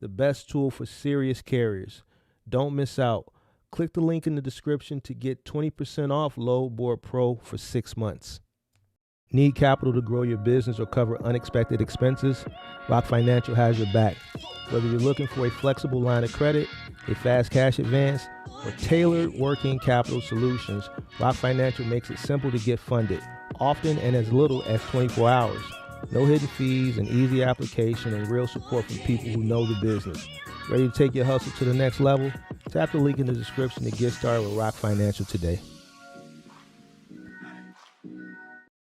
the best tool for serious carriers. Don't miss out. Click the link in the description to get 20% off Load Board Pro for 6 months. Need capital to grow your business or cover unexpected expenses? Rock Financial has your back. Whether you're looking for a flexible line of credit, a fast cash advance, or tailored working capital solutions, Rock Financial makes it simple to get funded, often in as little as 24 hours. No hidden fees, an easy application, and real support from people who know the business. Ready to take your hustle to the next level? Tap the link in the description to get started with Rock Financial today.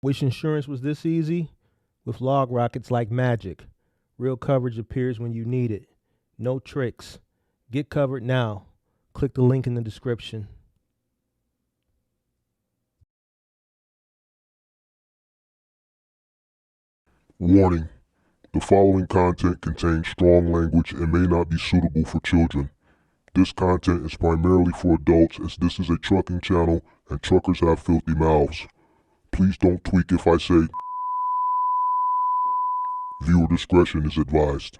Wish insurance was this easy? With LogRock, it's like magic. Real coverage appears when you need it. No tricks. Get covered now. Click the link in the description. Warning: the following content contains strong language and may not be suitable for children. This content is primarily for adults, as this is a trucking channel and truckers have filthy mouths. Please don't tweak if I say. Viewer discretion is advised.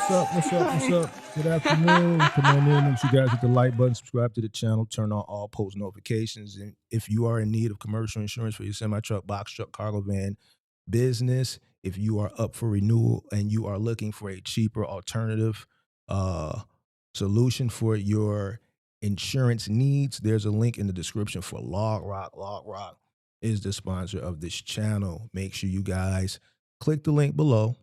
What's up? Good afternoon. Come on in. Make sure you guys hit the like button, subscribe to the channel, turn on all post notifications. And if you are in need of commercial insurance for your semi-truck, box truck, cargo van business, if you are up for renewal and you are looking for a cheaper alternative solution for your insurance needs, there's a link in the description for LogRock. LogRock is the sponsor of this channel. Make sure you guys click the link below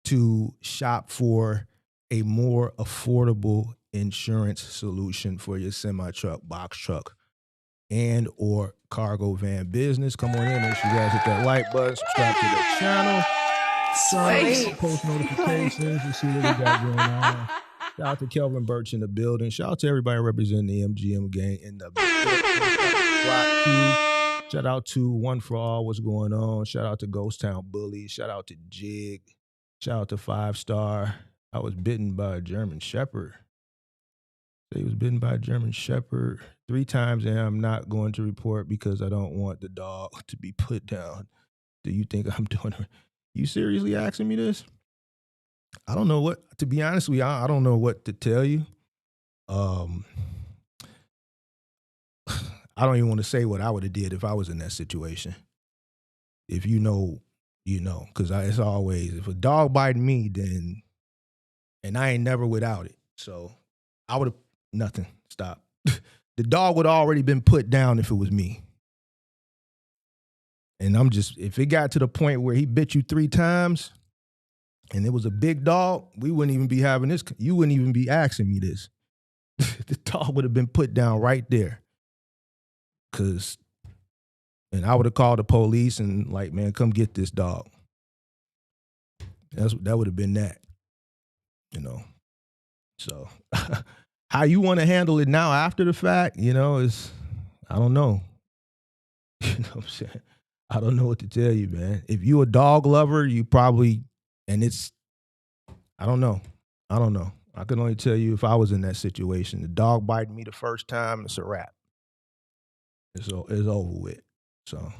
to shop for a more affordable insurance solution for your semi-truck, box truck, and or cargo van business. Come on in, make sure you guys hit that like button, subscribe to the channel, turn on post notifications to see what we got going on. Shout out to Kelvin Birch in the building. Shout out to everybody representing the MGM gang in the building. Shout out to One for All, what's going on? Shout out to Ghost Town Bully. Shout out to Jig. Shout out to 5 Star. I was bitten by a German Shepherd. He was bitten by a German Shepherd 3 times, and I'm not going to report because I don't want the dog to be put down. Do you think I'm doing it? You seriously asking me this? I don't know what, to be honest with you, I don't know what to tell you. I don't even want to say what I would have did if I was in that situation. If you know, you know, because it's always, if a dog biting me, then, and I ain't never without it. So I would have, nothing, stop. The dog would have already been put down if it was me. And I'm just, if it got to the point where he bit you 3 times and it was a big dog, we wouldn't even be having this, you wouldn't even be asking me this. The dog would have been put down right there. And I would have called the police and like, man, come get this dog. That would have been that, you know. So how you want to handle it now after the fact, you know, is, I don't know. You know what I'm saying? I don't know what to tell you, man. If you a dog lover, you probably, and it's, I don't know. I can only tell you if I was in that situation. The dog biting me the first time, it's a wrap. It's over with. So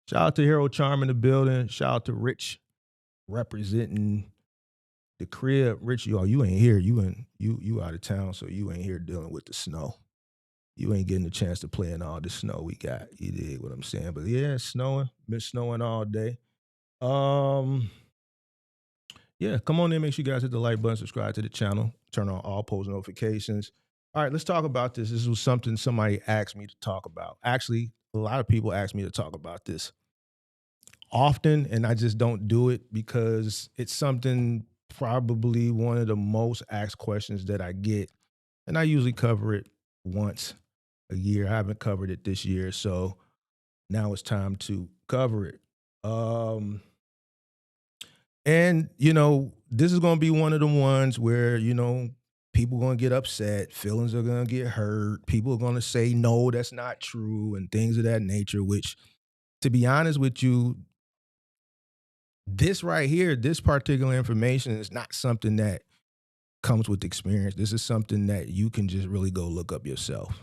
shout out to Hero Charm in the building. Shout out to Rich representing the crib. Rich, you ain't here. You out of town, so you ain't here dealing with the snow. You ain't getting a chance to play in all the snow we got. You dig what I'm saying? But yeah, it's snowing. Been snowing all day. Yeah, come on in. Make sure you guys hit the like button, subscribe to the channel, turn on all post notifications. All right, let's talk about this. This was something somebody asked me to talk about. Actually, a lot of people ask me to talk about this often, and I just don't do it because it's something, probably one of the most asked questions that I get. And I usually cover it once a year. I haven't covered it this year, so now it's time to cover it. And, you know, this is going to be one of the ones where, you know, people are going to get upset, feelings are going to get hurt, people are going to say, no, that's not true, and things of that nature, which, to be honest with you, this right here, this particular information is not something that comes with experience. This is something that you can just really go look up yourself,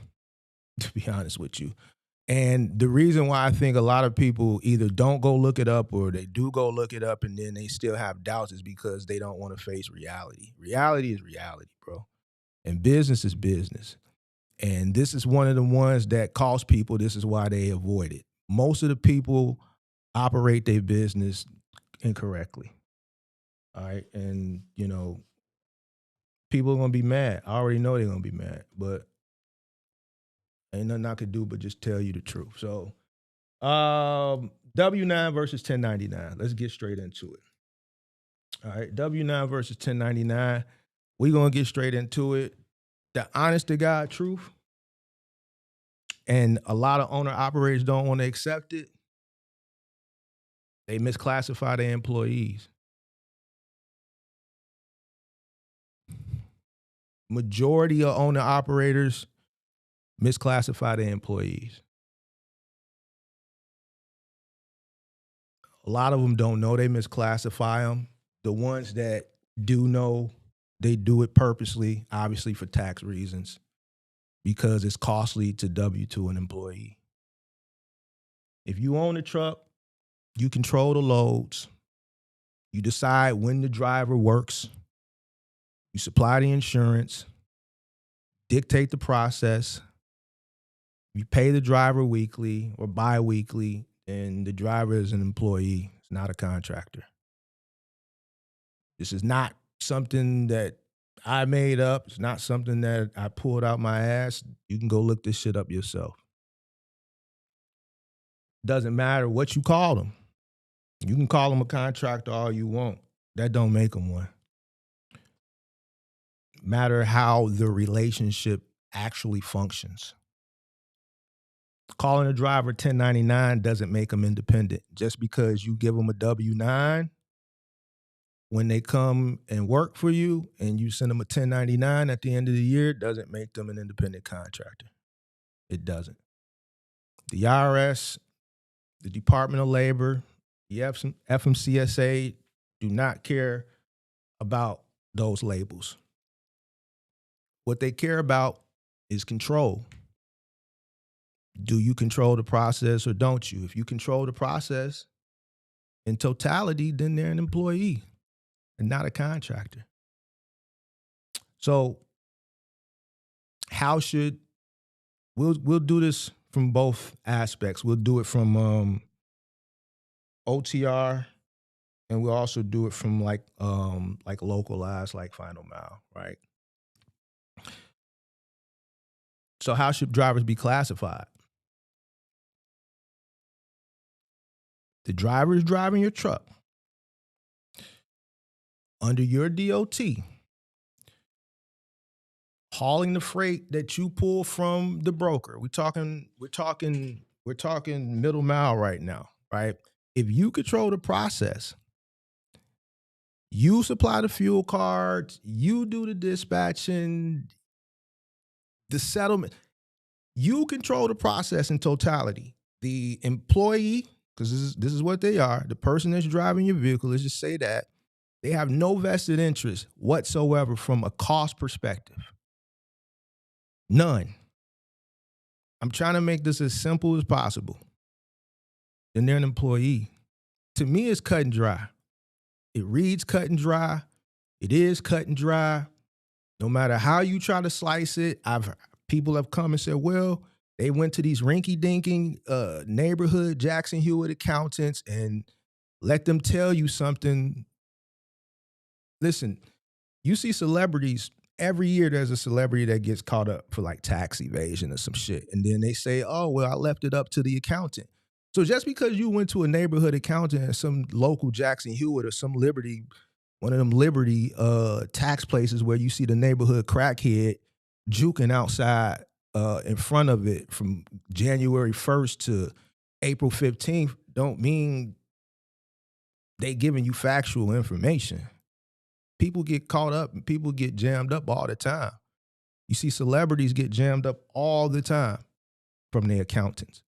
to be honest with you. And the reason why I think a lot of people either don't go look it up or they do go look it up and then they still have doubts is because they don't want to face reality. Reality is reality, bro. And business is business. And this is one of the ones that cost people. This is why they avoid it. Most of the people operate their business incorrectly. All right. And, people are going to be mad. I already know they're going to be mad, but ain't nothing I could do but just tell you the truth. So, W-9 versus 1099. Let's get straight into it. All right. W-9 versus 1099. We're going to get straight into it. The honest to God truth. And a lot of owner operators don't want to accept it. They misclassify their employees. Majority of owner operators misclassify their employees. A lot of them don't know they misclassify them. The ones that do know, they do it purposely, obviously for tax reasons, because it's costly to W-2 an employee. If you own a truck, you control the loads. You decide when the driver works. You supply the insurance, dictate the process. You pay the driver weekly or bi-weekly, and the driver is an employee. It's not a contractor. This is not something that I made up. It's not something that I pulled out my ass. You can go look this shit up yourself. Doesn't matter what you call them. You can call them a contractor all you want. That don't make them one. Matter how the relationship actually functions. Calling a driver 1099 doesn't make them independent. Just because you give them a W-9, when they come and work for you and you send them a 1099 at the end of the year, doesn't make them an independent contractor. It doesn't. The IRS, the Department of Labor, the FMCSA do not care about those labels. What they care about is control. Do you control the process or don't you? If you control the process in totality, then they're an employee and not a contractor. So how should we'll do this from both aspects. We'll do it from OTR, and we'll also do it from like localized, like final mile, right? So how should drivers be classified? The driver is driving your truck under your DOT, hauling the freight that you pull from the broker. We're talking middle mile right now, right? If you control the process, you supply the fuel cards, you do the dispatching, the settlement, you control the process in totality. The employee, because this is what they are, the person that's driving your vehicle, let's just say that, they have no vested interest whatsoever from a cost perspective. None. I'm trying to make this as simple as possible. Then they're an employee. To me, it's cut and dry. It reads cut and dry. It is cut and dry. No matter how you try to slice it, people have come and said, well, they went to these rinky-dinking neighborhood Jackson Hewitt accountants and let them tell you something. Listen, you see celebrities, every year there's a celebrity that gets caught up for like tax evasion or some shit. And then they say, oh, well, I left it up to the accountant. So just because you went to a neighborhood accountant at some local Jackson Hewitt or some Liberty, one of them Liberty tax places where you see the neighborhood crackhead juking outside in front of it from January 1st to April 15th, don't mean they giving you factual information. People get caught up and people get jammed up all the time. You see celebrities get jammed up all the time from their accountants.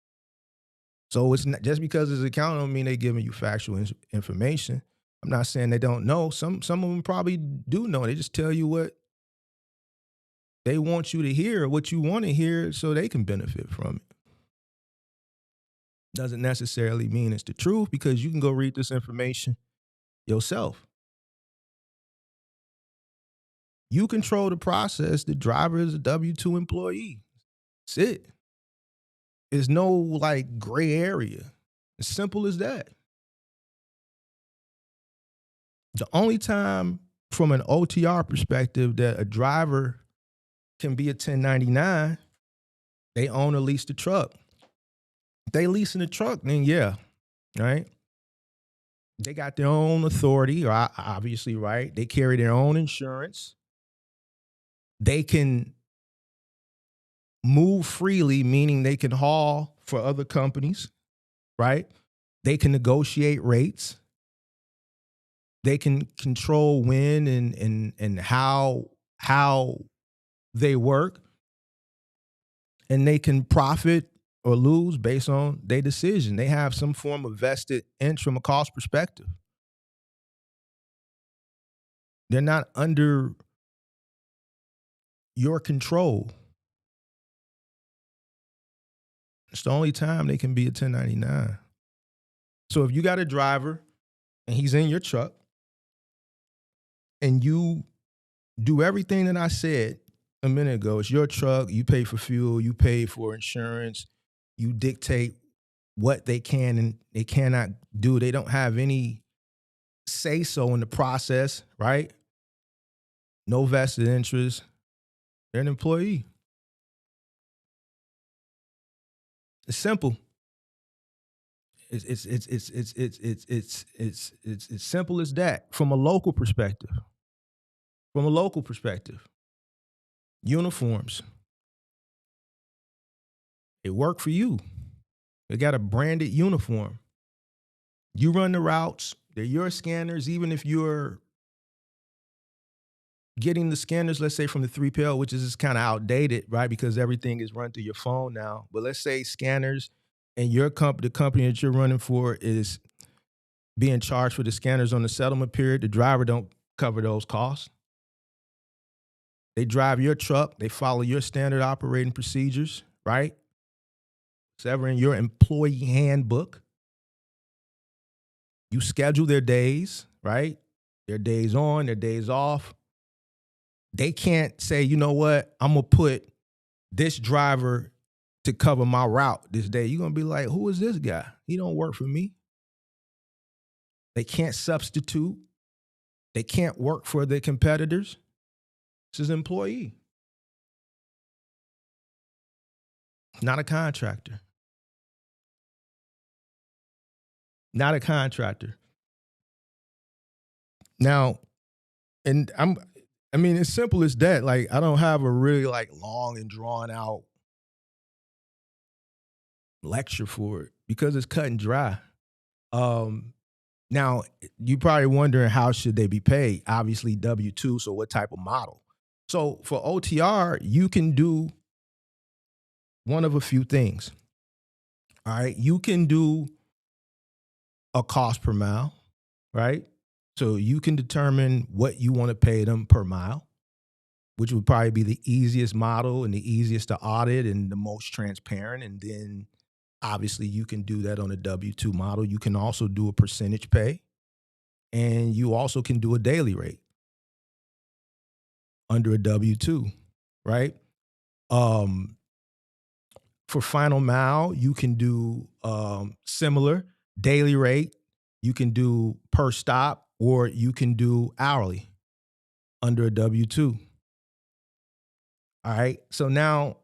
So it's not just because it's an accountant don't mean they're giving you factual information. I'm not saying they don't know. Some of them probably do know. They just tell you what they want you to hear, what you want to hear, so they can benefit from it. doesn't necessarily mean it's the truth, because you can go read this information yourself. You control the process. The driver is a W-2 employee. That's it. There's no like gray area. As simple as that. The only time from an OTR perspective that a driver can be a 1099, they own or lease the truck. If they leasing the truck, then yeah, right? They got their own authority, or obviously, right? They carry their own insurance. They can move freely, meaning they can haul for other companies, right? They can negotiate rates. They can control when and how they work, and they can profit or lose based on their decision. They have some form of vested interest from a cost perspective. They're not under your control. It's the only time they can be a 1099. So if you got a driver and he's in your truck and you do everything that I said a minute ago, it's your truck, you pay for fuel, you pay for insurance, you dictate what they can and they cannot do. They don't have any say so in the process, right? No vested interest. They're an employee. It's simple. It's simple as that from a local perspective. From a local perspective, uniforms, they work for you. They got a branded uniform. You run the routes. They're your scanners, even if you're getting the scanners, let's say from the 3PL, which is kind of outdated, right? Because everything is run through your phone now. But let's say scanners and your the company that you're running for is being charged for the scanners on the settlement period. The driver don't cover those costs. They drive your truck. They follow your standard operating procedures, right? It's ever in your employee handbook. You schedule their days, right? Their days on, their days off. They can't say, you know what, I'm going to put this driver to cover my route this day. You're going to be like, who is this guy? He don't work for me. They can't substitute. They can't work for their competitors. This is an employee, not a contractor. Not a contractor. Now, and I mean, it's simple as that. Like, I don't have a really like long and drawn out lecture for it because it's cut and dry. Now, you probably wondering how should they be paid? Obviously, W-2. So, what type of model? So, for OTR, you can do one of a few things. All right, you can do a cost per mile, right? So you can determine what you want to pay them per mile, which would probably be the easiest model and the easiest to audit and the most transparent. And then obviously you can do that on a W-2 model. You can also do a percentage pay, and you also can do a daily rate under a W-2, right? For final mile, you can do similar daily rate. You can do per stop, or you can do hourly under a W-2. All right. So now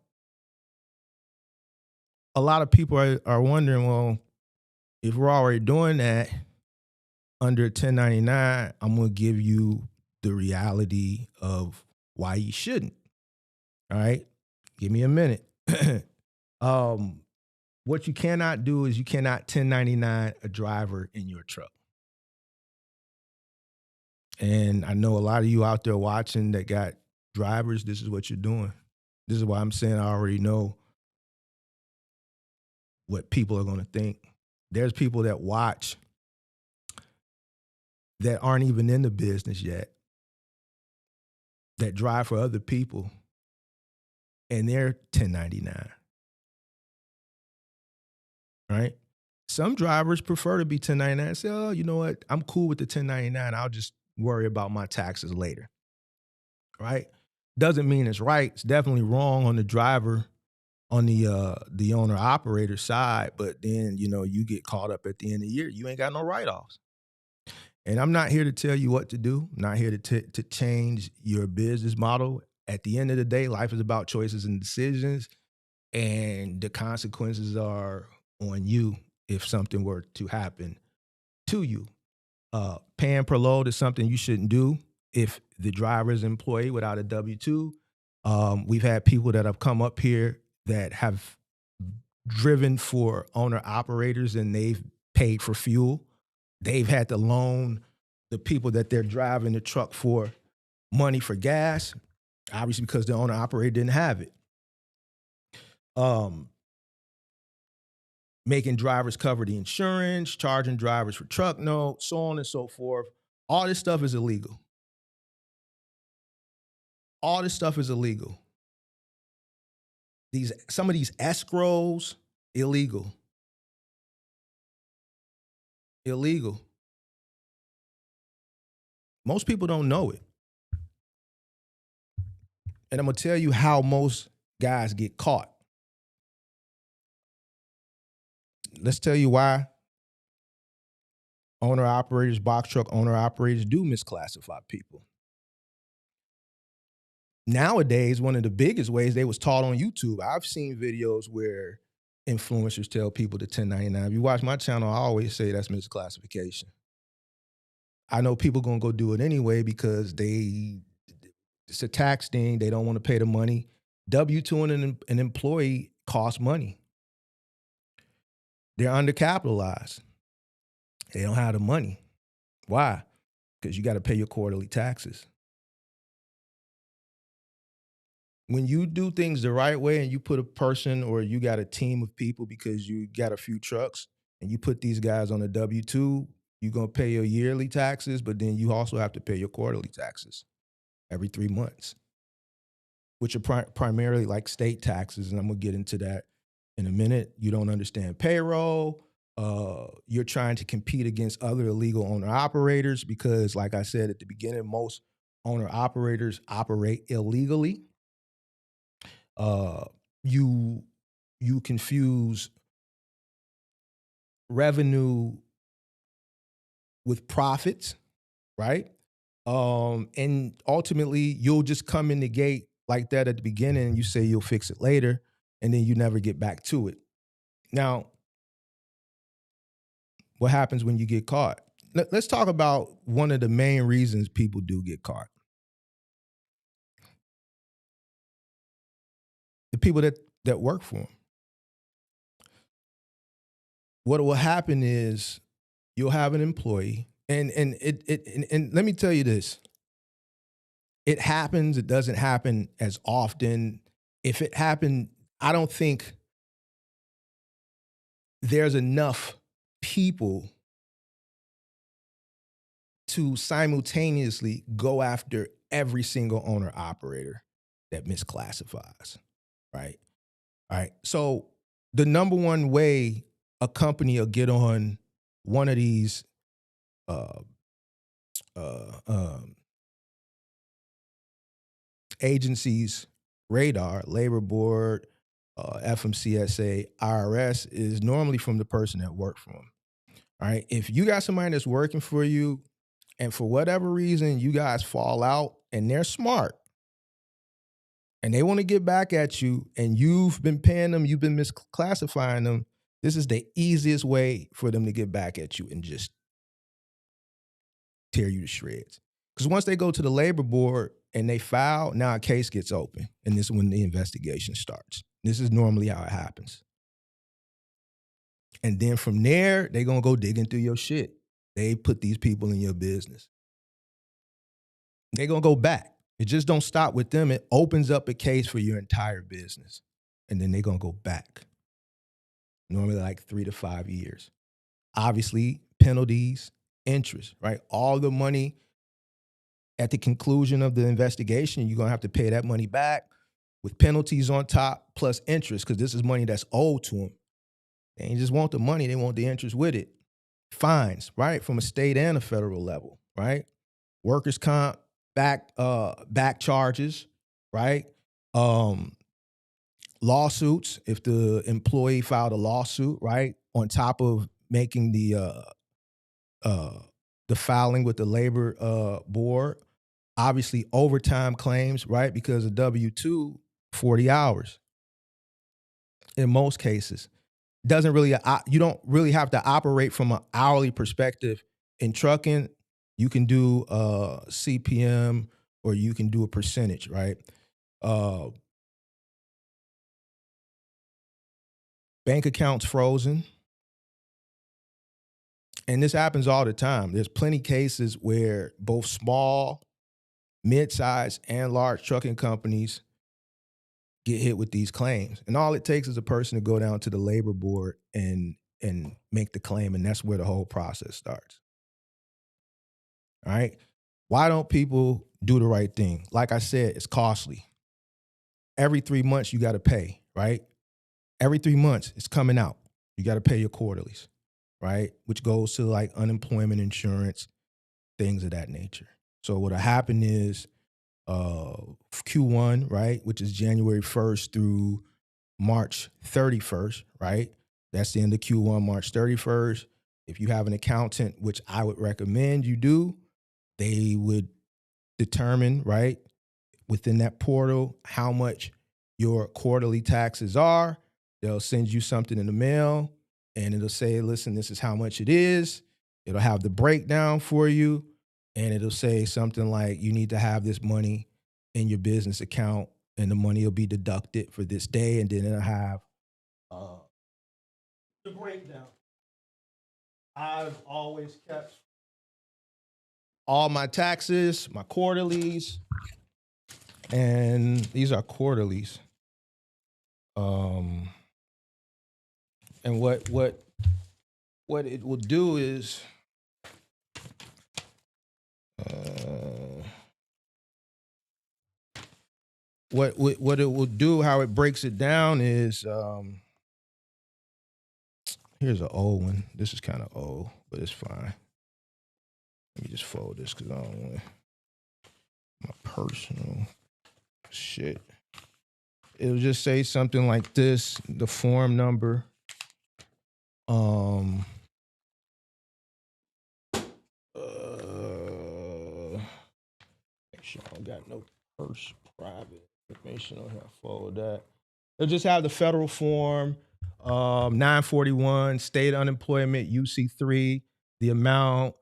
a lot of people are wondering, well, if we're already doing that under 1099, I'm going to give you the reality of why you shouldn't. All right. Give me a minute. What you cannot do is you cannot 1099 a driver in your truck. And I know a lot of you out there watching that got drivers, this is what you're doing. This is why I'm saying I already know what people are going to think. There's people that watch that aren't even in the business yet, that drive for other people, and they're 1099. Right? Some drivers prefer to be 1099. Say, oh, you know what? I'm cool with the 1099. I'll just worry about my taxes later. Right? Doesn't mean it's right. It's definitely wrong on the driver, on the owner operator side. But then, you get caught up at the end of the year. You ain't got no write-offs. And I'm not here to tell you what to do. I'm not here to change your business model. At the end of the day, life is about choices and decisions, and the consequences are on you if something were to happen to you. Paying per load is something you shouldn't do if the driver is an employee without a W-2. We've had people that have come up here that have driven for owner operators and they've paid for fuel. They've had to loan the people that they're driving the truck for money for gas, obviously because the owner operator didn't have it. Making drivers cover the insurance, charging drivers for truck notes, so on and so forth. All this stuff is illegal. All this stuff is illegal. Some of these escrows, illegal. Illegal. Most people don't know it. And I'm going to tell you how most guys get caught. Let's tell you why owner-operators, box truck owner-operators do misclassify people. Nowadays, one of the biggest ways they was taught on YouTube, I've seen videos where influencers tell people to 1099. If you watch my channel, I always say that's misclassification. I know people gonna go do it anyway because it's a tax thing. They don't want to pay the money. W-2 and an employee costs money. They're undercapitalized. They don't have the money. Why? Because you got to pay your quarterly taxes. When you do things the right way and you put a person or you got a team of people because you got a few trucks and you put these guys on a W-2, you're going to pay your yearly taxes, but then you also have to pay your quarterly taxes every 3 months, which are primarily like state taxes. And I'm going to get into that in a minute. You don't understand payroll. You're trying to compete against other illegal owner operators because, like I said at the beginning, most owner operators operate illegally. You confuse revenue with profits, right? And ultimately, you'll just come in the gate like that at the beginning, and you say you'll fix it later, and then you never get back to it. Now, what happens when you get caught? Let's talk about one of the main reasons people do get caught. The people that work for them. What will happen is you'll have an employee, and let me tell you this. It happens, it doesn't happen as often. If it happened, I don't think there's enough people to simultaneously go after every single owner operator that misclassifies, right? All right. So the number one way a company will get on one of these agencies' radar, labor board, FMCSA, IRS, is normally from the person that worked for them. All right. If you got somebody that's working for you and for whatever reason you guys fall out and they're smart and they want to get back at you and you've been paying them, you've been misclassifying them, this is the easiest way for them to get back at you and just tear you to shreds. Because once they go to the labor board and they file, now a case gets open. And this is when the investigation starts. This is normally how it happens. And then from there, they're going to go digging through your shit. They put these people in your business. They're going to go back. It just don't stop with them. It opens up a case for your entire business. And then they're going to go back. Normally like 3 to 5 years. Obviously, penalties, interest, right? All the money at the conclusion of the investigation, you're going to have to pay that money back with penalties on top plus interest because this is money that's owed to them. They ain't just want the money, they want the interest with it. Fines, right? From a state and a federal level, right? Workers' comp, back charges, right? Lawsuits, if the employee filed a lawsuit, right? On top of making the filing with the labor board. Obviously, overtime claims, right? Because of W-2, 40 hours in most cases. Doesn't really, you don't really have to operate from an hourly perspective. In trucking, you can do CPM or you can do a percentage, right? Bank accounts frozen. And this happens all the time. There's plenty cases where both small, mid-sized, and large trucking companies get hit with these claims. And all it takes is a person to go down to the labor board and make the claim, and that's where the whole process starts. All right? Why don't people do the right thing? Like I said, it's costly. Every 3 months you got to pay, right? Every 3 months it's coming out. You got to pay your quarterlies, right? Which goes to like unemployment insurance, things of that nature. So what'll happen is Q1, right, which is January 1st through March 31st, right? That's the end of Q1, March 31st. If you have an accountant, which I would recommend you do, they would determine, right, within that portal how much your quarterly taxes are. They'll send you something in the mail and it'll say, listen, this is how much it is. It'll have the breakdown for you. And it'll say something like, you need to have this money in your business account and the money will be deducted for this day. And then it'll have the breakdown. I've always kept all my taxes, my quarterlies, and these are quarterlies. And what it will do is what it will do, how it breaks it down is here's an old one. This is kind of old, but it's fine. Let me just fold this because I don't want my personal shit. It'll just say something like this, the form number. Make sure I don't got no private information on here. Fold that. They'll just have the federal form, 941, state unemployment, UC3, the amount,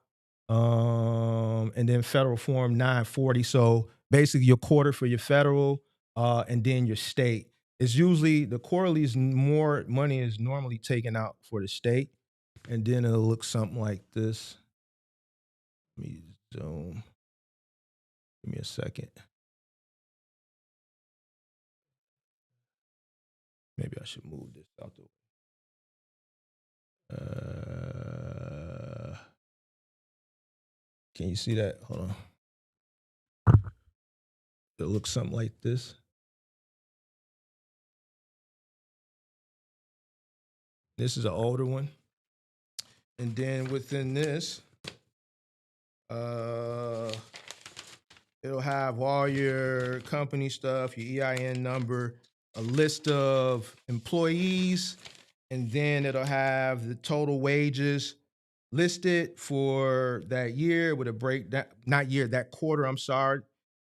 and then federal form 940. So basically your quarter for your federal, and then your state. It's usually the quarterly is more money is normally taken out for the state, and then it'll look something like this. Let me zoom. Give me a second. Maybe I should move this out the way. Can you see that? Hold on. It looks something like this. This is an older one. And then within this, it'll have all your company stuff, your EIN number, a list of employees, and then it'll have the total wages listed for that year with a breakdown, not year, that quarter, I'm sorry.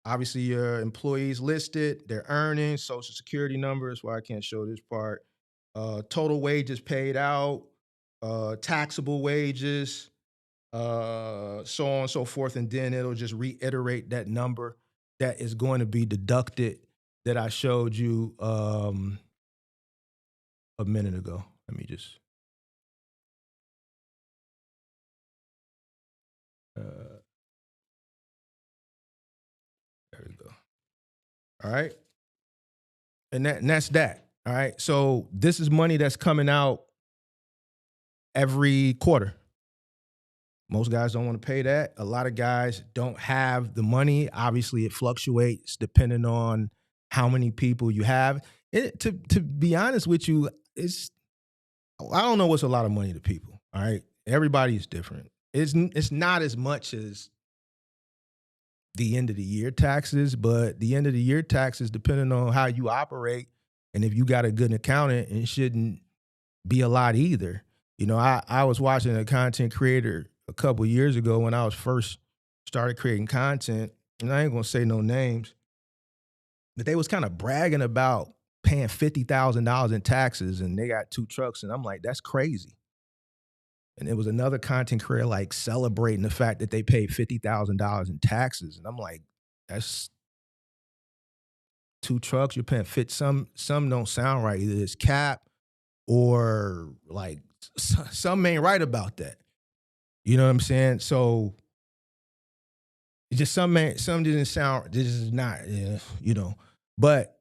Obviously, your employees listed, their earnings, social security number, that's why I can't show this part. Total wages paid out, taxable wages, so on and so forth. And then it'll just reiterate that number that is going to be deducted that I showed you a minute ago. Let me just. There we go. All right. And that's that. All right. So this is money that's coming out every quarter. Most guys don't want to pay that. A lot of guys don't have the money. Obviously, it fluctuates depending on how many people you have. To be honest with you, it's I don't know what's a lot of money to people. All right, everybody is different. It's not as much as the end of the year taxes, but the end of the year taxes, depending on how you operate, and if you got a good accountant, it shouldn't be a lot either. You know, I was watching a content creator a couple years ago when I was first started creating content, and I ain't gonna say no names, but they was kind of bragging about paying $50,000 in taxes, and they got 2 trucks, and I'm like, that's crazy. And it was another content creator like celebrating the fact that they paid $50,000 in taxes, and I'm like, that's 2 trucks. You're paying fit. Some don't sound right. Either it's cap or like some ain't right about that. You know what I'm saying? So it just some didn't sound. This is not. Yeah, you know, but.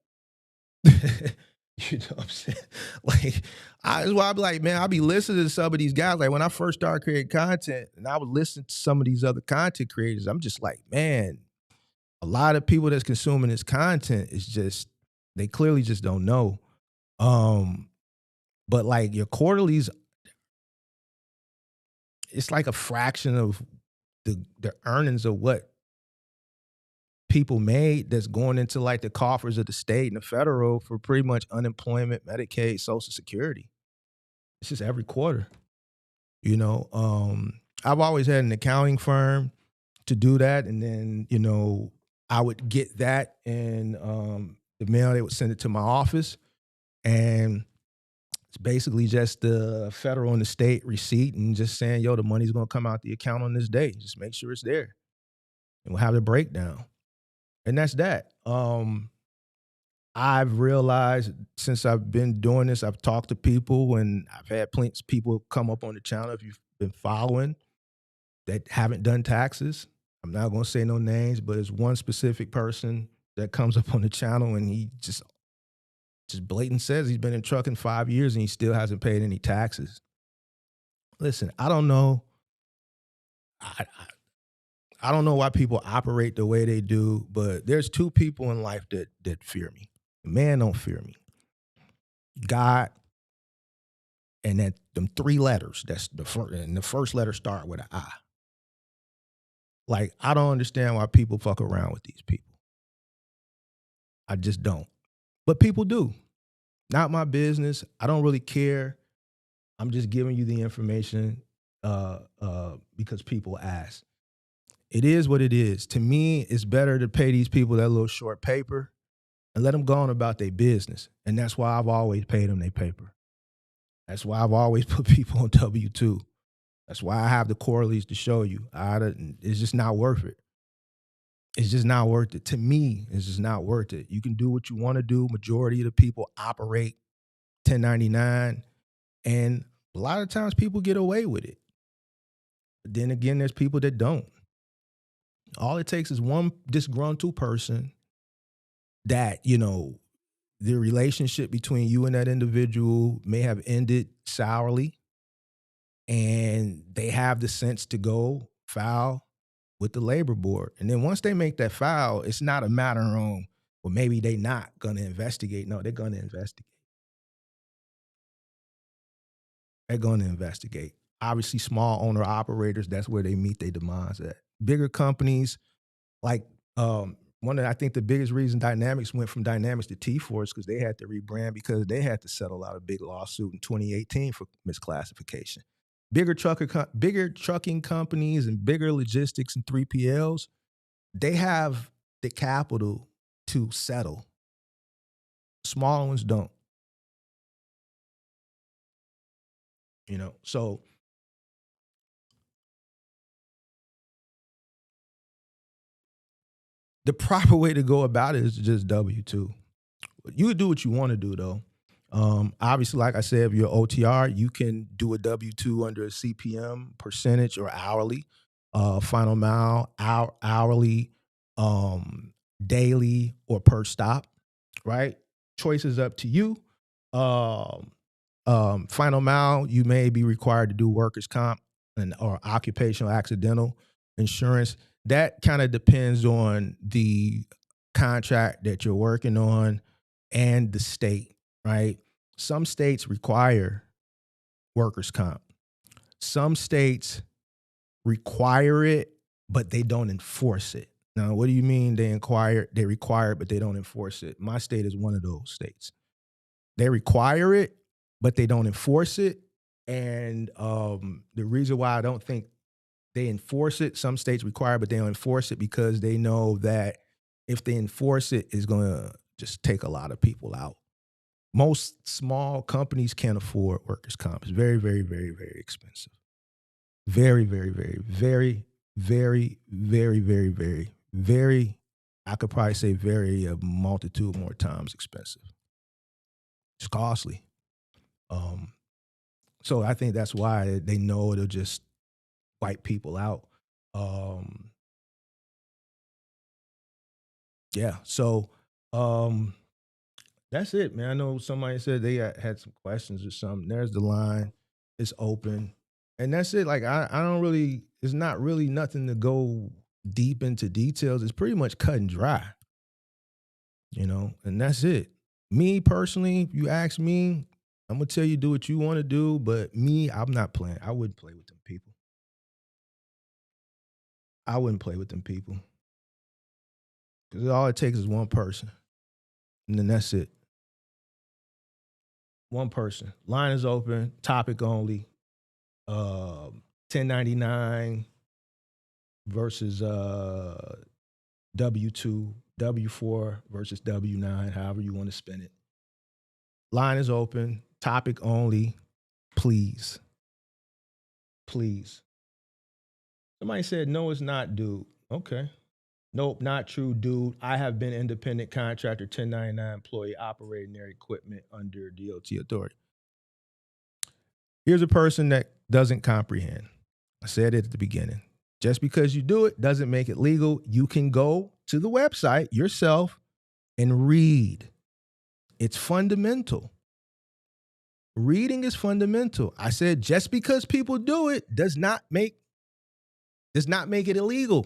You know what I'm saying? Like, that's why I be like, man, I be listening to some of these guys. Like when I first started creating content and I would listen to some of these other content creators, I'm just like, man, a lot of people that's consuming this content is just, they clearly just don't know. But like your quarterlies, it's like a fraction of the earnings of what people made that's going into like the coffers of the state and the federal for pretty much unemployment, Medicaid, Social Security. It's just every quarter, you know. I've always had an accounting firm to do that, and then I would get that in the mail. They would send it to my office, and it's basically just the federal and the state receipt, and just saying, "Yo, the money's gonna come out the account on this day. Just make sure it's there," and we'll have the breakdown, and that's that. I've realized since I've been doing this, I've talked to people, and I've had plenty of people come up on the channel, if you've been following, that haven't done taxes. I'm not going to say no names, but it's one specific person that comes up on the channel, and he just blatant says he's been in trucking 5 years and he still hasn't paid any taxes. Listen, I don't know. I don't know why people operate the way they do, but there's 2 people in life that fear me. Man don't fear me. God, and that them 3 letters. That's the first, and the first letter start with an I. Like, I don't understand why people fuck around with these people. I just don't. But people do. Not my business. I don't really care. I'm just giving you the information because people ask. It is what it is. To me, it's better to pay these people that little short paper and let them go on about their business. And that's why I've always paid them their paper. That's why I've always put people on W-2. That's why I have the quarterlies to show you. It's just not worth it. It's just not worth it. To me, it's just not worth it. You can do what you want to do. Majority of the people operate 1099, and a lot of times people get away with it. But then again, there's people that don't. All it takes is one disgruntled person that, the relationship between you and that individual may have ended sourly, and they have the sense to go file with the labor board. And then once they make that file, it's not a matter of, well, maybe they not going to investigate. No, they're going to investigate. They're going to investigate. Obviously, small owner operators, that's where they meet their demands at. Bigger companies, like I think the biggest reason Dynamics went from Dynamics to T-Force because they had to rebrand because they had to settle out a big lawsuit in 2018 for misclassification. Bigger trucking companies and bigger logistics and 3PLs, they have the capital to settle. Small ones don't. So the proper way to go about it is just W-2. You would do what you want to do, though. Obviously, like I said, if you're OTR, you can do a W-2 under a CPM, percentage, or hourly. Final mile, hourly, daily, or per stop, right? Choice is up to you. Final mile, you may be required to do workers' comp or occupational accidental insurance. That kind of depends on the contract that you're working on and the state, right? Some states require workers' comp. Some states require it, but they don't enforce it. Now, what do you mean they require it, but they don't enforce it? My state is one of those states. They require it, but they don't enforce it. And the reason why I don't think they enforce it, some states require, but they don't enforce it because they know that if they enforce it, it's going to just take a lot of people out. Most small companies can't afford workers' comp. It's very, very, very, very expensive. Very, very, very, very, very, very, very, very, very, I could probably say very a multitude more times expensive. It's costly. So I think that's why they know it'll just wipe people out. Yeah. So that's it, man. I know somebody said they had some questions or something. There's the line. It's open. And that's it. Like I don't really, it's not really nothing to go deep into details. It's pretty much cut and dry. And that's it. Me personally, if you ask me, I'm gonna tell you do what you want to do, but me, I'm not playing. I wouldn't play with them people. I wouldn't play with them people. Because all it takes is one person. And then that's it. One person. Line is open, topic only. 1099 versus W-2, W-4 versus W-9, however you want to spin it. Line is open, topic only. Please. Please. Somebody said, no, it's not, dude. Okay. Nope, not true, dude. I have been independent contractor, 1099 employee operating their equipment under DOT authority. Here's a person that doesn't comprehend. I said it at the beginning. Just because you do it doesn't make it legal. You can go to the website yourself and read. It's fundamental. Reading is fundamental. I said just because people do it does not make it illegal.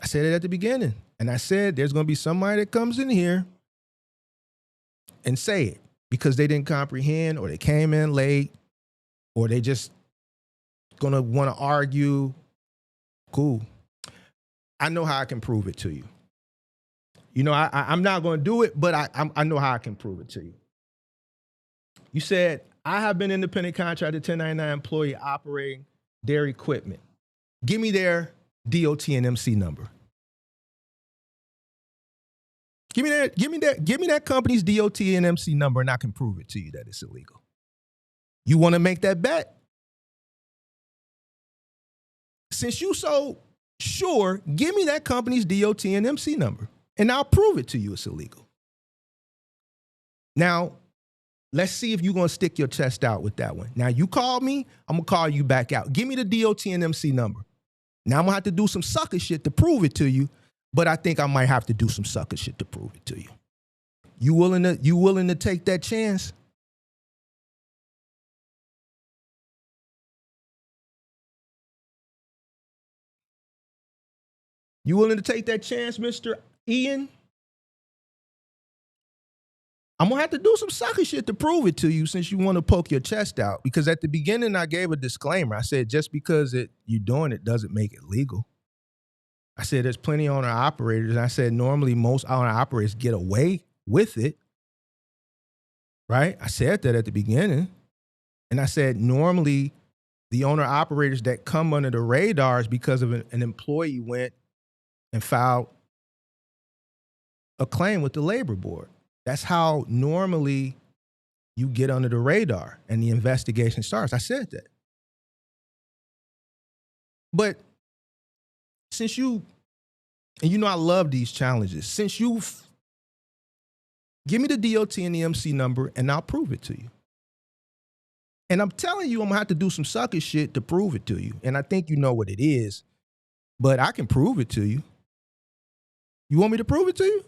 I said it at the beginning. And I said there's going to be somebody that comes in here and say it because they didn't comprehend or they came in late or they just going to want to argue. Cool. I know how I can prove it to you. I'm not going to do it, but I know how I can prove it to you. You said, I have been independent contractor, 1099 employee operating their equipment. Give me their DOT and MC number. Give me that company's DOT and MC number and I can prove it to you that it's illegal. You want to make that bet? Since you so sure, give me that company's DOT and MC number and I'll prove it to you it's illegal. Now, let's see if you're going to stick your chest out with that one. Now, you called me, I'm going to call you back out. Give me the DOT and MC number. Now, I'm going to have to do some sucker shit to prove it to you, but I think I might have to do some sucker shit to prove it to you. You willing to take that chance? You willing to take that chance, Mr. Ian? I'm going to have to do some sucker shit to prove it to you since you want to poke your chest out. Because at the beginning, I gave a disclaimer. I said, just because you're doing it doesn't make it legal. I said, there's plenty of owner-operators. And I said, normally most owner-operators get away with it. Right? I said that at the beginning. And I said, normally the owner-operators that come under the radar is because of an employee went and filed a claim with the labor board. That's how normally you get under the radar and the investigation starts. I said that. But since I love these challenges, since give me the DOT and the MC number and I'll prove it to you. And I'm telling you, I'm going to have to do some sucker shit to prove it to you. And I think you know what it is, but I can prove it to you. You want me to prove it to you?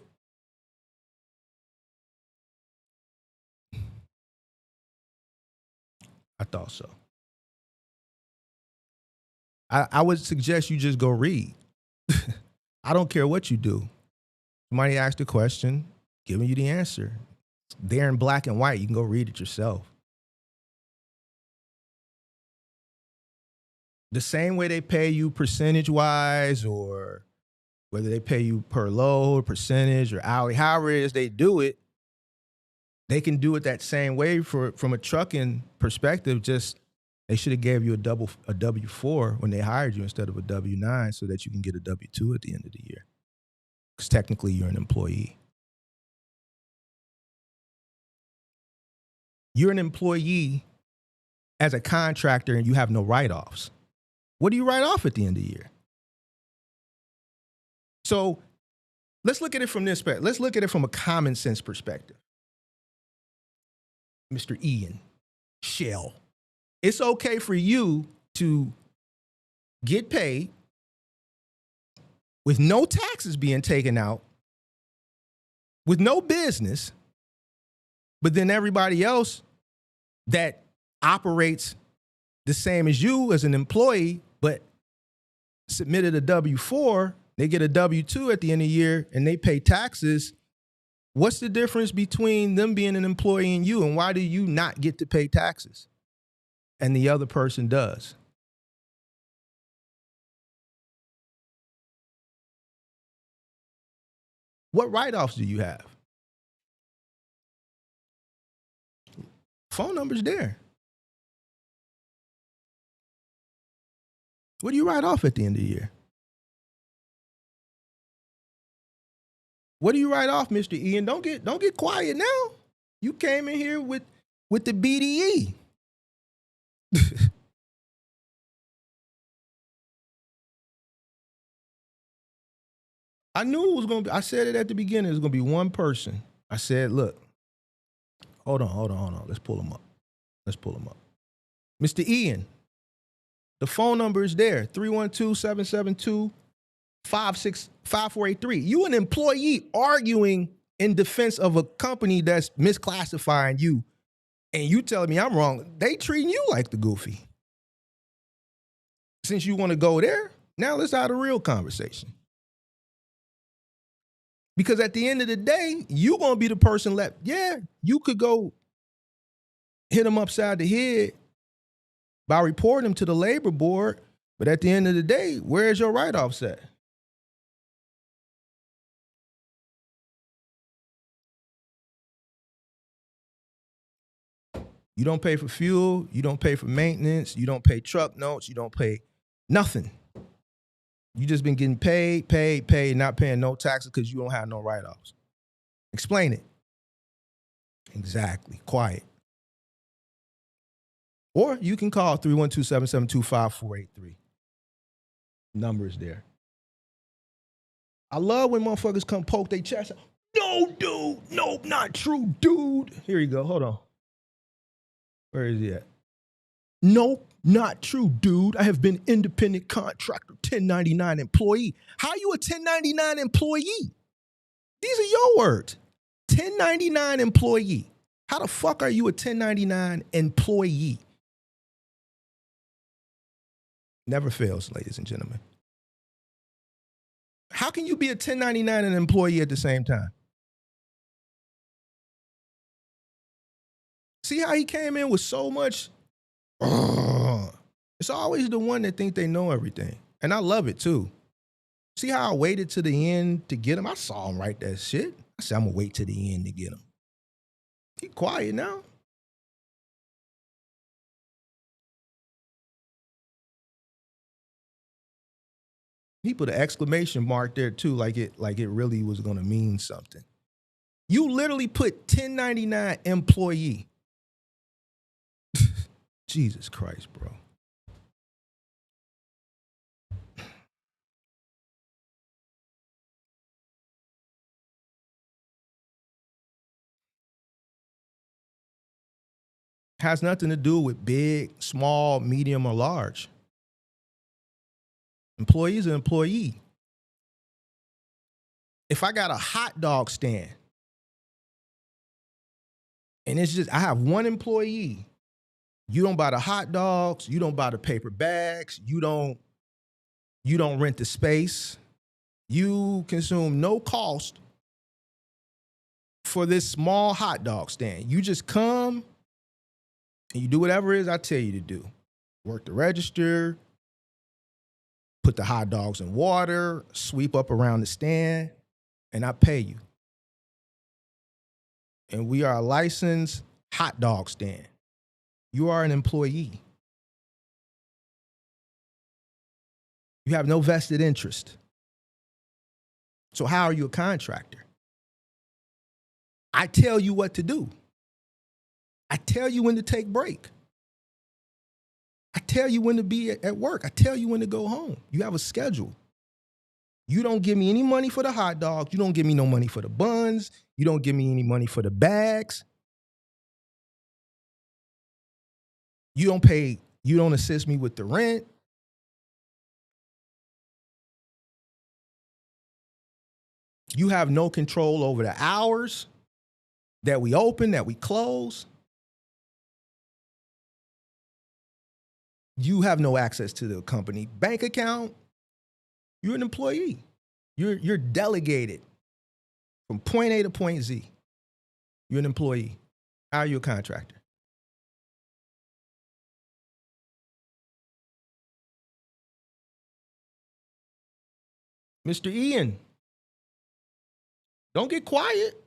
I thought so. I would suggest you just go read. I don't care what you do. Somebody asked a question, giving you the answer. They're in black and white. You can go read it yourself. The same way they pay you percentage-wise, or whether they pay you per load, percentage, or hourly, however it is they do it, they can do it that same way from a trucking perspective. Just they should have gave you a W-4 when they hired you instead of a W-9 so that you can get a W-2 at the end of the year. Because technically you're an employee. You're an employee as a contractor and you have no write-offs. What do you write off at the end of the year? So let's look at it from this perspective. Let's look at it from a common sense perspective. Mr. Ian, Shell, it's okay for you to get paid with no taxes being taken out, with no business, but then everybody else that operates the same as you as an employee, but submitted a W-4, they get a W-2 at the end of the year and they pay taxes. What's the difference between them being an employee and you, and why do you not get to pay taxes and the other person does? What write-offs do you have? Phone number's there. What do you write off at the end of the year? What do you write off, Mr. Ian? Don't get quiet now. You came in here with the BDE. I knew it was going to be, I said it at the beginning, it was going to be one person. I said, look, hold on. Let's pull him up. Mr. Ian, the phone number is there, 312-772-5483. You an employee arguing in defense of a company that's misclassifying you, and you telling me I'm wrong. They treating you like the goofy. Since you want to go there, now let's have a real conversation. Because at the end of the day, you're going to be the person left. Yeah, you could go hit them upside the head by reporting them to the labor board, but at the end of the day, where's your write-offs at? You don't pay for fuel, you don't pay for maintenance, you don't pay truck notes, you don't pay nothing. You just been getting paid, not paying no taxes because you don't have no write-offs. Explain it. Exactly. Quiet. Or you can call 312-772-5483. Number is there. I love when motherfuckers come poke their chest out. No, dude. Nope, not true, dude. Here you go. Hold on. Where is he at? Nope, not true, dude. I have been independent contractor, 1099 employee. How you a 1099 employee? These are your words. 1099 employee. How the fuck are you a 1099 employee? Never fails, ladies and gentlemen. How can you be a 1099 and an employee at the same time? See how he came in with so much? It's always the one that think they know everything. And I love it too. See how I waited to the end to get him? I saw him write that shit. I said, I'm gonna wait to the end to get him. He quiet now. He put an exclamation mark there too, like it really was gonna mean something. You literally put 1099 employee. Jesus Christ, bro. Has nothing to do with big, small, medium, or large. Employee is an employee. If I got a hot dog stand and it's just, I have one employee, you don't buy the hot dogs, you don't buy the paper bags, you don't rent the space, you consume no cost for this small hot dog stand. You just come and you do whatever it is I tell you to do. Work the register, put the hot dogs in water, sweep up around the stand, and I pay you. And we are a licensed hot dog stand. You are an employee. You have no vested interest. So how are you a contractor? I tell you what to do. I tell you when to take break. I tell you when to be at work. I tell you when to go home. You have a schedule. You don't give me any money for the hot dogs. You don't give me no money for the buns. You don't give me any money for the bags. You don't assist me with the rent. You have no control over the hours that we open, that we close. You have no access to the company bank account. You're an employee. You're delegated from point A to point Z. You're an employee. How are you a contractor? Mr. Ian, don't get quiet.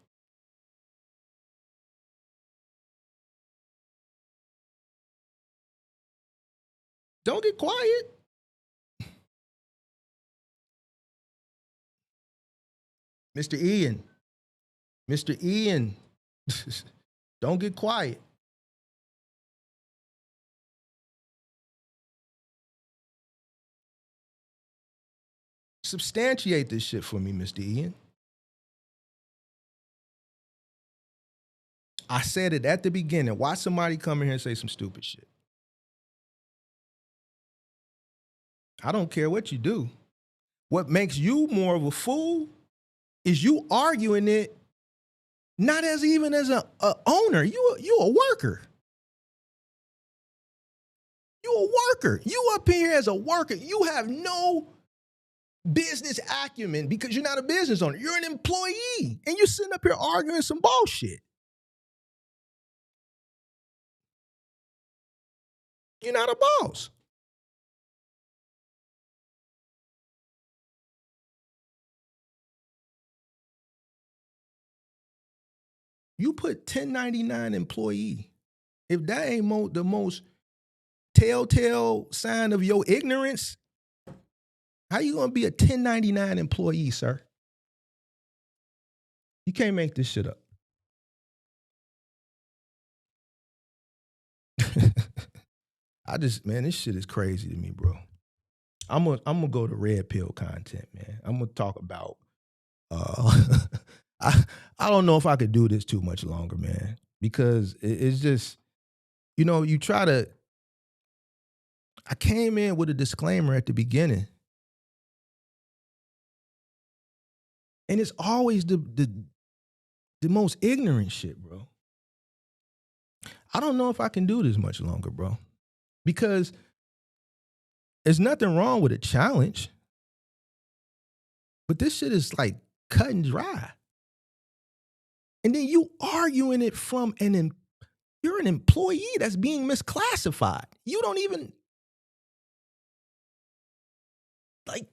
Don't get quiet. Mr. Ian, don't get quiet. Substantiate this shit for me, Mr. Ian. I said it at the beginning. Why somebody come in here and say some stupid shit? I don't care what you do. What makes you more of a fool is you arguing it not as even as a owner. You a worker. You a worker. You up here as a worker. You have no business acumen because you're not a business owner. You're an employee. And you're sitting up here arguing some bullshit. You're not a boss. You put 1099 employee. If that ain't the most telltale sign of your ignorance, how you gonna be a 1099 employee, sir? You can't make this shit up. Man, this shit is crazy to me, bro. I'm gonna go to red pill content, man. I'm gonna talk about I don't know if I could do this too much longer, man, because it's just, you try to. I came in with a disclaimer at the beginning, and it's always the most ignorant shit, bro. I don't know if I can do this much longer, bro, because there's nothing wrong with a challenge, but this shit is like cut and dry. And then you arguing it from you're an employee that's being misclassified. You don't even, like,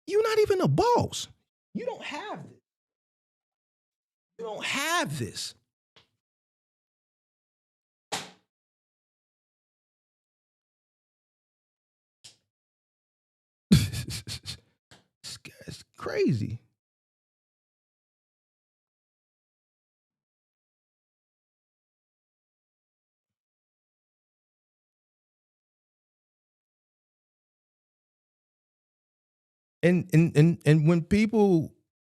you're not even a boss. You don't have this. You don't have this. It's crazy. And when people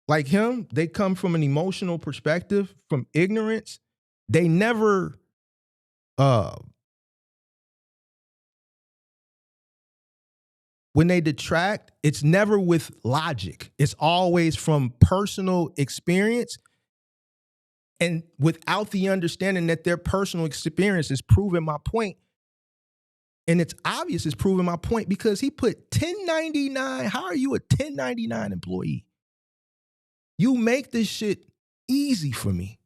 like him, they come from an emotional perspective, from ignorance, they never when they detract, it's never with logic. It's always from personal experience and without the understanding that their personal experience is proving my point. And it's obvious it's proving my point because he put 1099. How are you a 1099 employee? You make this shit easy for me.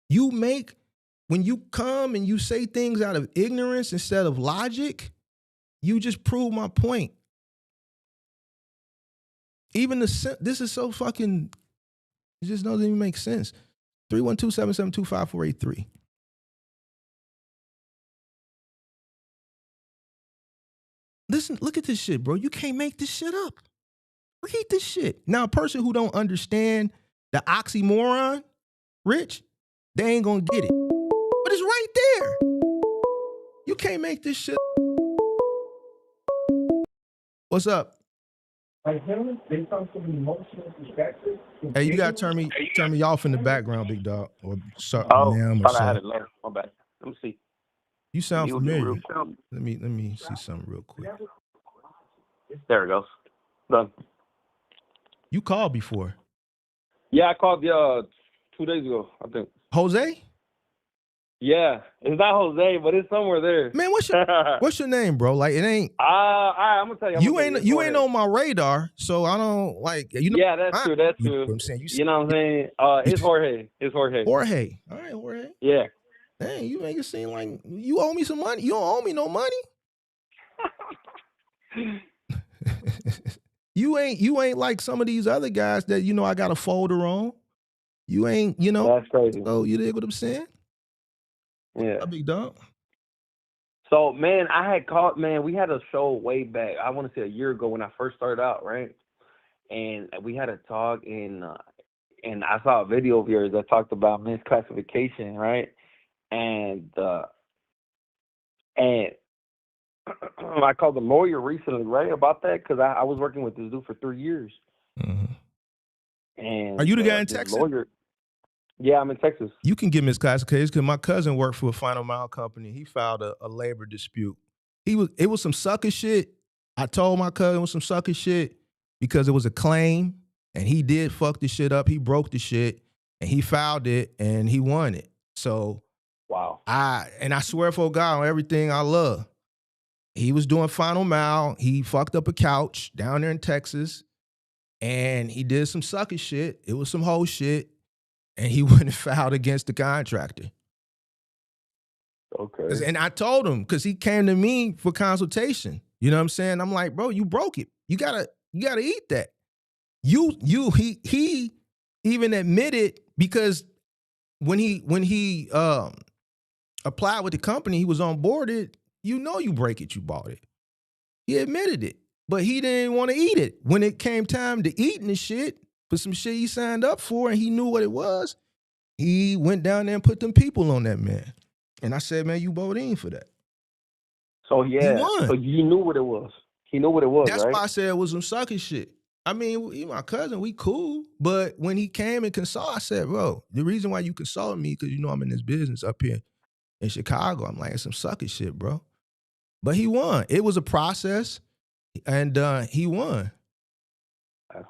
When you come and you say things out of ignorance instead of logic, you just prove my point. Even this is so fucking, it just doesn't even make sense. 312-772-5483. Listen, look at this shit, bro. You can't make this shit up. Read this shit. Now, a person who don't understand the oxymoron, Rich, they ain't gonna get it. But it's right there. You can't make this shit. What's up? Hey, you gotta turn me off in the background, big dog. Or ma'am, or I had it low. My bad. Let me see. You sound familiar. Let me see something real quick. There it goes. Done. You called before. Yeah, I called 2 days ago, I think. Jose? Yeah, it's not Jose, but it's somewhere there. Man, what's your name, bro? Like, it ain't. I'm gonna tell you. You ain't on my radar, so I don't like. You know. Yeah, that's true. That's true. You know what I'm saying? You know what I'm saying? It's Jorge. It's Jorge. Jorge. All right, Jorge. Yeah. Dang, you make it seem like you owe me some money. You don't owe me no money. You ain't like some of these other guys that I got a folder on. You ain't, That's crazy. So you dig what I'm saying? Yeah. A big dog. So man, I had called. Man, we had a show way back. I want to say a year ago when I first started out, right? And we had a talk, and I saw a video of yours that talked about misclassification, right? And I called the lawyer recently, right, about that, because I was working with this dude for 3 years. Mm-hmm. And are you the guy in Texas? Lawyer, yeah, I'm in Texas. You can get misclassification because my cousin worked for a final mile company. He filed a labor dispute. It was some sucker shit. I told my cousin it was some sucker shit because it was a claim, and he did fuck the shit up. He broke the shit, and he filed it, and he won it. So wow. I swear for God on everything I love. He was doing final mile. He fucked up a couch down there in Texas, and he did some sucker shit. It was some whole shit, and he went and filed against the contractor. Okay. And I told him, because he came to me for consultation. You know what I'm saying? I'm like, bro, you broke it. You gotta eat that. He even admitted, because when he applied with the company, he was onboarded. You break it, you bought it. He admitted it, but he didn't want to eat it. When it came time to eating the shit for some shit he signed up for and he knew what it was, he went down there and put them people on that man. And I said, man, you bought in for that. So yeah, he won. So you knew what it was. He knew what it was. That's right? why I said it was some sucker shit. I mean, he my cousin, we cool. But when he came and consulted, I said, bro, the reason why you consulted me, because I'm in this business up here in Chicago. I'm like, it's some sucker shit, bro. But he won. It was a process, and he won.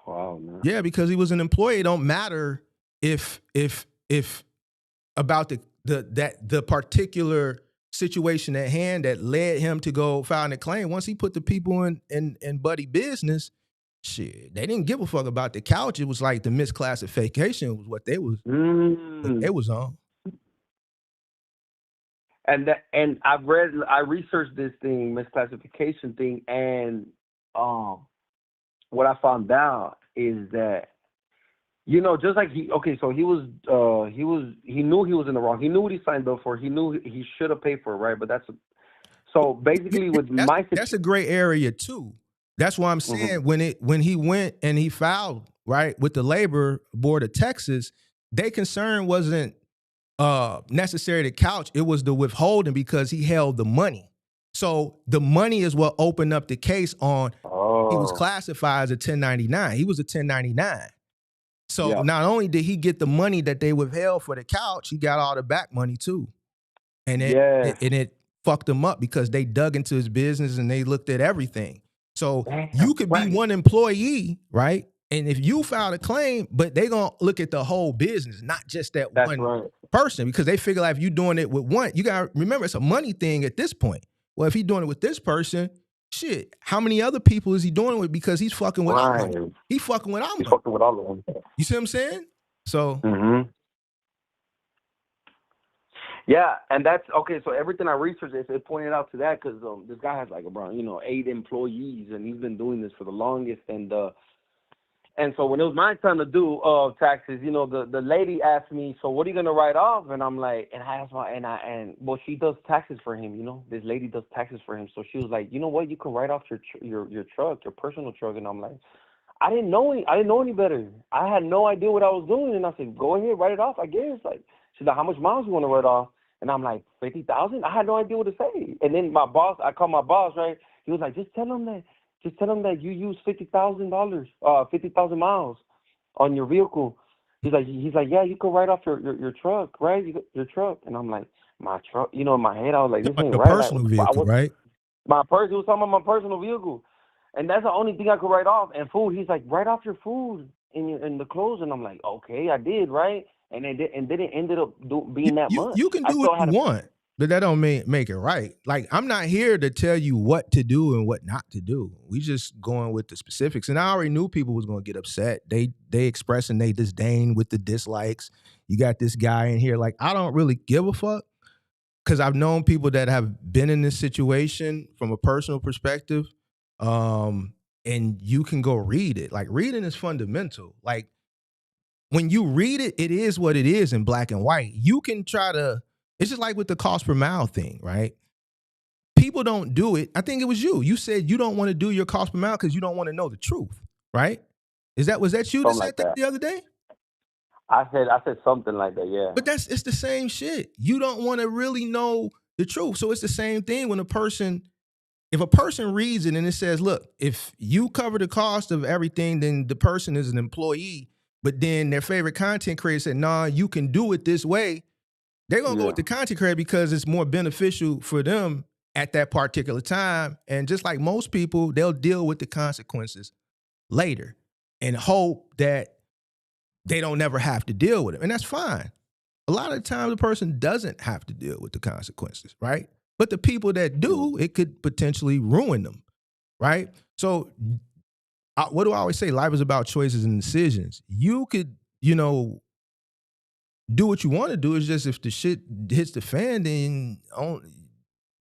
Wow, man. Yeah, because he was an employee. It don't matter if about the particular situation at hand that led him to go filing a claim. Once he put the people in buddy business, shit, they didn't give a fuck about the couch. It was like the misclassification was what they was on. And I researched this thing, misclassification thing, and what I found out is that, just like he knew he was in the wrong. He knew what he signed up for. He knew he should have paid for it, right? But so basically that's a gray area too. That's why I'm saying when he went and he filed, right, with the Labor Board of Texas, their concern wasn't necessary to couch. It was the withholding, because he held the money. So the money is what opened up the case on he was classified as a 1099. He was a 1099. So not only did he get the money that they withheld for the couch, he got all the back money too. And it fucked him up because they dug into his business and they looked at everything. So you could be one employee, right? And if you filed a claim, but they gonna look at the whole business, not just that one person, because they figure like if you're doing it with one, you gotta remember it's a money thing at this point. Well, if he's doing it with this person, shit, how many other people is he doing it with? Because he's fucking with our money. He's fucking with our money. He's fucking with all of them. You see what I'm saying? So yeah, and that's okay. So everything I researched, it pointed out to that because this guy has like around 8 employees, and he's been doing this for the longest. And so when it was my time to do taxes, the lady asked me, so what are you gonna write off? And I'm like, and I asked my well, she does taxes for him. This lady does taxes for him. So she was like, you know what, you can write off your truck, your personal truck. And I'm like, I didn't know any better. I had no idea what I was doing. And I said, go ahead, write it off, I guess. Like, she's like, how much miles you want to write off? And I'm like, 50,000. I had no idea what to say. And then I called my boss, right? He was like, just tell him that you use $50,000, 50,000 miles on your vehicle. He's like, yeah, you can write off your truck, right? Your truck. And I'm like, my truck. In my head, I was like, this ain't your right. personal vehicle, right? He was talking about my personal vehicle, and that's the only thing I could write off. And food. He's like, write off your food in the clothes. And I'm like, okay, I did, right? And then it ended up being that much. You can do what you want, but that don't make it right. Like, I'm not here to tell you what to do and what not to do. We just going with the specifics. And I already knew people was going to get upset. They expressing they disdain with the dislikes. You got this guy in here. Like, I don't really give a fuck because I've known people that have been in this situation from a personal perspective. And you can go read it. Like, reading is fundamental. Like, when you read it, it is what it is in black and white. You can try to, it's just like with the cost per mile thing, right? People don't do it. I think it was you. You said you don't want to do your cost per mile because you don't want to know the truth, right? Was that you that said that the other day? I said something like that, yeah. But it's the same shit. You don't want to really know the truth. So it's the same thing when if a person reads it and it says, look, if you cover the cost of everything, then the person is an employee. But then their favorite content creator said, nah, you can do it this way. They're going to go with the content creator because it's more beneficial for them at that particular time. And just like most people, they'll deal with the consequences later and hope that they don't never have to deal with it. And that's fine. A lot of the time, the person doesn't have to deal with the consequences, right? But the people that do, it could potentially ruin them, right? So what do I always say? Life is about choices and decisions. You could, do what you want to do. It's just if the shit hits the fan, then you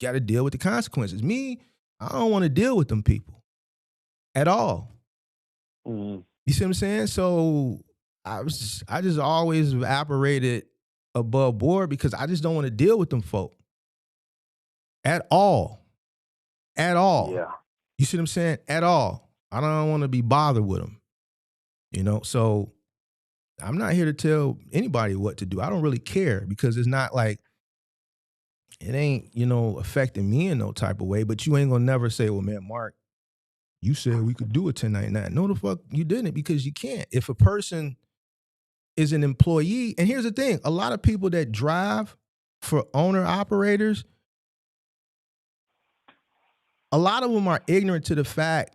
got to deal with the consequences. Me, I don't want to deal with them people at all. You see what I'm saying? So I just always operated above board because I just don't want to deal with them folk at all. At all. Yeah. You see what I'm saying? At all. I don't want to be bothered with them, So I'm not here to tell anybody what to do. I don't really care because it's not like it ain't, affecting me in no type of way. But you ain't gonna never say, well, man, Mark, you said we could do a 1099. No, the fuck you didn't because you can't. If a person is an employee, and here's the thing, a lot of people that drive for owner operators, a lot of them are ignorant to the fact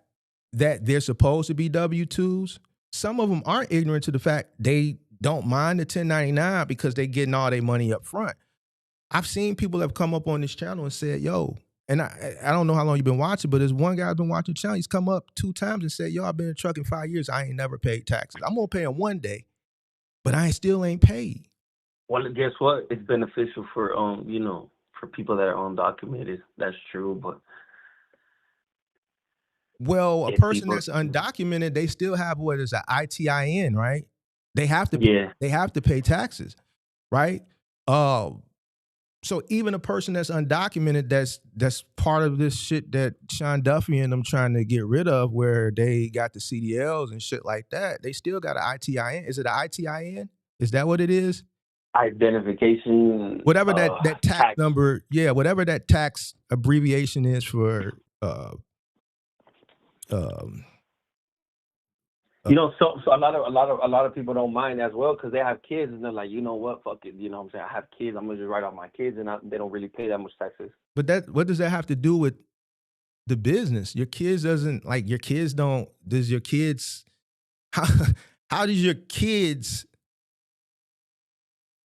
that they're supposed to be W-2s. Some of them aren't ignorant to the fact they don't mind the 1099 because they're getting all their money up front. I've seen people have come up on this channel and said, yo, and I don't know how long you've been watching, but there's one guy who's been watching the channel. He's come up 2 times and said, yo, I've been in trucking 5 years. I ain't never paid taxes. I'm going to pay them one day, but I still ain't paid. Well, guess what? It's beneficial for, for people that are undocumented. That's true, but. Well, a person that's undocumented, they still have what is an ITIN, right? They have to they have to pay taxes, right? So even a person that's undocumented, that's part of this shit that Sean Duffy and them trying to get rid of, where they got the CDLs and shit like that. They still got an ITIN. Is it an ITIN? Is that what it is? Identification. Whatever that tax number, whatever that tax abbreviation is for. So a lot of people don't mind as well because they have kids and they're like, you know what, fuck it, what I'm saying, I have kids, I'm gonna just write off my kids, and they don't really pay that much taxes. But what does that have to do with the business? Your kids doesn't like your kids don't. Does your kids? How does your kids?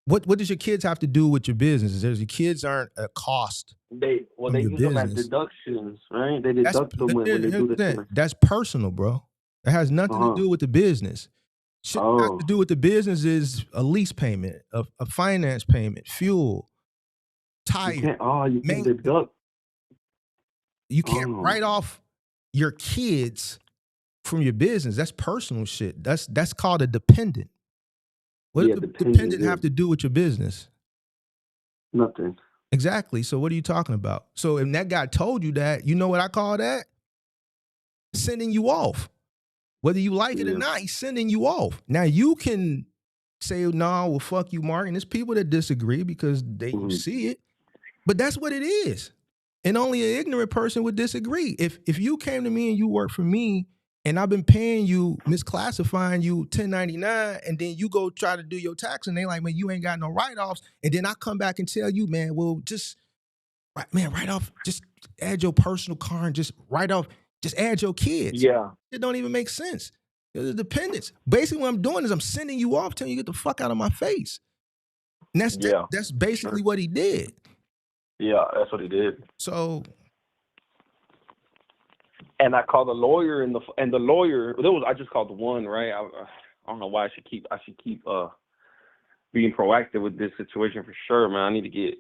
What does your kids have to do with your business? Your kids aren't a cost. They use them as deductions, right? They deduct them when they do this. That's personal, bro. It has nothing to do with the business. Shit got to do with the business is a lease payment, a finance payment, fuel, tire. You can't deduct. You can't write off your kids from your business. That's personal shit. That's called a dependent. What does the dependent have to do with your business? Nothing. Exactly. So what are you talking about? So if that guy told you that, you know what I call that? Sending you off. Whether you like it or not, he's sending you off. Now you can say, no, well, fuck you, Mark. And there's people that disagree because they see it. But that's what it is. And only an ignorant person would disagree. If you came to me and you work for me and I've been paying you, misclassifying you 1099, and then you go try to do your tax and they like, man, you ain't got no write-offs. And then I come back and tell you, man, well, just, write off, just add your personal car and just write off, just add your kids. Yeah. It don't even make sense. There's a dependence. Basically what I'm doing is I'm sending you off, telling you get the fuck out of my face. And that's basically what he did. Yeah, that's what he did. So, and I called the lawyer, and the lawyer. I just called the one, right? I don't know why I should keep being proactive with this situation for sure, man. I need to get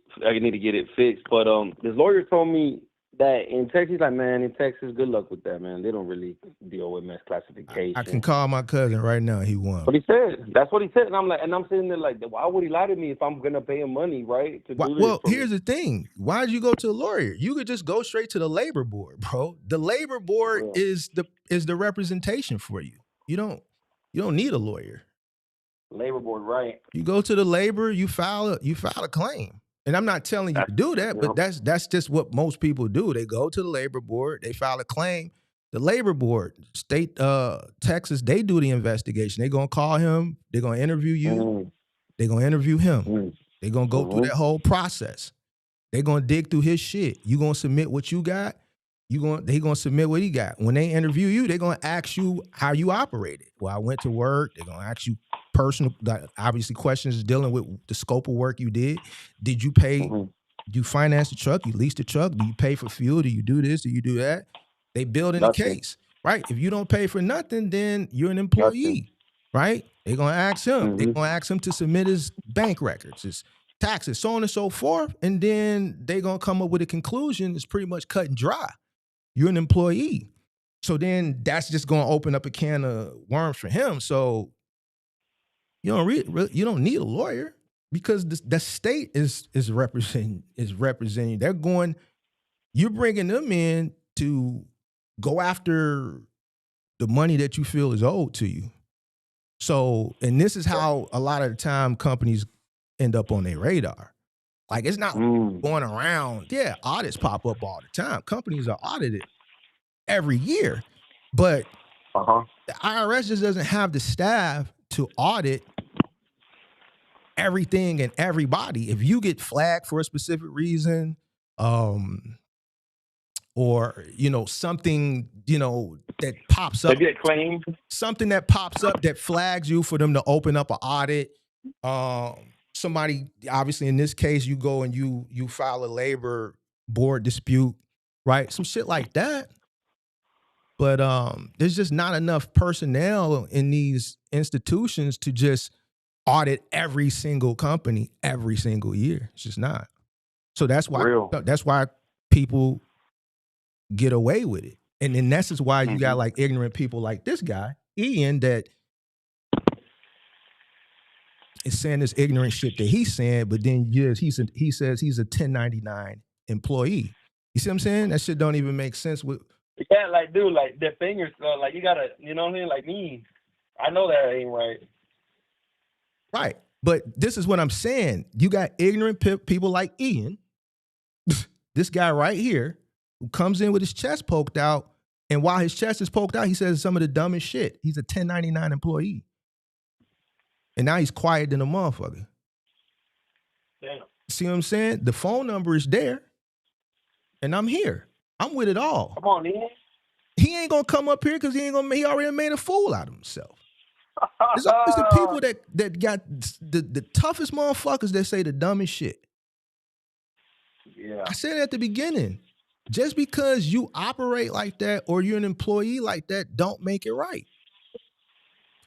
it fixed. But this lawyer told me that in Texas, he's like, man, in Texas, good luck with that, man. They don't really deal with misclassification. I can call my cousin right now. He won. But he said, that's what he said. And I'm like, and I'm sitting there like, why would he lie to me if I'm gonna pay him money, right? Well, here's the thing. Why did you go to a lawyer? You could just go straight to the labor board, bro. The labor board is the representation for you. You don't need a lawyer. Labor board, right? You go to the labor, you file a claim. And I'm not telling you to do that, but that's just what most people do. They go to the labor board, they file a claim. The labor board, state Texas, they do the investigation. They're gonna call him, they're gonna interview you, they're gonna interview him. They're gonna go through that whole process. They're gonna dig through his shit. You gonna submit what you got, they gonna submit what he got. When they interview you, they're gonna ask you how you operated. Well, I went to work, they're gonna ask you personal, obviously questions dealing with the scope of work you did. Did you pay, do you finance the truck? You lease the truck? Do you pay for fuel? Do you do this? Do you do that? They build in the case, right? If you don't pay for nothing, then you're an employee, right? They're going to ask him. They're going to ask him to submit his bank records, his taxes, so on and so forth. And then they're going to come up with a conclusion. It's pretty much cut and dry. You're an employee. So then that's just going to open up a can of worms for him. So you don't need a lawyer because the state is representing. You're bringing them in to go after the money that you feel is owed to you. So, and this is how a lot of the time companies end up on their radar. Like it's not going around. Yeah, audits pop up all the time. Companies are audited every year, but the IRS just doesn't have the staff to audit everything and everybody. If you get flagged for a specific reason, or something that pops up, get claimed, something that pops up that flags you for them to open up an audit. Somebody, obviously in this case, you go and you file a labor board dispute, right? Some shit like that. But there's just not enough personnel in these institutions to just audit every single company every single year. It's just not. So that's why people get away with it. And then that's just why you got like ignorant people like this guy, Ian, that is saying this ignorant shit that he's saying, but then he says he's a 1099 employee. You see what I'm saying? That shit don't even make sense with. Yeah, like, dude, like, the fingers, like, you gotta, you know what I mean? Like me, I know that ain't right. Right. But this is what I'm saying. You got ignorant people like Ian, this guy right here, who comes in with his chest poked out, and while his chest is poked out, he says some of the dumbest shit. He's a 1099 employee. And now he's quiet than a motherfucker. Damn. See what I'm saying? The phone number is there, and I'm here. I'm with it all. Come on, Ian. He ain't gonna come up here because he already made a fool out of himself. It's always the people that got the toughest motherfuckers that say the dumbest shit. Yeah. I said at the beginning, just because you operate like that or you're an employee like that, don't make it right.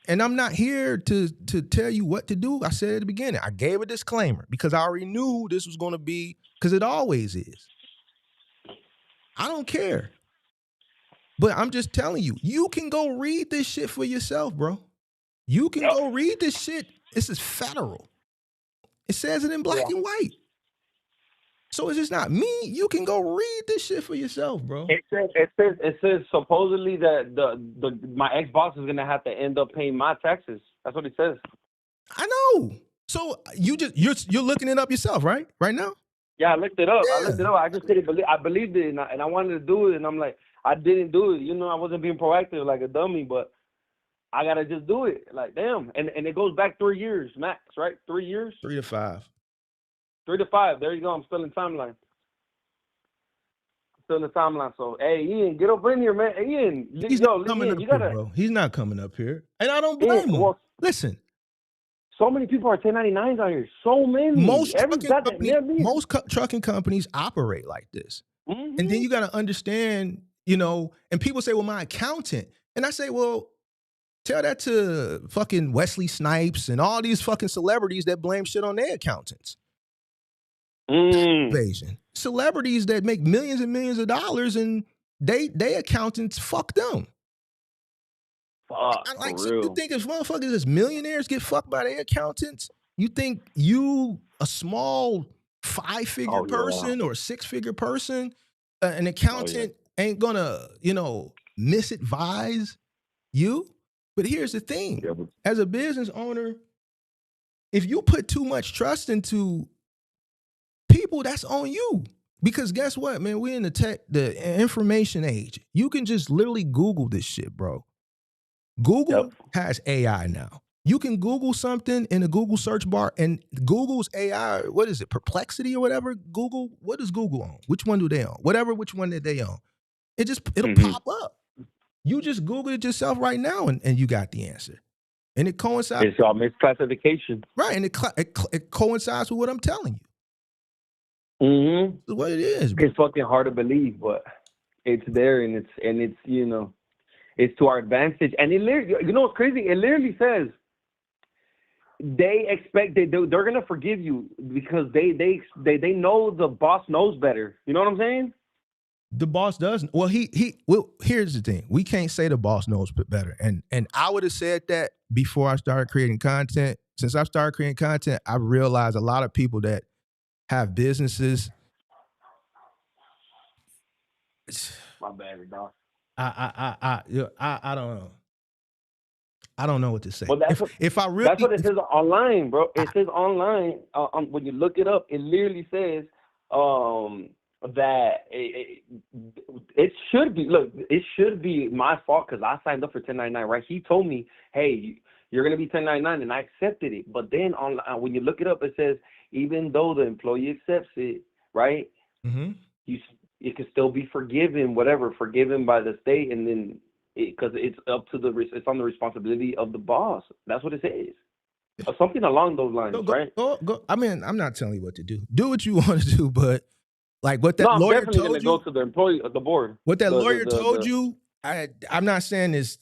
And I'm not here to tell you what to do. I said at the beginning, I gave a disclaimer because I already knew this was going to be, because it always is. I don't care. But I'm just telling you, you can go read this shit for yourself, bro. You can go read this shit. This is federal. It says it in black and white. So it's just not me. You can go read this shit for yourself, bro. It says supposedly that my ex-boss is gonna have to end up paying my taxes. That's what it says. I know. So you're looking it up yourself, right? Right now? Yeah, I looked it up. Yeah. I just couldn't believe. I believed it, and I wanted to do it, and I'm like, I didn't do it. You know, I wasn't being proactive like a dummy, but I gotta just do it. Like, damn. And it goes back 3 years max, right? 3 years. 3 to 5. 3 to 5. There you go. I'm still in timeline. So, hey, Ian, get up in here, man. Ian, He's not coming up here, bro. He's not coming up here, and I don't blame him. Well, listen. So many people are 1099s out here. So many. Most trucking companies operate like this. Mm-hmm. And then you got to understand, you know, and people say, well, my accountant. And I say, well, tell that to fucking Wesley Snipes and all these fucking celebrities that blame shit on their accountants. Invasion. Celebrities that make millions and millions of dollars and they accountants fuck them. Like, so you think if motherfuckers as millionaires get fucked by their accountants, you think you, a small 5-figure person or 6-figure person, an accountant ain't gonna, you know, misadvise you? But here's the thing. As a business owner, if you put too much trust into people, that's on you. Because guess what, man? We're in the information age. You can just literally Google this shit, bro. Google has AI now. You can Google something in the Google search bar, and Google's AI, what is it, Perplexity or whatever? Google, what is Google on? Which one do they own? Which one that they own. It'll pop up. You just Google it yourself right now, and you got the answer. And it coincides. It's all misclassification. Right, and it coincides with what I'm telling you. Mm-hmm. That's what it is. Bro. It's fucking hard to believe, but it's there, and it's you know, it's to our advantage. And it literally, you know what's crazy? It literally says they expect they're gonna forgive you because they know the boss knows better. You know what I'm saying? The boss doesn't. Well, well, here's the thing. We can't say the boss knows better. And I would have said that before I started creating content. Since I started creating content, I realized a lot of people that have businesses. My bad, dog. I don't know. I don't know what to say. Well, that's what it says online, bro. It says online. When you look it up, it literally says that it should be. Look, it should be my fault because I signed up for 1099. Right? He told me, "Hey, you're gonna be 1099," and I accepted it. But then when you look it up, it says even though the employee accepts it, right? Mm-hmm. It can still be forgiven by the state, and then because it's on the responsibility of the boss. That's what it says. Or something along those lines, right? Go. I mean, I'm not telling you what to do. Do what you want to do, but like what that lawyer told you. I'm definitely gonna go to the employee, the board. What that lawyer told you. I'm not saying this.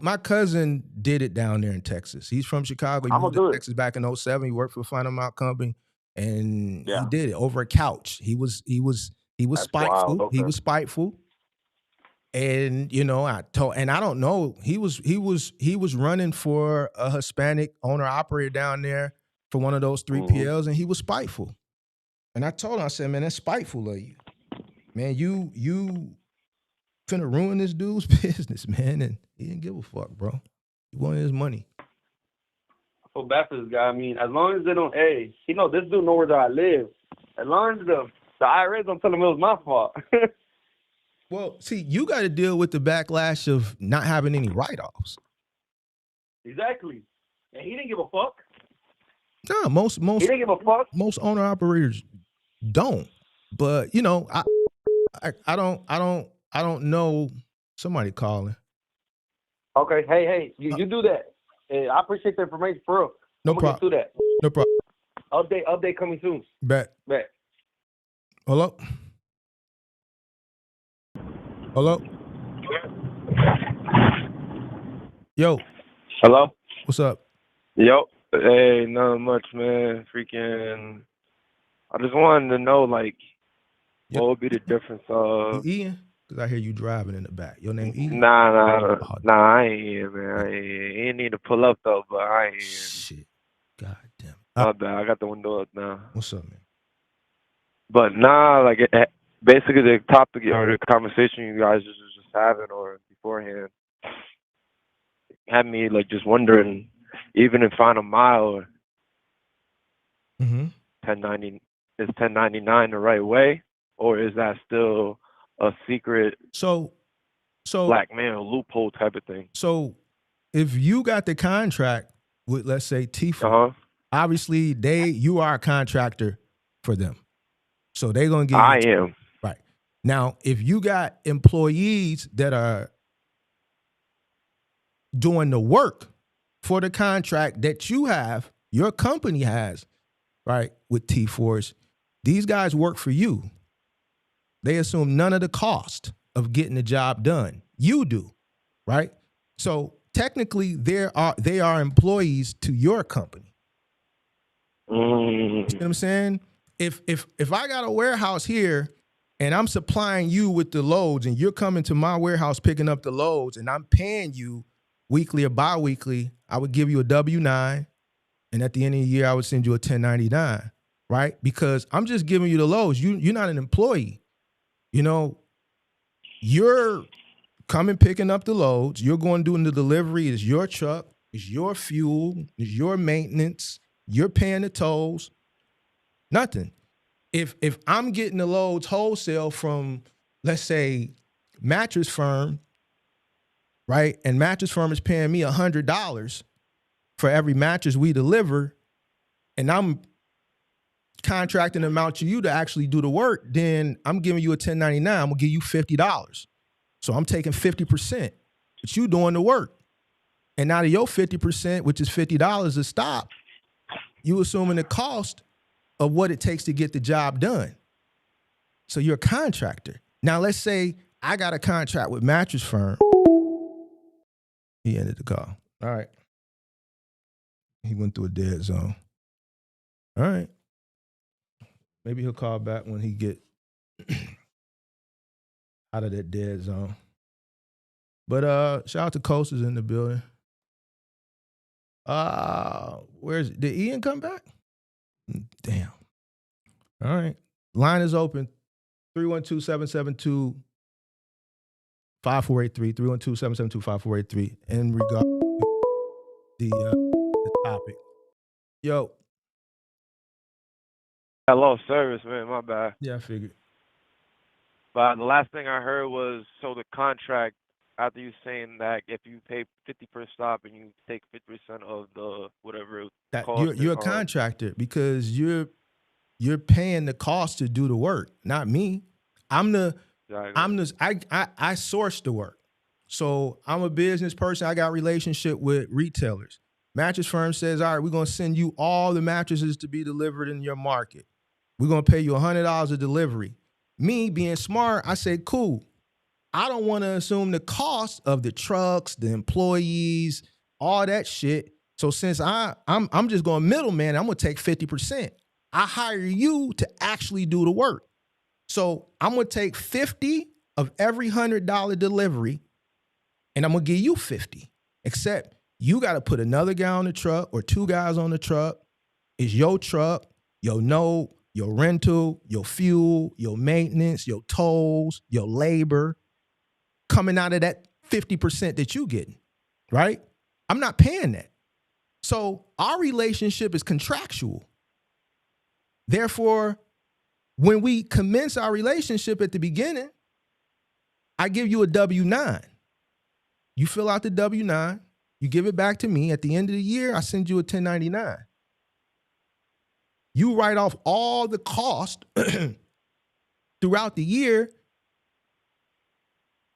My cousin did it down there in Texas. He's from Chicago. He moved to Texas back in 2007. He worked for a Final Amount company, and he did it over a couch. He was spiteful. Okay. He was spiteful. And you know, I don't know. He was running for a Hispanic owner operator down there for one of those 3PLs, and he was spiteful. And I told him, I said, man, that's spiteful of you. Man, you finna ruin this dude's business, man. And he didn't give a fuck, bro. He wanted his money. I feel bad for this guy. I mean, as long as they don't, this dude knows where I live. As long as the IRS don't tell him it was my fault. Well, see, you got to deal with the backlash of not having any write-offs. Exactly. And he didn't give a fuck. No, most he didn't give a fuck. Most owner operators don't. But you know, I don't know. Somebody calling. Okay, hey, you do that. Hey, I appreciate the information, for real. No problem. Do that. No problem. Update coming soon. Bet. Hello. Hello. Yo. Hello? What's up? Yo. Hey, not much, man. Freaking. I just wanted to know, like, Yep. what would be the difference You of. Ian? Because I hear you driving in the back. Your name Ian? Nah, Oh, I ain't here, man. I ain't need to pull up, though, but I ain't here. shit. God damn. My bad. I got the window up now. What's up, man? But nah, like, basically the topic or the conversation you guys was just having or beforehand had me, like, just wondering, even in Final Mile, Mm-hmm. 1090 is 1099 the right way, or is that still a secret So blackmail loophole type of thing? So if you got the contract with, let's say, T4, obviously you are a contractor for them. So they're gonna give you I am. right. Now, if you got employees that are doing the work for the contract that you have, your company has, right, with T4s, these guys work for you. They assume none of the cost of getting the job done. You do, right? So technically, they are employees to your company. You see what I'm saying? If I got a warehouse here and I'm supplying you with the loads and you're coming to my warehouse picking up the loads and I'm paying you weekly or bi-weekly, I would give you a W-9, and at the end of the year, I would send you a 1099, right? Because I'm just giving you the loads. You're not an employee. You know, you're coming picking up the loads. You're going doing the delivery. It's your truck. It's your fuel. It's your maintenance. You're paying the tolls. Nothing. If I'm getting the loads wholesale from, let's say, Mattress Firm, right, and Mattress Firm is paying me $100 for every mattress we deliver, and I'm contracting them out to you to actually do the work, then I'm giving you a 1099. I'm gonna give you $50. So I'm taking 50%, but you doing the work. And out of your 50%, which is $50 a stop, you assuming the cost of what it takes to get the job done. So you're a contractor. Now let's say I got a contract with Mattress Firm. He ended the call. All right. He went through a dead zone. All right. Maybe he'll call back when he get out of that dead zone. But shout out to Coasters in the building. Did Ian come back? Damn. All right. Line is open. 312-772-5483. 312-772-5483. In regard to the topic. Yo. I lost service, man. My bad. Yeah, I figured. But the last thing I heard was, so the contract, after you saying that if you pay 50 per stop and you take 50% of the whatever That cost, you're a contractor because you're paying the cost to do the work, not me. I source the work. So I'm a business person. I got relationship with retailers. Mattress Firm says, all right, we're going to send you all the mattresses to be delivered in your market. We're going to pay you $100 a delivery. Me being smart, I say, cool. I don't want to assume the cost of the trucks, the employees, all that shit. So since I'm just going middleman, I'm going to take 50%. I hire you to actually do the work. So I'm going to take 50 of every $100 delivery, and I'm going to give you 50. Except you got to put another guy on the truck or two guys on the truck. It's your truck, your note, your rental, your fuel, your maintenance, your tolls, your labor coming out of that 50% that you getting, right? I'm not paying that. So our relationship is contractual. Therefore, when we commence our relationship at the beginning, I give you a W-9. You fill out the W-9, you give it back to me. At the end of the year, I send you a 1099. You write off all the cost throughout the year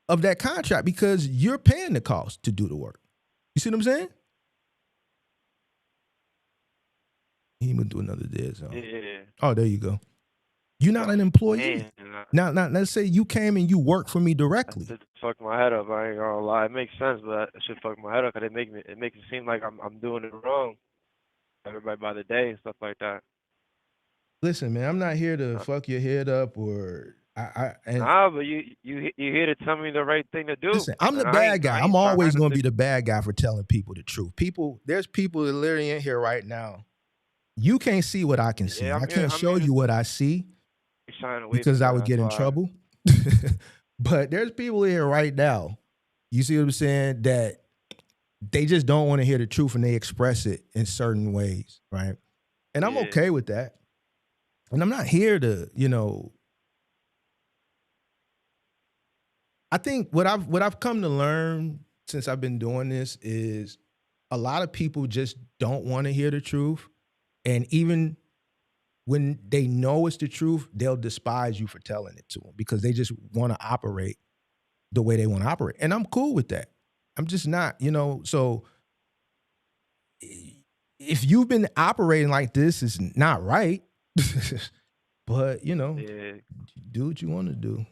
of that contract because you're paying the cost to do the work. You see what I'm saying? He went through another dead zone. Yeah. Oh, there you go. You're not an employee. Man, Now, let's say you came and you work for me directly. that's the fucked my head up. I ain't gonna lie. It makes sense, but it should fuck my head up because it makes it seem like I'm doing it wrong. Everybody by the day and stuff like that. Listen, man, I'm not here to Uh, fuck your head up or and Nah, but you here to tell me the right thing to do, listen, I'm the and bad guy. I I'm ain't always trying gonna to. be the bad guy for telling people the truth. There's people that literally in here right now. You can't see what I can see. Yeah, I can't show you what I see shine away because from I that. would get in That's why. trouble. But there's people in here right now. You see what I'm saying? That they just don't want to hear the truth and they express it in certain ways, right? And I'm Yeah. okay with that. And I'm not here to, I think what I've come to learn since I've been doing this is a lot of people just don't want to hear the truth. And even when they know it's the truth, they'll despise you for telling it to them because they just want to operate the way they want to operate. And I'm cool with that. I'm just not, so if you've been operating like this, it's not right. But, Yeah. do what you want to do,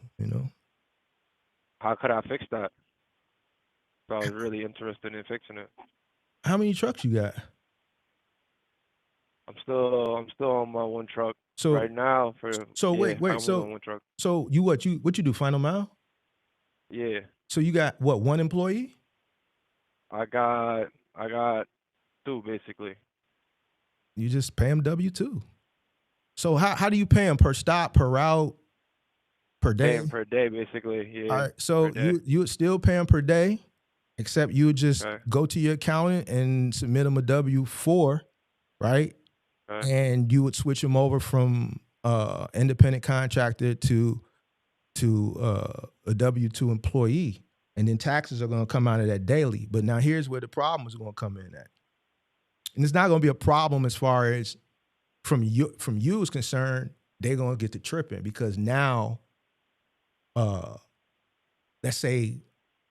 How could I fix that? So I was really interested in fixing it. How many trucks you got? I'm still on my one truck So right now. wait, I'm so on one truck. So what you do? Final mile? Yeah. So you got what, one employee? I got two basically. You just pay them W-2. So how do you pay them? Per stop, per route, per day? Pay 'em per day basically. Yeah. All right. So per day. you would still pay them per day, except you would just go to your accountant and submit them a W-4, right? Okay. And you would switch them over from independent contractor to a W-2 employee. And then taxes are going to come out of that daily. But now here's where the problem is going to come in at. And it's not going to be a problem as far as from you is concerned. They're going to get to tripping because now, let's say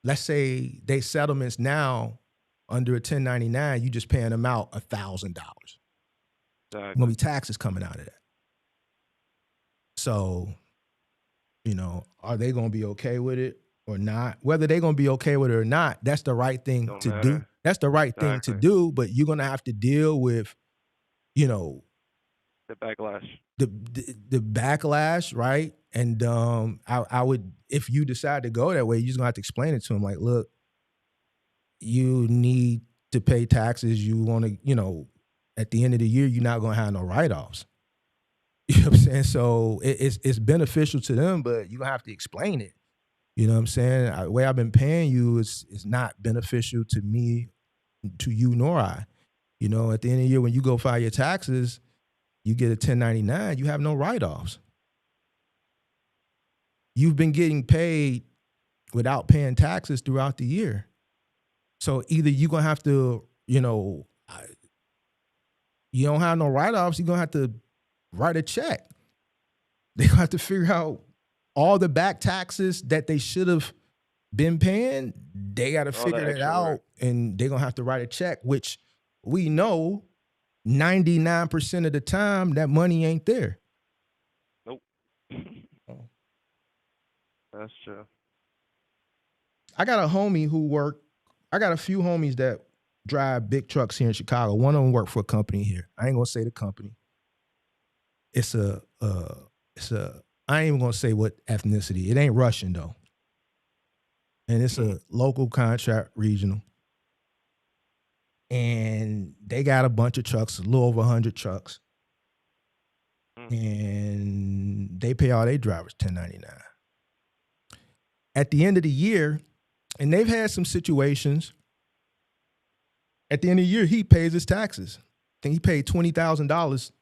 they settlements now under a 1099, you just paying them out $1,000. Exactly. Going to be taxes coming out of that. So, are they going to be okay with it or not? Whether they're going to be okay with it or not, that's the right thing to do. That's the right thing to do, but you're going to have to deal with, the backlash. The backlash, right? And I would, if you decide to go that way, you're just going to have to explain it to them. Like, look, you need to pay taxes. You want to, at the end of the year, you're not going to have no write-offs. You know what I'm saying? So it's beneficial to them, but you're going to have to explain it. You know what I'm saying? The way I've been paying you is not beneficial to me, to you, nor I. At the end of the year, when you go file your taxes, you get a 1099, you have no write-offs. You've been getting paid without paying taxes throughout the year. So either you're going to have to, you don't have no write-offs, you're going to have to write a check. They're going to have to figure out all the back taxes that they should have been paying. They got to figure that out, and they're going to have to write a check, which we know 99% of the time that money ain't there. Nope. That's true. I got a few homies that drive big trucks here in Chicago. One of them work for a company here. I ain't gonna say the company. I ain't even gonna say what ethnicity. It ain't Russian though. And it's a local contract regional. And they got a bunch of trucks, a little over 100 trucks. And they pay all their drivers $10.99. At the end of the year, and they've had some situations, at the end of the year, he pays his taxes. I think he paid $20,000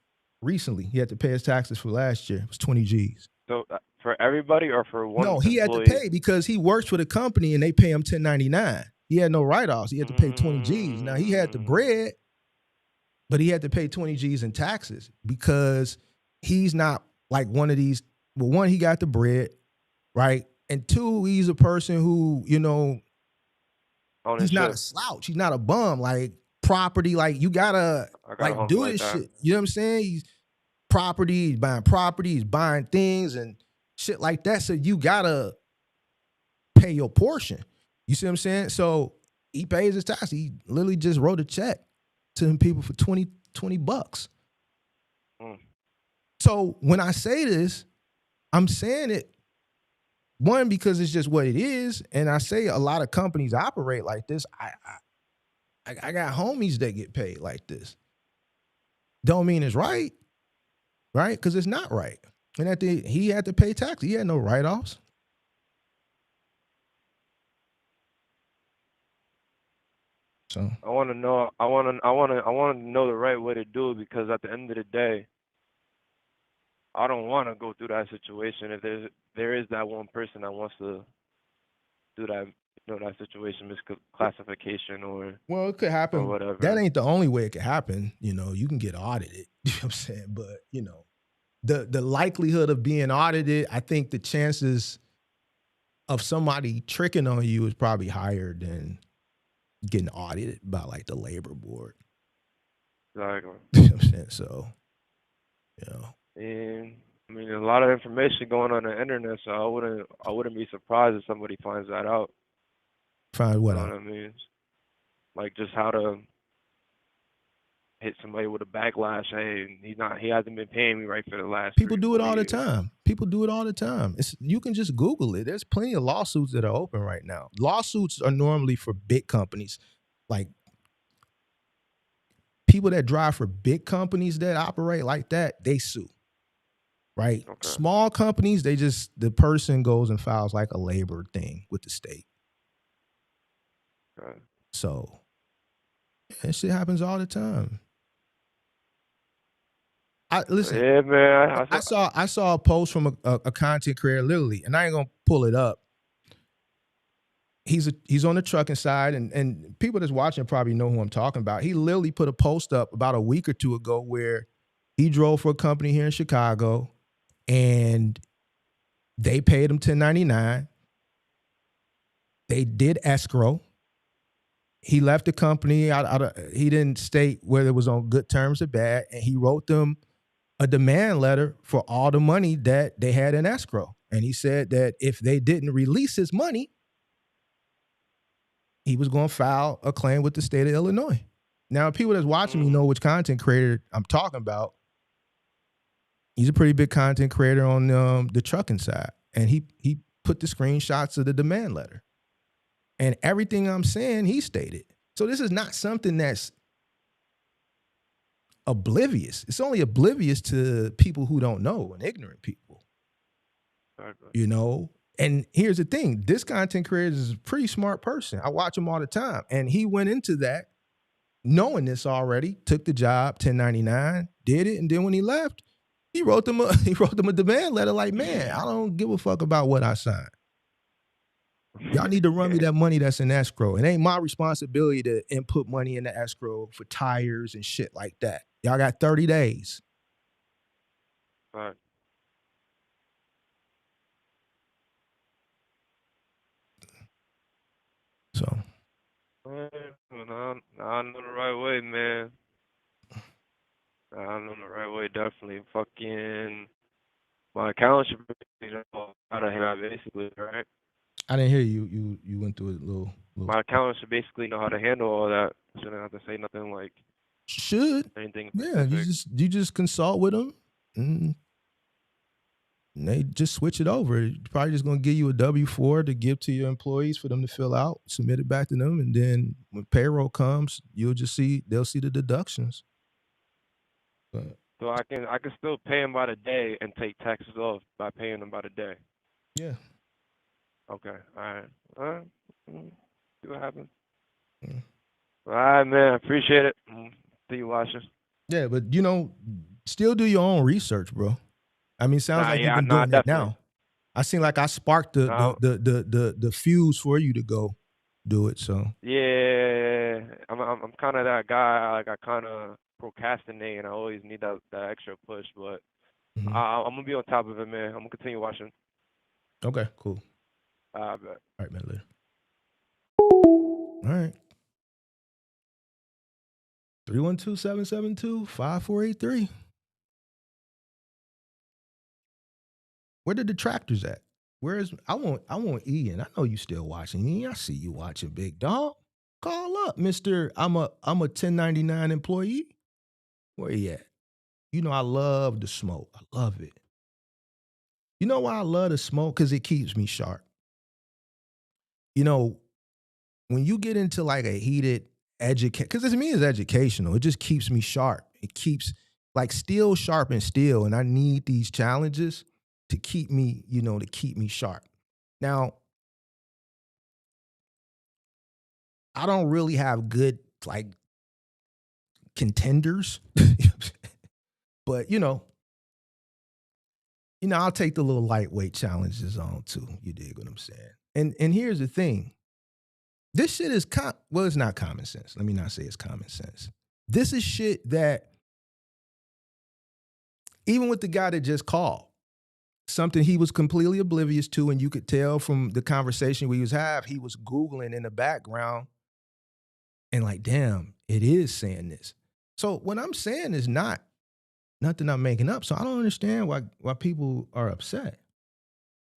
recently. He had to pay his taxes for last year. It was 20 G's. So for everybody or for one No, he employee? had to pay because he works for the company and they pay him $10.99. He had no write-offs. He had to pay 20 G's. Now, he had the bread, but he had to pay 20 G's in taxes because he's not like one of these. Well, one, he got the bread, right? And two, he's a person who, he's not a slouch. He's not a bum. Like property, like you gotta like do this shit. You know what I'm saying? He's buying property, he's buying things and shit like that. So you gotta pay your portion. You see what I'm saying? So he pays his tax. He literally just wrote a check to them people for $20. So when I say this, I'm saying it, one, because it's just what it is. And I say a lot of companies operate like this. I got homies that get paid like this. Don't mean it's right? Because it's not right. And he had to pay tax. He had no write-offs. So I want to know. I want to know the right way to do it, because at the end of the day, I don't want to go through that situation. If there is that one person that wants to do that, that situation, misclassification or well, it could happen. Or whatever. That ain't the only way it could happen. You can get audited. You know what I'm saying? But the likelihood of being audited, I think the chances of somebody tricking on you is probably higher than getting audited by like the labor board. Exactly. You know what I'm saying? So, And I mean, there's a lot of information going on the internet, so I wouldn't be surprised if somebody finds that out. Find what You know out? what I mean? Like just how to hit somebody with a backlash. Hey, he hasn't been paying me right for the last. People do it 3 all the years. time. People do it all the time. You can just Google it. There's plenty of lawsuits that are open right now. Lawsuits are normally for big companies, like people that drive for big companies that operate like that. They sue, right? Okay. Small companies, the person goes and files like a labor thing with the state. Okay. So that shit happens all the time. Listen. Yeah, man. I saw a post from a content creator, literally, and I ain't gonna pull it up. He's on the trucking side, and people that's watching probably know who I'm talking about. He literally put a post up about a week or two ago where he drove for a company here in Chicago, and they paid him $10.99. They did escrow. He left the company. He didn't state whether it was on good terms or bad, and he wrote them a demand letter for all the money that they had in escrow. And he said that if they didn't release his money, he was going to file a claim with the state of Illinois. Now, people that's watching me know which content creator I'm talking about. He's a pretty big content creator on the trucking side. And he put the screenshots of the demand letter. And everything I'm saying, he stated. So this is not something that's oblivious. It's only oblivious to people who don't know and ignorant people. Okay. And here's the thing. This content creator is a pretty smart person. I watch him all the time. And he went into that knowing this already, took the job, $10.99, did it. And then when he left, he wrote them a demand letter like, man, I don't give a fuck about what I signed. Y'all need to run me that money that's in escrow. It ain't my responsibility to input money in the escrow for tires and shit like that. Y'all got 30 days. Right. So. I know the right way, man. I know the right way, definitely. Fucking my account should be how to handle it, basically, right? I didn't hear you. You went through it a little. My accountant should basically know how to handle all that. Shouldn't have to say nothing like anything Yeah, specific. you just consult with them, and they just switch it over. It's probably just gonna give you a W-4 to give to your employees for them to fill out, submit it back to them, and then when payroll comes, they'll see the deductions. But, so I can still pay them by the day and take taxes off by paying them by the day. Yeah. Okay. All right. See what happens. Yeah. All right, man. Appreciate it. See you watching. Yeah, but still do your own research, bro. I mean, sounds like you've been doing that now. I seem like I sparked the fuse for you to go do it. So yeah, I'm kind of that guy. Like I kind of procrastinate, and I always need that extra push. But I'm gonna be on top of it, man. I'm gonna continue watching. Okay, cool. I bet. All right, man. Later. All right. 312-772-5483. Where the detractors at? I want Ian. I know you still watching. Ian, I see you watching, big dog. Call up, Mr. I'm a 1099 employee. Where you at? You know I love the smoke. I love it. You know why I love the smoke? Because it keeps me sharp. You know, when you get into like a heated because to me it's educational. It just keeps me sharp. It keeps like steel sharpen steel, and I need these challenges to keep me, to keep me sharp. Now, I don't really have good like contenders, but I'll take the little lightweight challenges on too. You dig what I'm saying? And here's the thing. This shit is it's not common sense. Let me not say it's common sense. This is shit that even with the guy that just called, something he was completely oblivious to, and you could tell from the conversation we was having, he was Googling in the background and like, damn, it is saying this. So what I'm saying is not nothing I'm making up. So I don't understand why people are upset.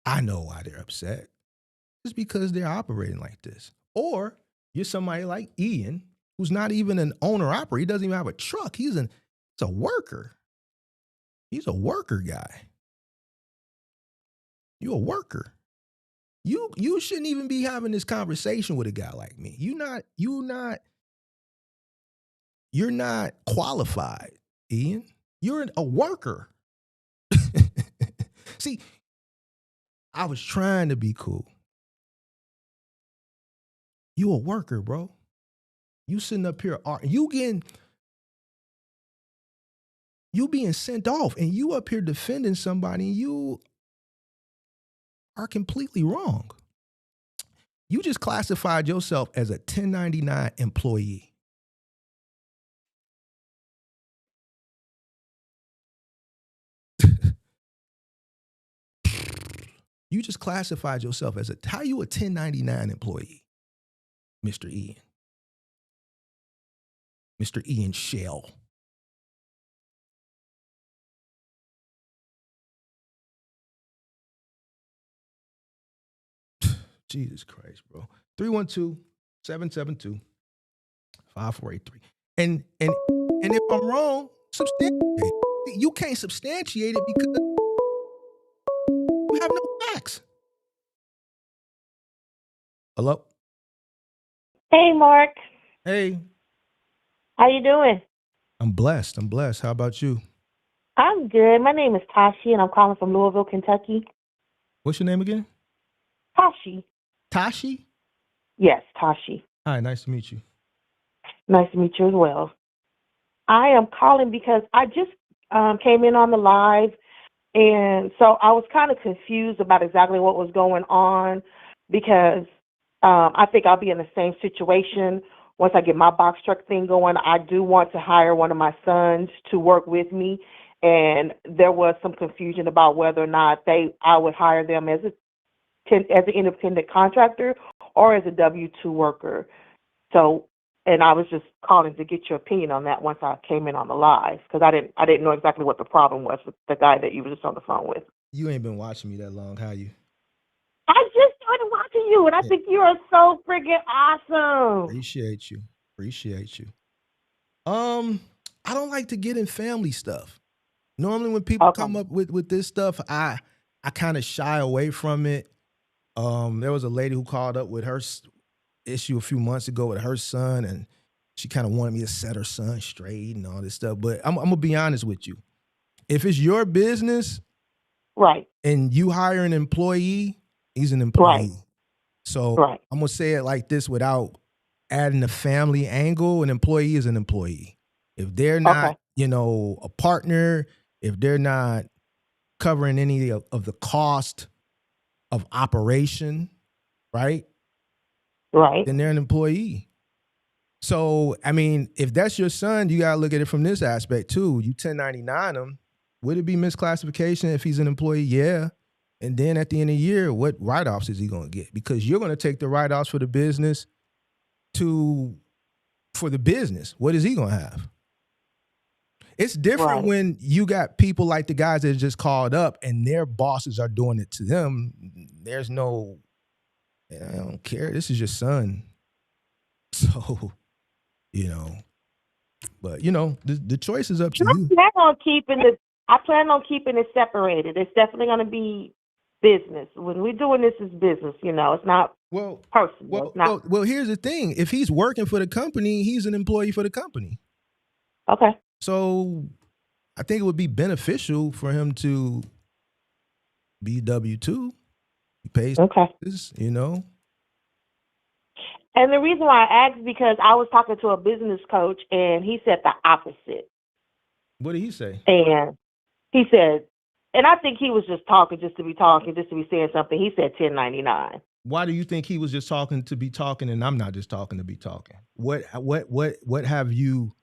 I know why they're upset. It's because they're operating like this. Or you're somebody like Ian, who's not even an owner-operator. He doesn't even have a truck. He's a worker. He's a worker guy. You're a worker. You shouldn't even be having this conversation with a guy like me. You're not qualified, Ian. You're a worker. See, I was trying to be cool. You a worker, bro. You sitting up here, you being sent off, and you up here defending somebody, you are completely wrong. You just classified yourself as a 1099 employee. You just classified yourself as how you a 1099 employee, Mr. Ian? Mr. Ian Shell. Jesus Christ, bro. 312-772-5483. And if I'm wrong, substantiate it. You can't substantiate it because you have no facts. Hello? Hey, Mark. Hey. How you doing? I'm blessed. How about you? I'm good. My name is Tashi, and I'm calling from Louisville, Kentucky. What's your name again? Tashi. Tashi? Yes, Tashi. Hi, nice to meet you. Nice to meet you as well. I am calling because I just came in on the live, and so I was kind of confused about exactly what was going on because I think I'll be in the same situation once I get my box truck thing going. I do want to hire one of my sons to work with me, and there was some confusion about whether or not I would hire them as an independent contractor or as a W-2 worker. So, and I was just calling to get your opinion on that once I came in on the live because I didn't know exactly what the problem was with the guy that you were just on the phone with. You ain't been watching me that long, have you? I just started watching you, and I think you are so freaking awesome. Appreciate you. I don't like to get in family stuff. Normally when people come up with this stuff, I kind of shy away from it. There was a lady who called up with her issue a few months ago with her son, and she kind of wanted me to set her son straight and all this stuff. But I'm gonna be honest with you. If it's your business, right, and you hire an employee, he's an employee. Right. So I'm gonna say it like this without adding the family angle. An employee is an employee. If they're not, a partner, if they're not covering any of the cost of operation, right, then they're an employee. So, I mean, if that's your son, you gotta look at it from this aspect too. You 1099 him. Would it be misclassification if he's an employee? Yeah. And then at the end of the year, what write-offs is he going to get? Because you're going to take the write-offs for the business for the business. What is he going to have? It's different Right. when you got people like the guys that are just called up and their bosses are doing it to them. There's no, I don't care. This is your son. So, you know, but you know, the choice is up to you. I plan on keeping it separated. It's definitely going to be business. When we're doing this, is business. You know, it's not personal. It's not. Well, here's the thing. If he's working for the company, he's an employee for the company. Okay. So I think it would be beneficial for him to be W-2. He pays taxes, you know. And the reason why I asked is because I was talking to a business coach and he said the opposite. What did he say? And he said, and I think he was just talking just to be talking, just to be saying something. He said 1099. Why do you think he was just talking to be talking and I'm not just talking to be talking? What have you,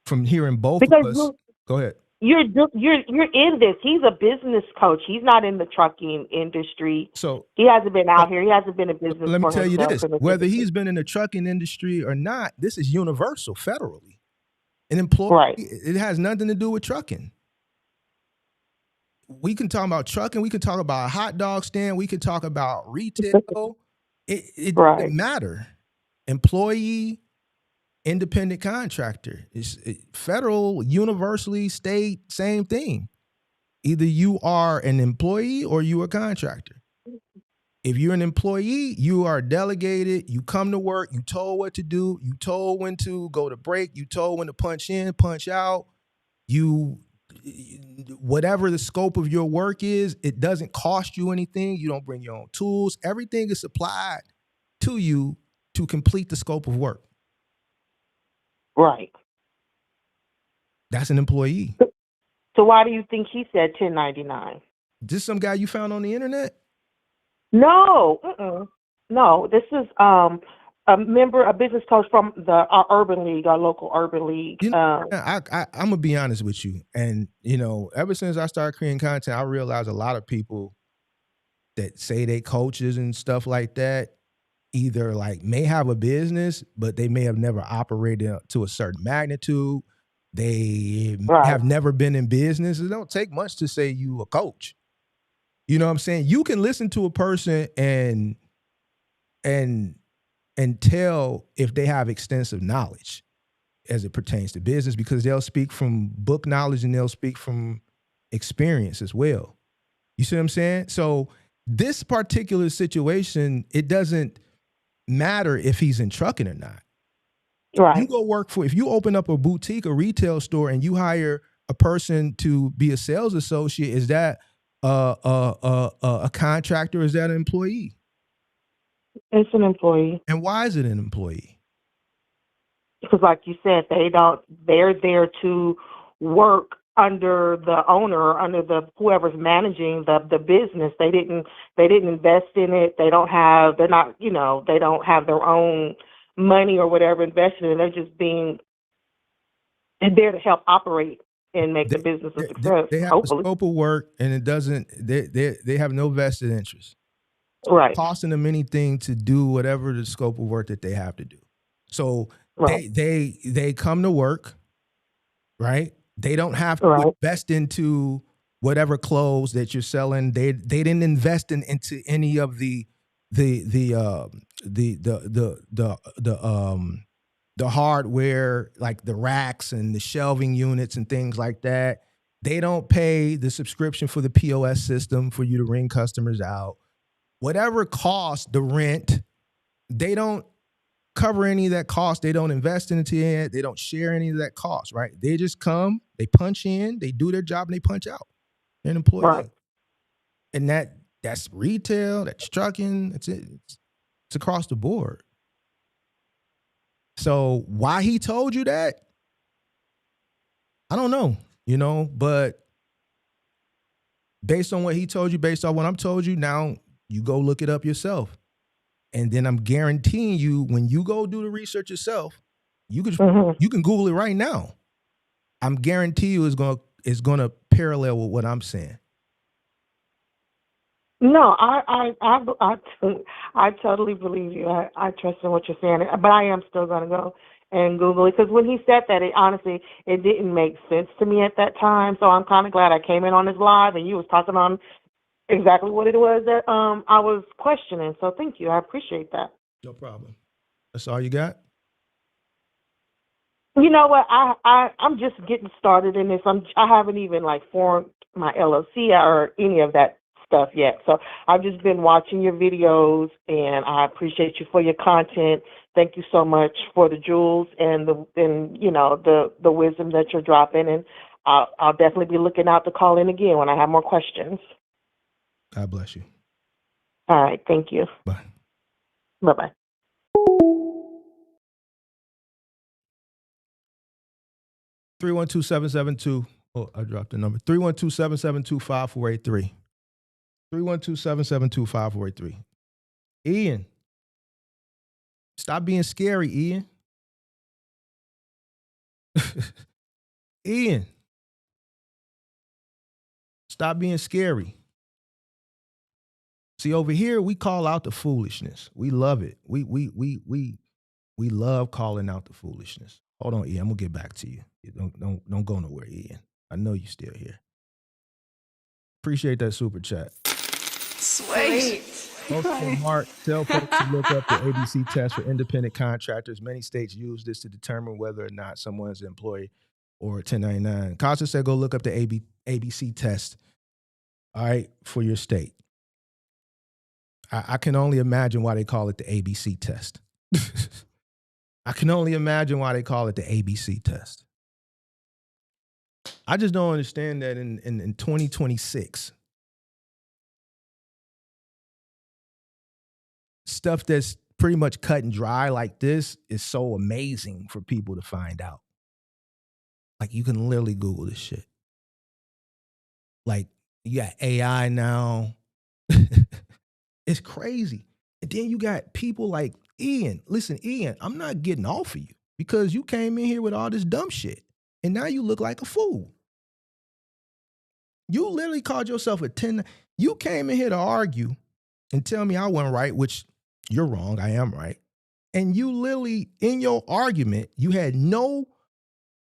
from hearing both of us? Go ahead. You're in this. He's a business coach. He's not in the trucking industry. So he hasn't been out here. He hasn't been in business. Let me tell you this: whether he's been in the trucking industry or not, this is universal federally. An employee, right. It has nothing to do with trucking. We can talk about trucking. We can talk about a hot dog stand. We can talk about retail. It doesn't matter. Employee, independent contractor. It's federal, universally, state, same thing. Either you are an employee or you are a contractor. If you're an employee, you are delegated. You come to work. You told what to do. You told when to go to break. You told when to punch in, punch out. Whatever the scope of your work is, it doesn't cost you anything. You don't bring your own tools. Everything is supplied to you to complete the scope of work. Right. That's an employee. So why do you think he said 1099? This some guy you found on the internet? No. No, this is a member, a business coach from our urban league, our local urban league. You know, I'm gonna be honest with you, and you know, ever since I started creating content, I realized a lot of people that say they coaches and stuff like that either like may have a business, but they may have never operated to a certain magnitude. They have never been in business. It don't take much to say you a coach. You know what I'm saying? You can listen to a person and tell if they have extensive knowledge as it pertains to business, because they'll speak from book knowledge and they'll speak from experience as well. You see what I'm saying? So this particular situation, it doesn't matter if he's in trucking or not. Right. You go work if you open up a boutique, a retail store, and you hire a person to be a sales associate, is that a contractor? Is that an employee? It's an employee. And why is it an employee? Because like you said, they're there to work under the owner or under whoever's managing the business. They didn't invest in it. They don't have their own money or whatever invested in it. They're just there to help operate and make the business a success. They have a scope of work, and it doesn't. They have no vested interest. Right. It's costing them anything to do whatever the scope of work that they have to do. So they come to work, right? They don't have to invest into whatever clothes that you're selling. They didn't invest into any of the hardware, like the racks and the shelving units and things like that. They don't pay the subscription for the POS system for you to ring customers out. Whatever cost, the rent, they don't cover any of that cost. They don't invest into it. They don't share any of that cost, right? They just come, they punch in, they do their job, and they punch out. They're an employee. Right. And that's retail, that's trucking, that's it. It's across the board. So why he told you that, I don't know, but based on what he told you, based on what I'm told you, now you go look it up yourself. And then I'm guaranteeing you, when you go do the research yourself, you can Google it right now. I'm guaranteeing you it's gonna parallel with what I'm saying. No, I totally believe you. I trust in what you're saying, but I am still gonna go and Google it. Because when he said that, it honestly, it didn't make sense to me at that time. So I'm kind of glad I came in on this live and you was talking on exactly what it was that I was questioning. So thank you. I appreciate that. No problem. That's all you got? You know what? I'm just getting started in this. I haven't even like formed my LLC or any of that stuff yet. So I've just been watching your videos, and I appreciate you for your content. Thank you so much for the jewels and the wisdom that you're dropping. And I'll definitely be looking out to call in again when I have more questions. God bless you. All right. Thank you. Bye. Bye-bye. 312-772. Oh, I dropped the number. 312-772-5483. 312-772-5483. Ian. Stop being scary, Ian. Ian. Stop being scary. See, over here, we call out the foolishness. We love it. We love calling out the foolishness. Hold on, Ian. I'm gonna get back to you. Don't go nowhere, Ian. I know you're still here. Appreciate that super chat. Sweet. Also, Mark, tell folks to look up the ABC test for independent contractors. Many states use this to determine whether or not someone's an employee or 1099. Costa said go look up the ABC test, all right, for your state. I can only imagine why they call it the ABC test. I can only imagine why they call it the ABC test. I just don't understand that in 2026, stuff that's pretty much cut and dry like this is so amazing for people to find out. Like, you can literally Google this shit. Like, you got AI now. It's crazy. And then you got people like Ian. Listen, Ian, I'm not getting off of you because you came in here with all this dumb shit. And now you look like a fool. You literally called yourself a 10. You came in here to argue and tell me I wasn't right, which you're wrong. I am right. And you literally, in your argument, you had no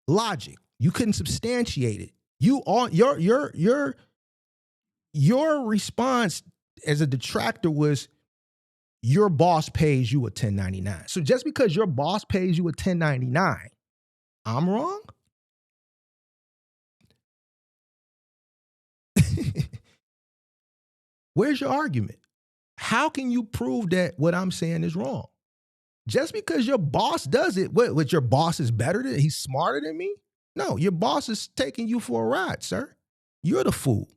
logic. You couldn't substantiate it. Your response as a detractor was your boss pays you a 1099. So just because your boss pays you a 1099, I'm wrong? Where's your argument? How can you prove that what I'm saying is wrong? Just because your boss does it, what your boss is better than, he's smarter than me? No, your boss is taking you for a ride, sir. You're the fool.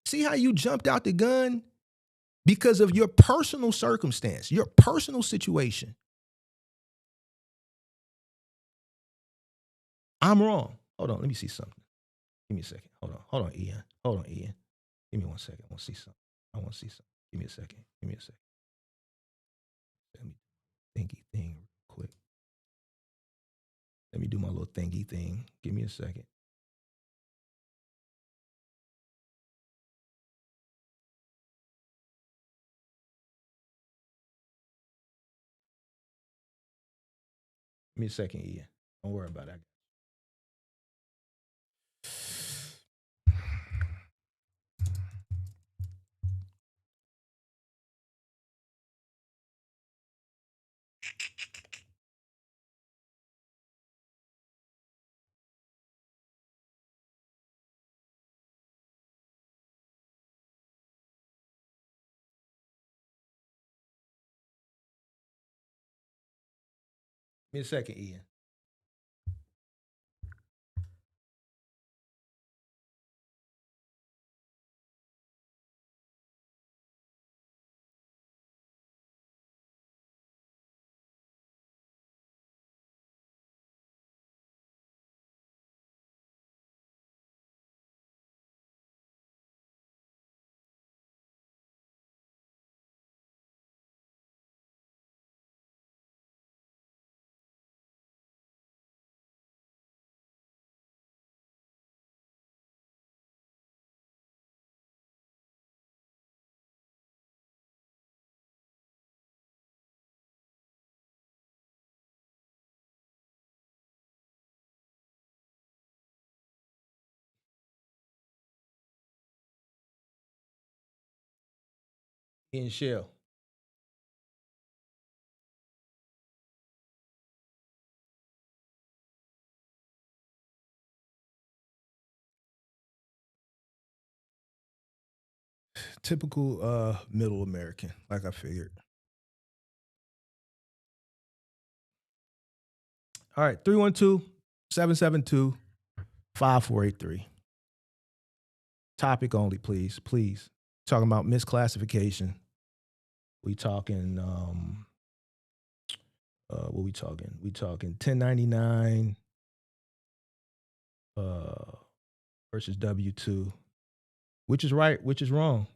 See how you jumped out the gun? Because of your personal circumstance, your personal situation. I'm wrong. Hold on, let me see something. Give me a second. Hold on, Ian. Hold on, Ian. Give me 1 second. I want to see something. Give me a second. Let me thinky thing real quick. Let me do my little thinky thing. Give me a second. Give me a second, Ian. Don't worry about it. Give me a second, Ian. in Shell. Typical middle American, like I figured. All right, 312-772-5483. Topic only, please. Please. Talking about misclassification. We talking what we talking? We talking 1099 versus W-2. Which is right, which is wrong?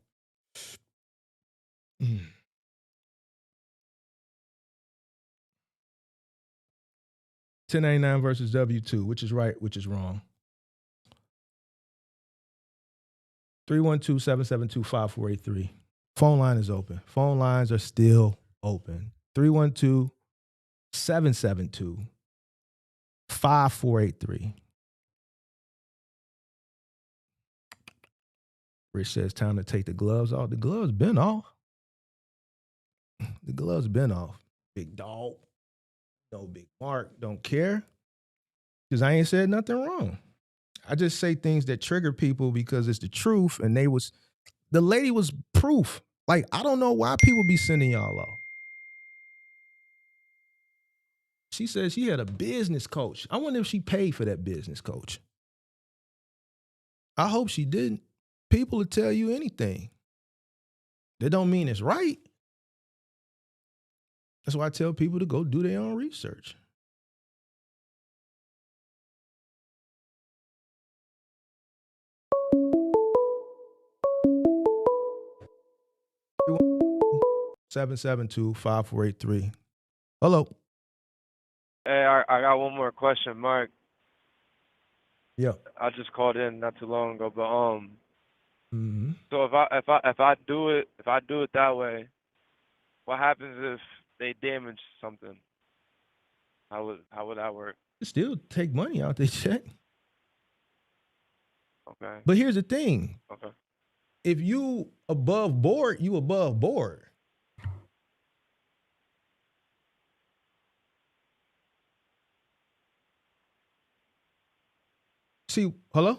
1099 versus W-2, which is right, which is wrong? 312-772-5483. Phone line is open. Phone lines are still open. 312-772-5483. Rich says time to take the gloves off. The gloves been off. The gloves been off. Big dog. No big Mark. Don't care. Because I ain't said nothing wrong. I just say things that trigger people because it's the truth. And the lady was proof. Like, I don't know why people be sending y'all off. She said she had a business coach. I wonder if she paid for that business coach. I hope she didn't. People will tell you anything. That don't mean it's right. That's why I tell people to go do their own research. Seven 772-5483. Hello. Hey, I got one more question, Mark. Yeah. I just called in not too long ago, but Mm-hmm. so if I do it that way, what happens if they damage something? How would that work? Still take money out their check. Okay. But here's the thing. Okay. If you above board, you above board. See, hello?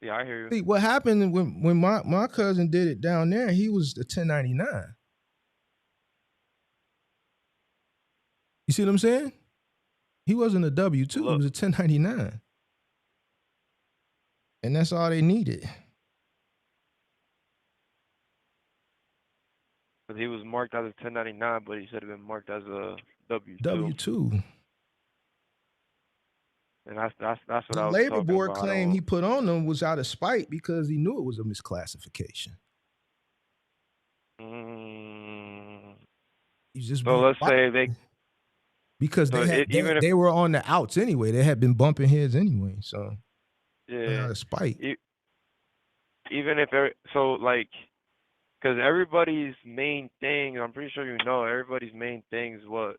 Yeah, I hear you. See, what happened when my cousin did it down there, he was a 1099. You see what I'm saying? He wasn't a W-2, he was a 1099. And that's all they needed. But he was marked as a 1099, but he should have been marked as a W-2. W-2. And that's what I was The labor talking board about. claim he put on them was out of spite because he knew it was a misclassification. He's just So let's say because so they were on the outs anyway. They had been bumping heads anyway, so yeah, out of spite. Even if because everybody's main thing, I'm pretty sure you know, everybody's main thing is what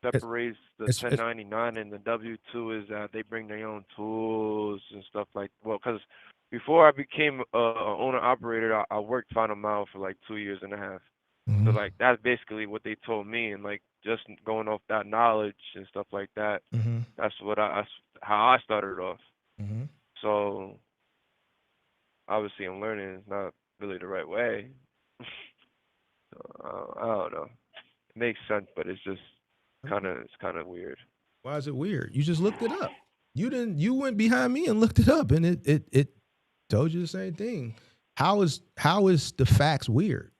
separates the 1099 and the W-2 is that they bring their own tools and stuff like. Well, because before I became a owner operator, I worked Final Mile for like 2.5 years. Mm-hmm. So like that's basically what they told me, and like just going off that knowledge and stuff like that. Mm-hmm. That's how I started off. Mm-hmm. So obviously I'm learning it's not really the right way. So, I don't know. It makes sense, but it's just kind of weird. Why is it weird? You just looked it up. You went behind me and looked it up, and it told you the same thing. How is the facts weird?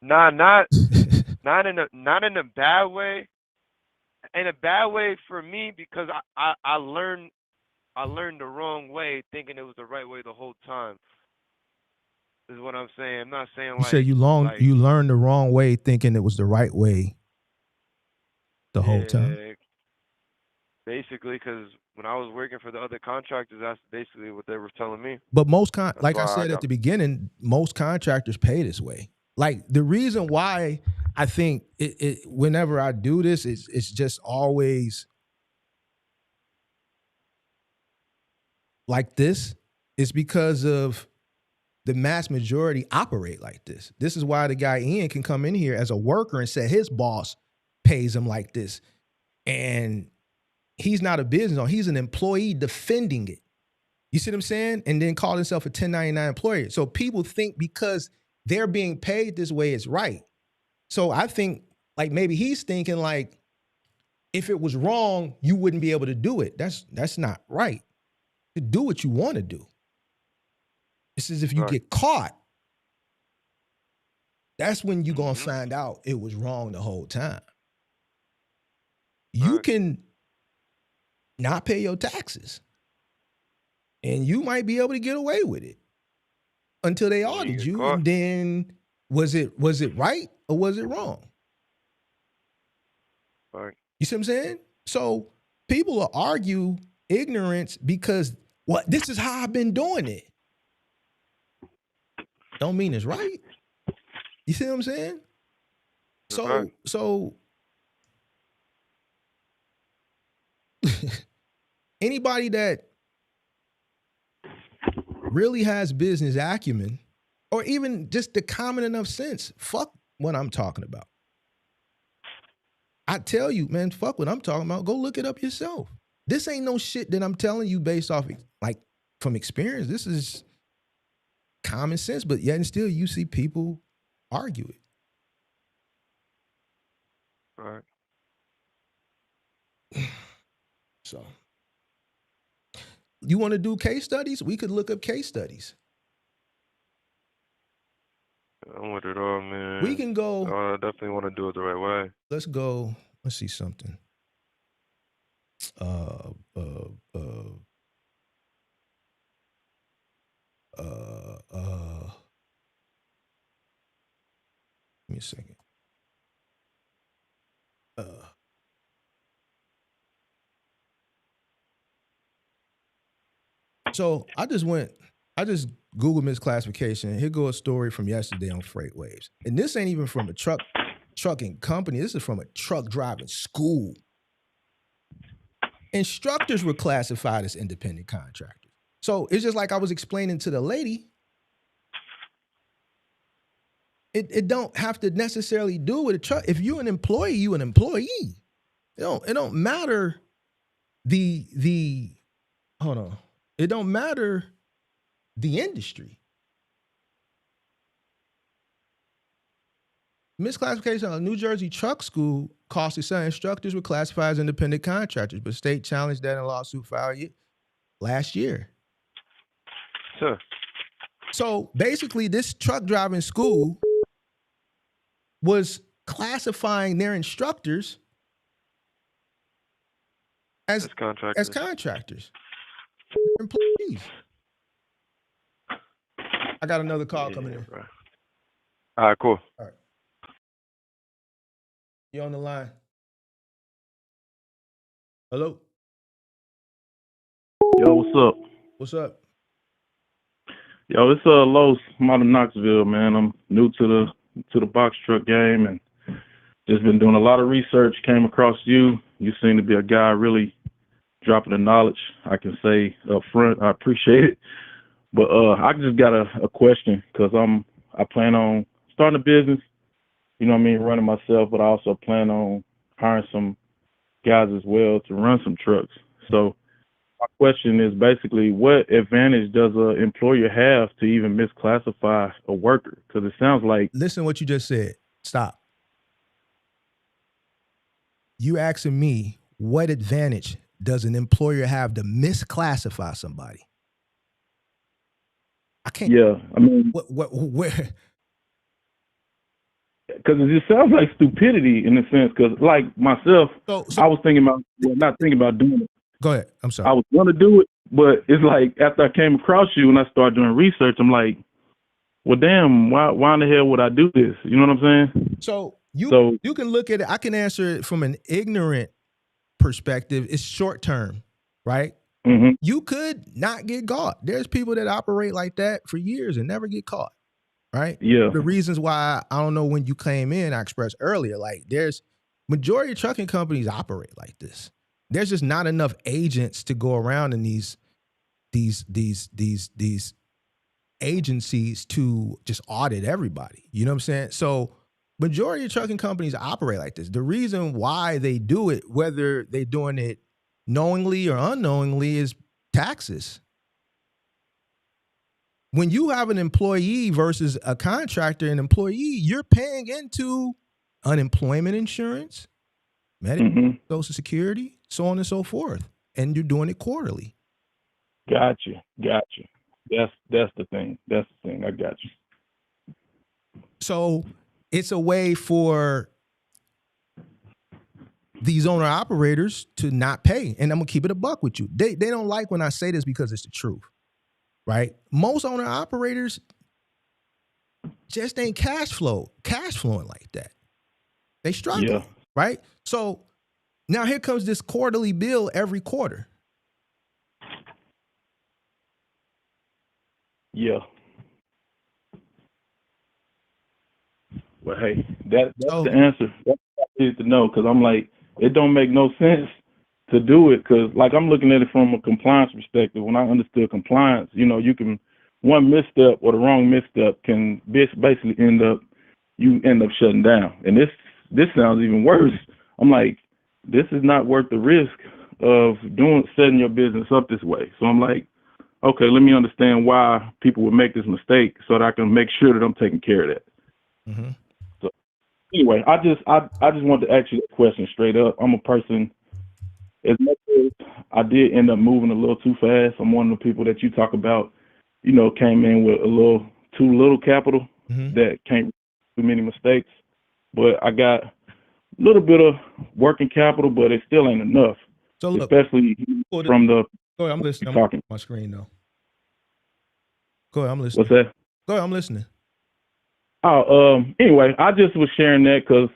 Not in a bad way. In a bad way for me because I learned the wrong way, thinking it was the right way the whole time. Is what I'm saying. I'm not saying you said you learned the wrong way, thinking it was the right way the whole time. Basically, because when I was working for the other contractors, that's basically what they were telling me. But like I said at the beginning, most contractors pay this way. Like the reason why I think it whenever I do this, it's just always like this is because of the mass majority operate like this. This is why the guy Ian can come in here as a worker and say his boss pays him like this. And he's not a business owner. He's an employee defending it. You see what I'm saying? And then call himself a 1099 employee. So people think because they're being paid this way, it's right. So I think like maybe he's thinking like, if it was wrong, you wouldn't be able to do it. That's not right. To do what you want to do. It's as if you get caught. That's when you're going to find out it was wrong the whole time. You can not pay your taxes. And you might be able to get away with it until they audit you. And then was it right or was it wrong? Right. You see what I'm saying? So people will argue ignorance because this is how I've been doing it. Don't mean it's right. You see what I'm saying? So anybody that really has business acumen or even just the common enough sense, fuck what I'm talking about. I tell you, man, fuck what I'm talking about. Go look it up yourself. This ain't no shit that I'm telling you based off like from experience. This is common sense, but yet and still you see people argue it. Right. So you want to do case studies? We could look up case studies. I'm with it all, man. We can go. I definitely want to do it the right way. Let's go. Let's see something. Give me a second. So I just Googled misclassification. Here goes a story from yesterday on Freight Waves. And this ain't even from a trucking company. This is from a truck driving school. Instructors were classified as independent contractors. So it's just like I was explaining to the lady. It don't have to necessarily do with a truck. If you're an employee, you an employee. It don't matter hold on. It don't matter the industry. Misclassification of New Jersey truck school costly some instructors were classified as independent contractors, but state challenged that in a lawsuit filed last year. Sure. So basically, this truck driving school was classifying their instructors as contractors. Employees. I got another call coming in. Bro. All right, cool. All right. You on the line? Hello? Yo, what's up? What's up? Yo, it's Los. I'm out of Knoxville, man. I'm new to the box truck game and just been doing a lot of research. Came across you. You seem to be a guy really dropping the knowledge. I can say up front, I appreciate it. But I just got a question because I plan on starting a business. You know what I mean, running myself, but I also plan on hiring some guys as well to run some trucks. So my question is basically, what advantage does an employer have to even misclassify a worker? Because it sounds like... Listen to what you just said. Stop. You asking me, what advantage does an employer have to misclassify somebody? I can't... Yeah, I mean... Where... Because it just sounds like stupidity in a sense. Because like myself, I was thinking about, not thinking about doing it. Go ahead. I'm sorry. I was going to do it, but it's like after I came across you and I started doing research, I'm like, well, damn, why in the hell would I do this? You know what I'm saying? So you can look at it. I can answer it from an ignorant perspective. It's short term, right? Mm-hmm. You could not get caught. There's people that operate like that for years and never get caught. Right? Yeah. The reasons why, I don't know when you came in, I expressed earlier, like there's majority of trucking companies operate like this. There's just not enough agents to go around in these agencies to just audit everybody. You know what I'm saying? So majority of trucking companies operate like this. The reason why they do it, whether they're doing it knowingly or unknowingly, is taxes. When you have an employee versus a contractor, an employee, you're paying into unemployment insurance, Medicare, Social Security, so on and so forth. And you're doing it quarterly. Gotcha. That's the thing. I got you. So it's a way for these owner operators to not pay. And I'm gonna keep it a buck with you. They don't like when I say this because it's the truth, right? Most owner operators just ain't cash flowing like that. They struggle, right? So now here comes this quarterly bill every quarter. Yeah. Well, hey, that's the answer. That's what I need to know, because I'm like, it don't make no sense to do it, because like I'm looking at it from a compliance perspective. When I understood compliance, you know, you can, one misstep or the wrong misstep can basically end up shutting down. And this sounds even worse. I'm like, this is not worth the risk of setting your business up this way. So I'm like, okay, let me understand why people would make this mistake so that I can make sure that I'm taking care of that. Mm-hmm. So anyway, I just want to ask you that question straight up. I'm a person, as much as I did end up moving a little too fast, I'm one of the people that you talk about, you know, came in with too little capital that can't do many mistakes. But I got a little bit of working capital, but it still ain't enough. So look, especially from the. Go ahead, I'm listening. I'm talking on my screen though. Go ahead, I'm listening. What's that? Go ahead, I'm listening. Oh, anyway, I just was sharing that because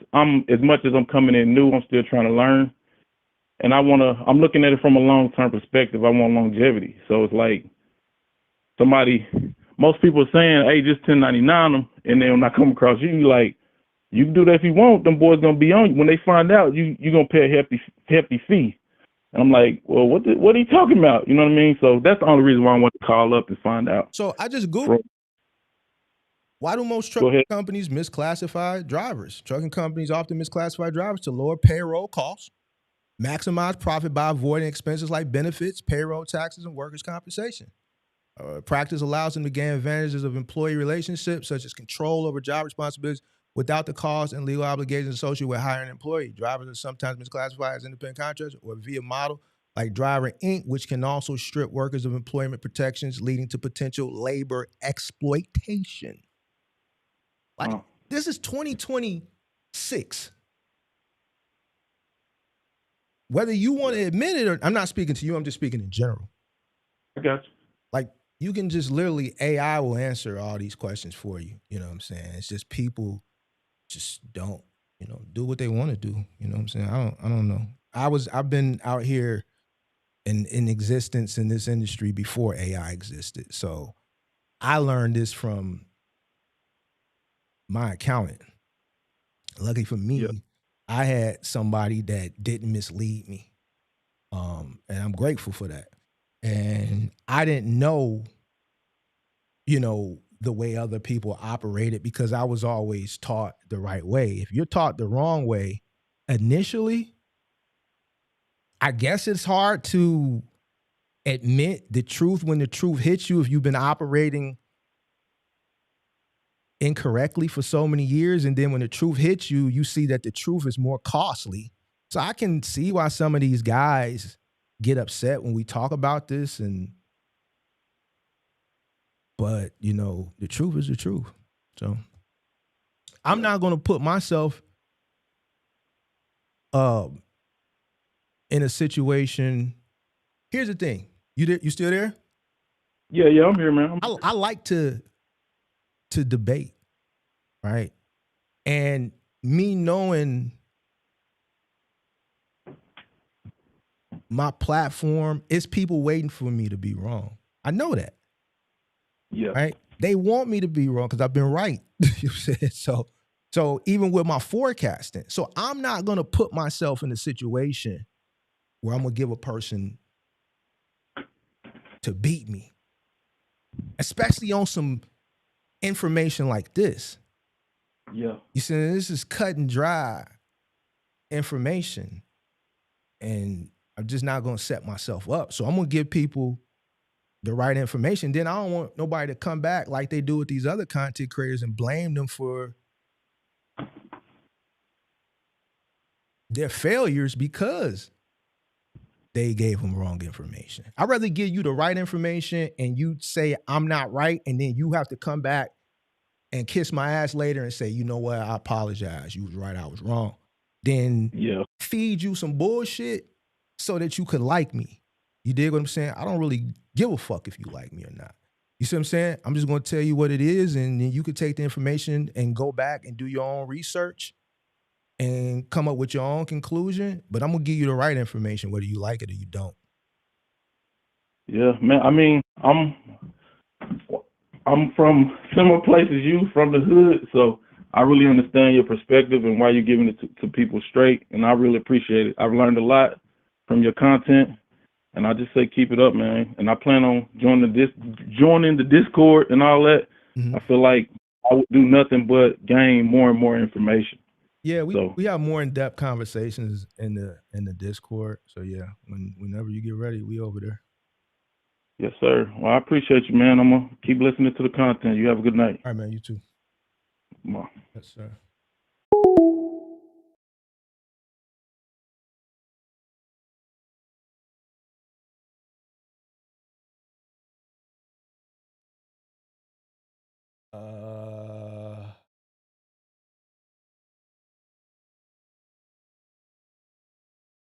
as much as I'm coming in new, I'm still trying to learn. And I'm looking at it from a long-term perspective. I want longevity. So it's like most people are saying, hey, just 1099 them, and then when I come across you, like, you can do that if you want. Them boys going to be on you. When they find out, you're going to pay a hefty fee. And I'm like, well, what are you talking about? You know what I mean? So that's the only reason why I want to call up and find out. So I just Googled, why do most trucking companies misclassify drivers? Trucking companies often misclassify drivers to lower payroll costs, maximize profit by avoiding expenses like benefits, payroll taxes, and workers' compensation. Practice allows them to gain advantages of employee relationships, such as control over job responsibilities, without the costs and legal obligations associated with hiring an employee. Drivers are sometimes misclassified as independent contractors or via model like Driver Inc., which can also strip workers of employment protections, leading to potential labor exploitation. Like, this is 2026. Whether you want to admit it or I'm not speaking to you, I'm just speaking in general. I got you. Like, you can just literally, AI will answer all these questions for you. You know what I'm saying? It's just people just don't, do what they want to do. You know what I'm saying? I don't know. I've been out here in existence in this industry before AI existed. So I learned this from my accountant. Lucky for me, I had somebody that didn't mislead me. And I'm grateful for that. And I didn't know, the way other people operated because I was always taught the right way. If you're taught the wrong way initially, I guess it's hard to admit the truth when the truth hits you if you've been operating incorrectly for so many years. And then when the truth hits you, you see that the truth is more costly. So I can see why some of these guys get upset when we talk about this. But, the truth is the truth. So I'm not going to put myself in a situation. Here's the thing. You still there? Yeah, I'm here, man. I like to debate, right? And me knowing my platform, it's people waiting for me to be wrong. I know that. Yeah. Right? They want me to be wrong because I've been right. You said so even with my forecasting. So I'm not gonna put myself in a situation where I'm gonna give a person to beat me. especially on some information like this. Yeah. You see, this is cut and dry information, and I'm just not going to set myself up. So I'm going to give people the right information. Then I don't want nobody to come back like they do with these other content creators and blame them for their failures because they gave them wrong information. I'd rather give you the right information and you say I'm not right, and then you have to come back and kiss my ass later and say, you know what, I apologize. You was right, I was wrong. Then feed you some bullshit so that you could like me. You dig what I'm saying? I don't really give a fuck if you like me or not. You see what I'm saying? I'm just going to tell you what it is, and then you could take the information and go back and do your own research and come up with your own conclusion. But I'm going to give you the right information, whether you like it or you don't. Yeah, man. I mean, I'm from similar places you from the hood, so I really understand your perspective and why you're giving it to people straight, and I really appreciate it. I've learned a lot from your content, and I just say keep it up, man. And I plan on joining the Discord and all that. Mm-hmm. I feel like I would do nothing but gain more and more information. Yeah, we have more in-depth conversations in the Discord. So yeah, whenever you get ready, we over there. Yes, sir. Well, I appreciate you, man. I'm gonna keep listening to the content. You have a good night. All right, man. You too. Come on. Yes, sir.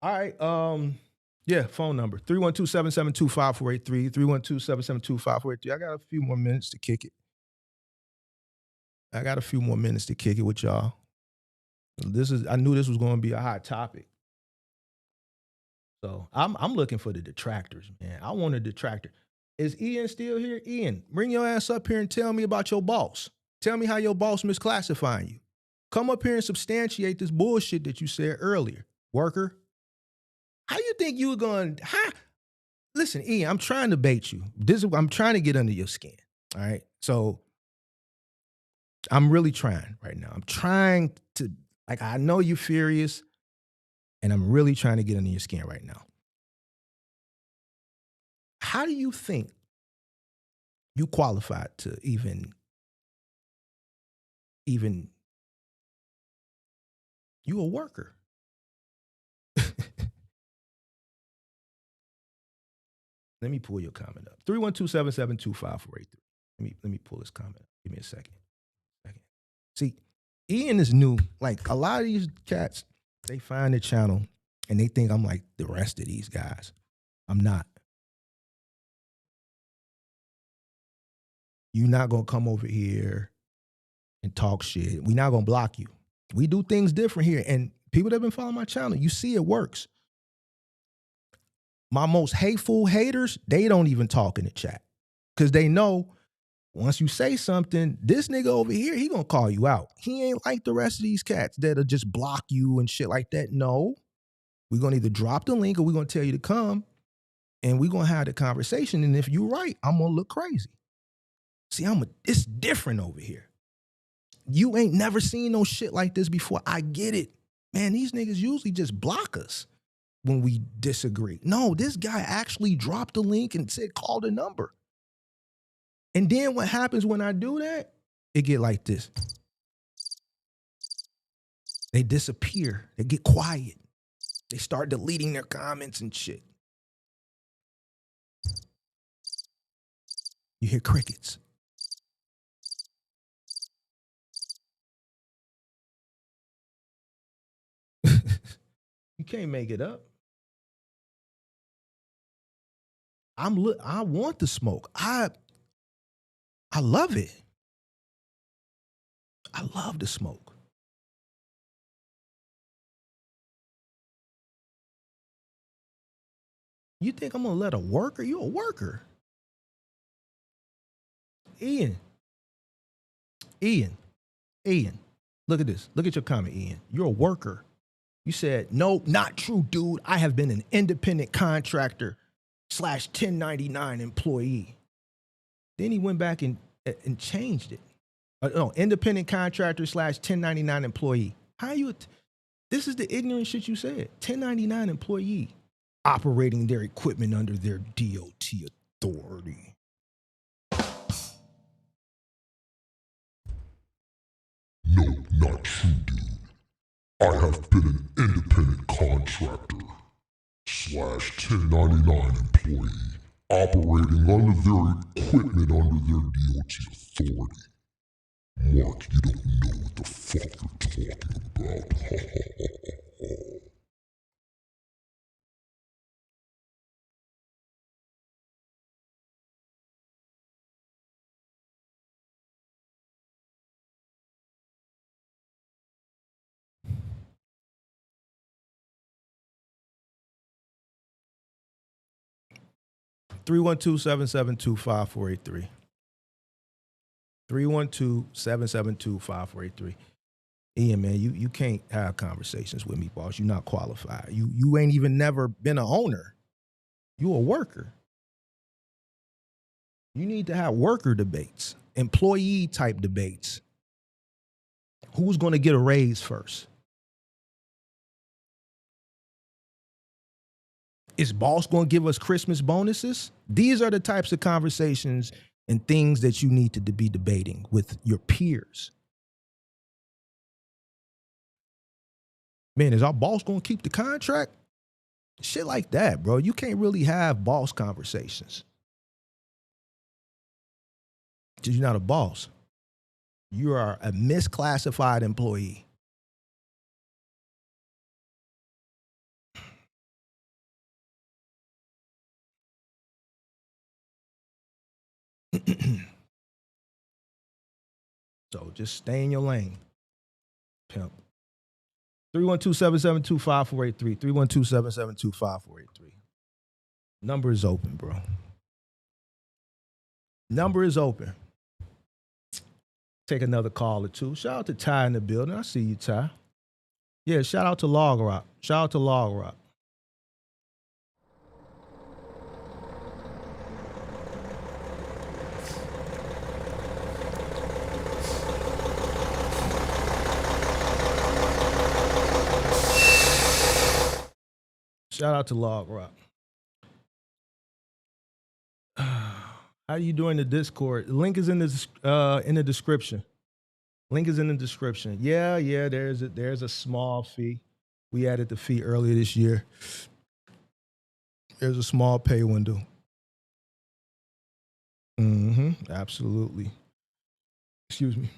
All right. Yeah, phone number 312-772-5483, 312-772-5483. I got a few more minutes to kick it. With y'all. I knew this was going to be a hot topic. So I'm looking for the detractors, man. I want a detractor. Is Ian still here? Ian, bring your ass up here and tell me about your boss. Tell me how your boss misclassifying you. Come up here and substantiate this bullshit that you said earlier, worker. How you think you were going to... Listen, Ian, I'm trying to bait you. I'm trying to get under your skin, all right? So I'm really trying right now. I'm trying to... I know you're furious, and I'm really trying to get under your skin right now. How do you think you qualified to even you a worker? Let me pull your comment up. 312-772-5483. Let me pull this comment up. Give me a second. See, Ian is new. Like a lot of these cats, they find the channel and they think I'm like the rest of these guys. I'm not. You're not gonna come over here and talk shit. We're not gonna block you. We do things different here. And people that have been following my channel, you see it works. My most hateful haters, they don't even talk in the chat. Because they know once you say something, this nigga over here, he gonna call you out. He ain't like the rest of these cats that'll just block you and shit like that. No. We're gonna either drop the link or we're gonna tell you to come and we're gonna have the conversation. And if you're right, I'm gonna look crazy. See, it's different over here. You ain't never seen no shit like this before. I get it. Man, these niggas usually just block us when we disagree. No, this guy actually dropped the link and said, call the number. And then what happens when I do that? It get like this. They disappear. They get quiet. They start deleting their comments and shit. You hear crickets. You can't make it up. I want the smoke. I love it. I love the smoke. You think I'm gonna let a worker? You a worker. Ian. Look at this. Look at your comment, Ian. You're a worker. You said, no, not true, dude. I have been an independent contractor / 1099 employee. Then he went back and changed it. No, independent contractor / 1099 employee. How you? This is the ignorant shit you said. 1099 employee operating their equipment under their DOT authority. No, not true, dude. I have been an independent contractor / 1099 employee operating under their equipment under their DOT authority. Mark, you don't know what the fuck you're talking about. 312-772-5483. 312-772-5483. Ian, man, you can't have conversations with me, boss. You're not qualified. You ain't even never been an owner. You a worker. You need to have worker debates, employee type debates. Who's going to get a raise first? Is boss going to give us Christmas bonuses? These are the types of conversations and things that you need to be debating with your peers. Man, is our boss going to keep the contract? Shit like that, bro. You can't really have boss conversations. Because you're not a boss. You are a misclassified employee. So just stay in your lane, pimp. 312-772-5483. 312-772-5483. Number is open, bro. Number is open. Take another call or two. Shout out to Ty in the building. I see you, Ty. Yeah, shout out to Log Rock. Shout out to Log Rock. Shout out to Log Rock. How you doing the Discord? The link is in the description. Link is in the description. Yeah. There's a small fee. We added the fee earlier this year. There's a small pay window. Absolutely. Excuse me.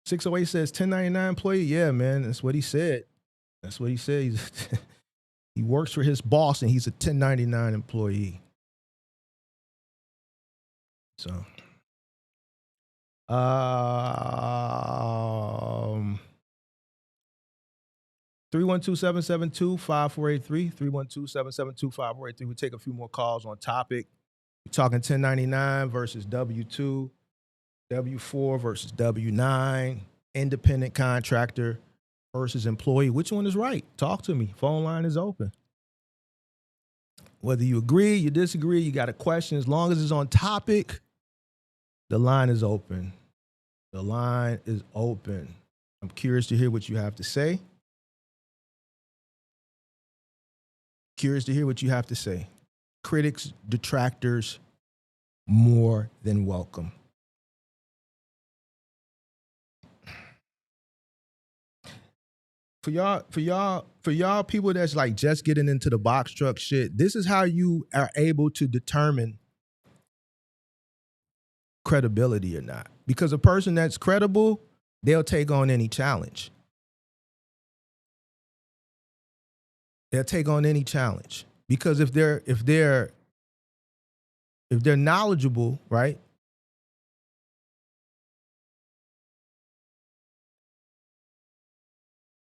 608 says 1099 employee. Yeah, man. That's what he said. That's what he said. He works for his boss and he's a 1099 employee. So, 312-772-5483. 312-772-5483. We take a few more calls on topic. We're talking 1099 versus W-2, W-4 versus W-9, independent contractor versus employee. Which one is right? Talk to me. Phone line is open. Whether you agree, you disagree, you got a question, as long as it's on topic, the line is open. The line is open. I'm curious to hear what you have to say. Curious to hear what you have to say. Critics, detractors, more than welcome. For y'all people that's like just getting into the box truck shit, this is how you are able to determine credibility or not. Because a person that's credible, they'll take on any challenge. They'll take on any challenge. Because if they're knowledgeable, right?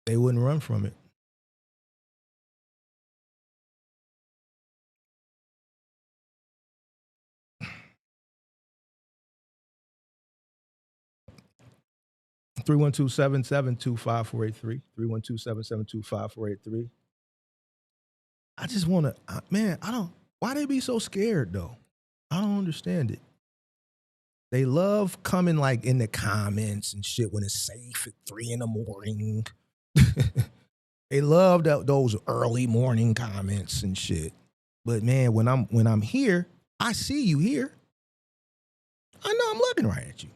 They wouldn't run from it. Three 312-772-5483. 312-772-5483. I just want to, man, why they be so scared though? I don't understand it. They love coming like in the comments and shit when it's safe at 3 a.m. They love those early morning comments and shit. But man, when I'm here, I see you here. I know I'm looking right at you.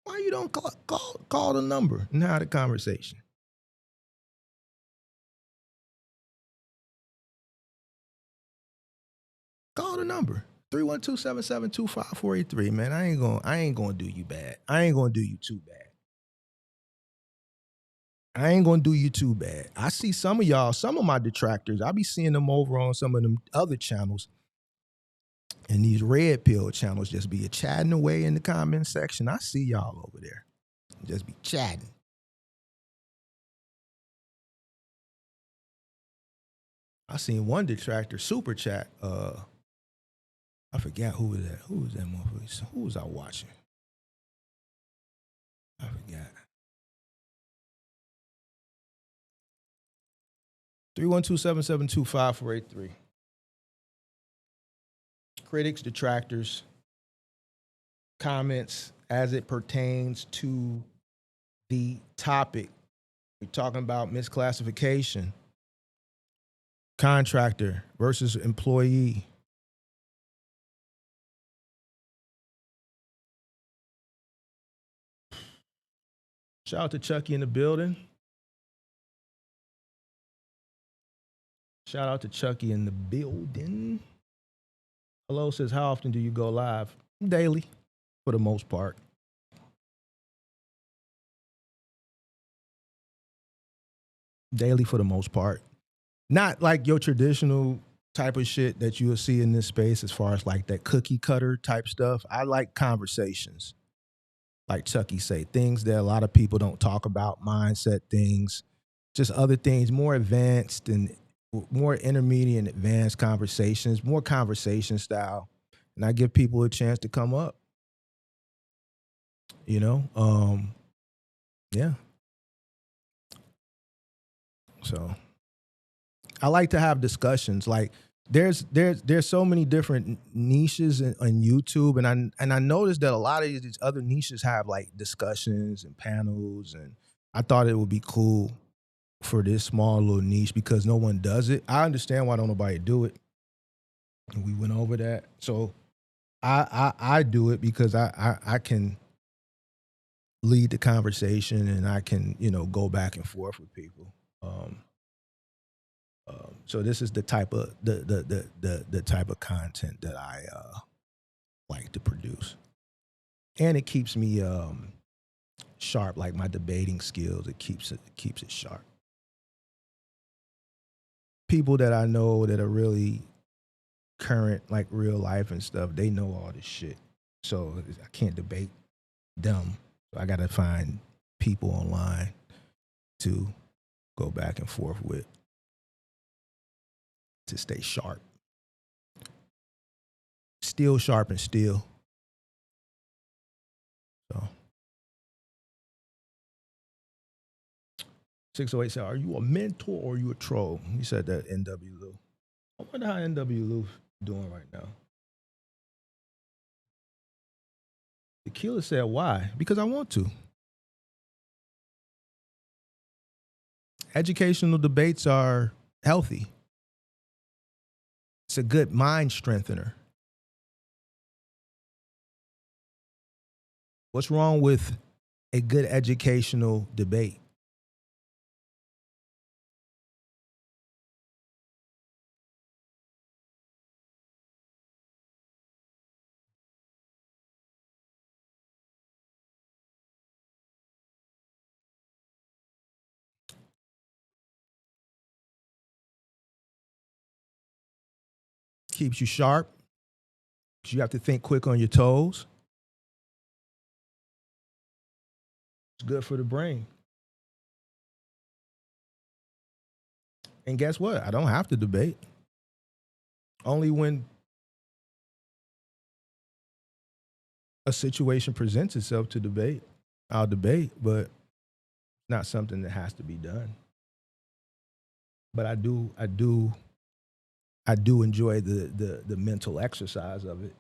Why you don't call the number and have the conversation? Call the number. 312-772-5483, man. I ain't gonna do you bad. I ain't gonna do you too bad. I see some of y'all, some of my detractors, I be seeing them over on some of them other channels. And these red pill channels just be chatting away in the comment section. I see y'all over there. Just be chatting. I seen one detractor super chat. I forgot who was that. Who was that motherfucker? Who was I watching? I forgot. 312-772-5483. Critics, detractors, comments as it pertains to the topic. We're talking about misclassification, contractor versus employee. Shout out to Chucky in the building. Shout out to Chucky in the building. Hello says, how often do you go live? Daily, for the most part. Daily for the most part. Not like your traditional type of shit that you'll see in this space as far as like that cookie cutter type stuff. I like conversations. Like Chucky say, things that a lot of people don't talk about, mindset things, just other things, more advanced and more intermediate and advanced conversations, more conversation style. And I give people a chance to come up. You know? Yeah. So I like to have discussions. Like there's so many different niches on YouTube, and I noticed that a lot of these other niches have like discussions and panels, and I thought it would be cool for this small little niche because no one does it. I understand why don't nobody do it. And we went over that. So I do it because I can lead the conversation and I can, go back and forth with people. So this is the type of the type of content that I like to produce, and it keeps me sharp. Like my debating skills, it keeps it sharp. People that I know that are really current, like real life and stuff, they know all this shit. So I can't debate them. So I got to find people online to go back and forth with to stay sharp. Still sharp and still. So 608 said, are you a mentor or are you a troll? He said that NW Lou. I wonder how NW Lou doing right now. Tequila said, why? Because I want to. Educational debates are healthy. It's a good mind strengthener. What's wrong with a good educational debate? Keeps you sharp. You have to think quick on your toes. It's good for the brain. And guess what? I don't have to debate. Only when a situation presents itself to debate, I'll debate, but not something that has to be done. But I do I do enjoy the mental exercise of it.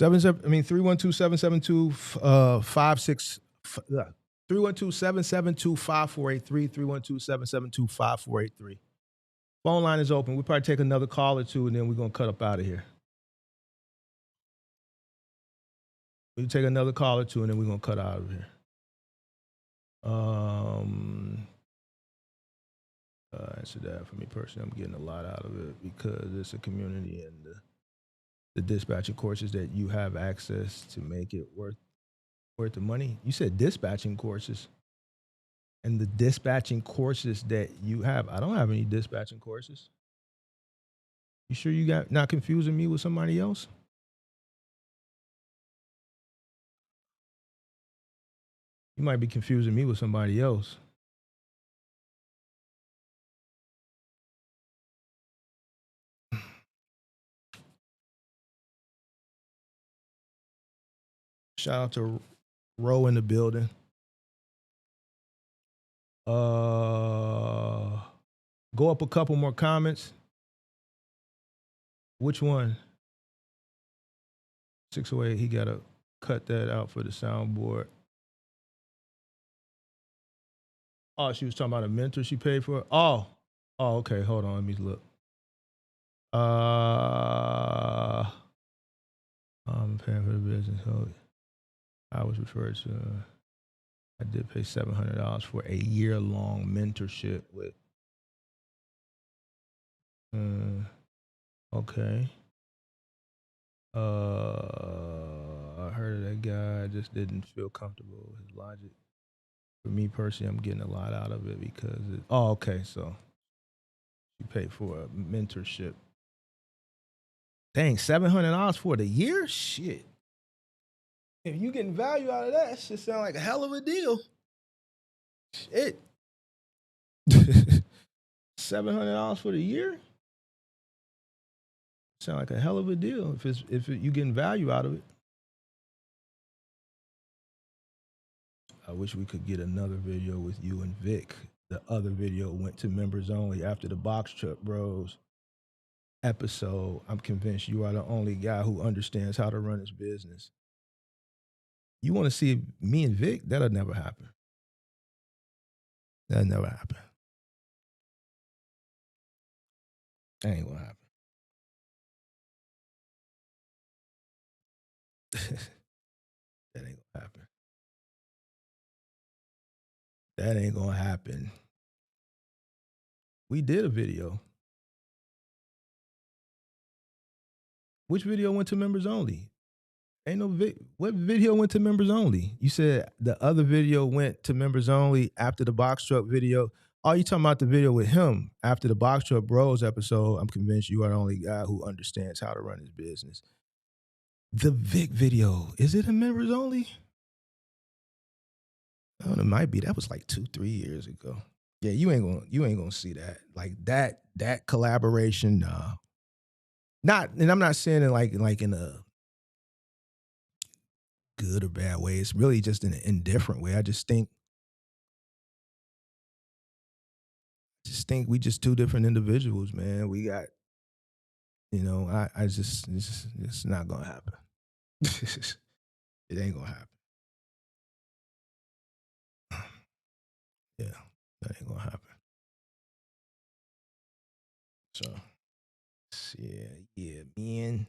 I mean 312-772-56 312-772-5483 312-772-5483. Phone line is open. We'll probably take another call or two, and then we're gonna cut up out of here. We'll take another call or two, and then we're gonna cut out of here. Answer that for me personally. I'm getting a lot out of it because it's a community, and the dispatching courses that you have access to make it worth the money. You said dispatching courses, and the dispatching courses that you have. I don't have any dispatching courses. You sure you got not confusing me with somebody else? You might be confusing me with somebody else. Shout out to Ro in the building. Go up a couple more comments. Which one? 608, he gotta cut that out for the soundboard. Oh, she was talking about a mentor she paid for? Oh, okay, hold on, let me look. I'm paying for the business. So I was referred to, I did pay $700 for a year-long mentorship with, okay. I heard of that guy, I just didn't feel comfortable with his logic. For me personally, I'm getting a lot out of it because okay, so you paid for a mentorship. Dang, $700 for the year? Shit. If you getting value out of that, it should sound like a hell of a deal. Shit. $700 for the year? Sound like a hell of a deal if you getting value out of it. I wish we could get another video with you and Vic. The other video went to members only after the Box Truck Bros episode. I'm convinced you are the only guy who understands how to run his business. You want to see me and Vic? That'll never happen. That'll never happen. That ain't gonna happen. That ain't gonna happen. That ain't gonna happen. We did a video. Which video went to members only? Ain't no what video went to members only? You said the other video went to members only after the Box Truck video. Oh, you talking about the video with him after the Box Truck Bros episode? I'm convinced you are the only guy who understands how to run his business. The Vic video, is it a members only? Oh, it might be. That was like 2-3 years ago. Yeah, you ain't gonna see that. Like that collaboration, nah. And I'm not saying it like in a good or bad way. It's really just in an indifferent way. I just think we just two different individuals, man. We got, it's not gonna happen. It ain't gonna happen. Yeah, that ain't gonna happen. So, yeah, man. I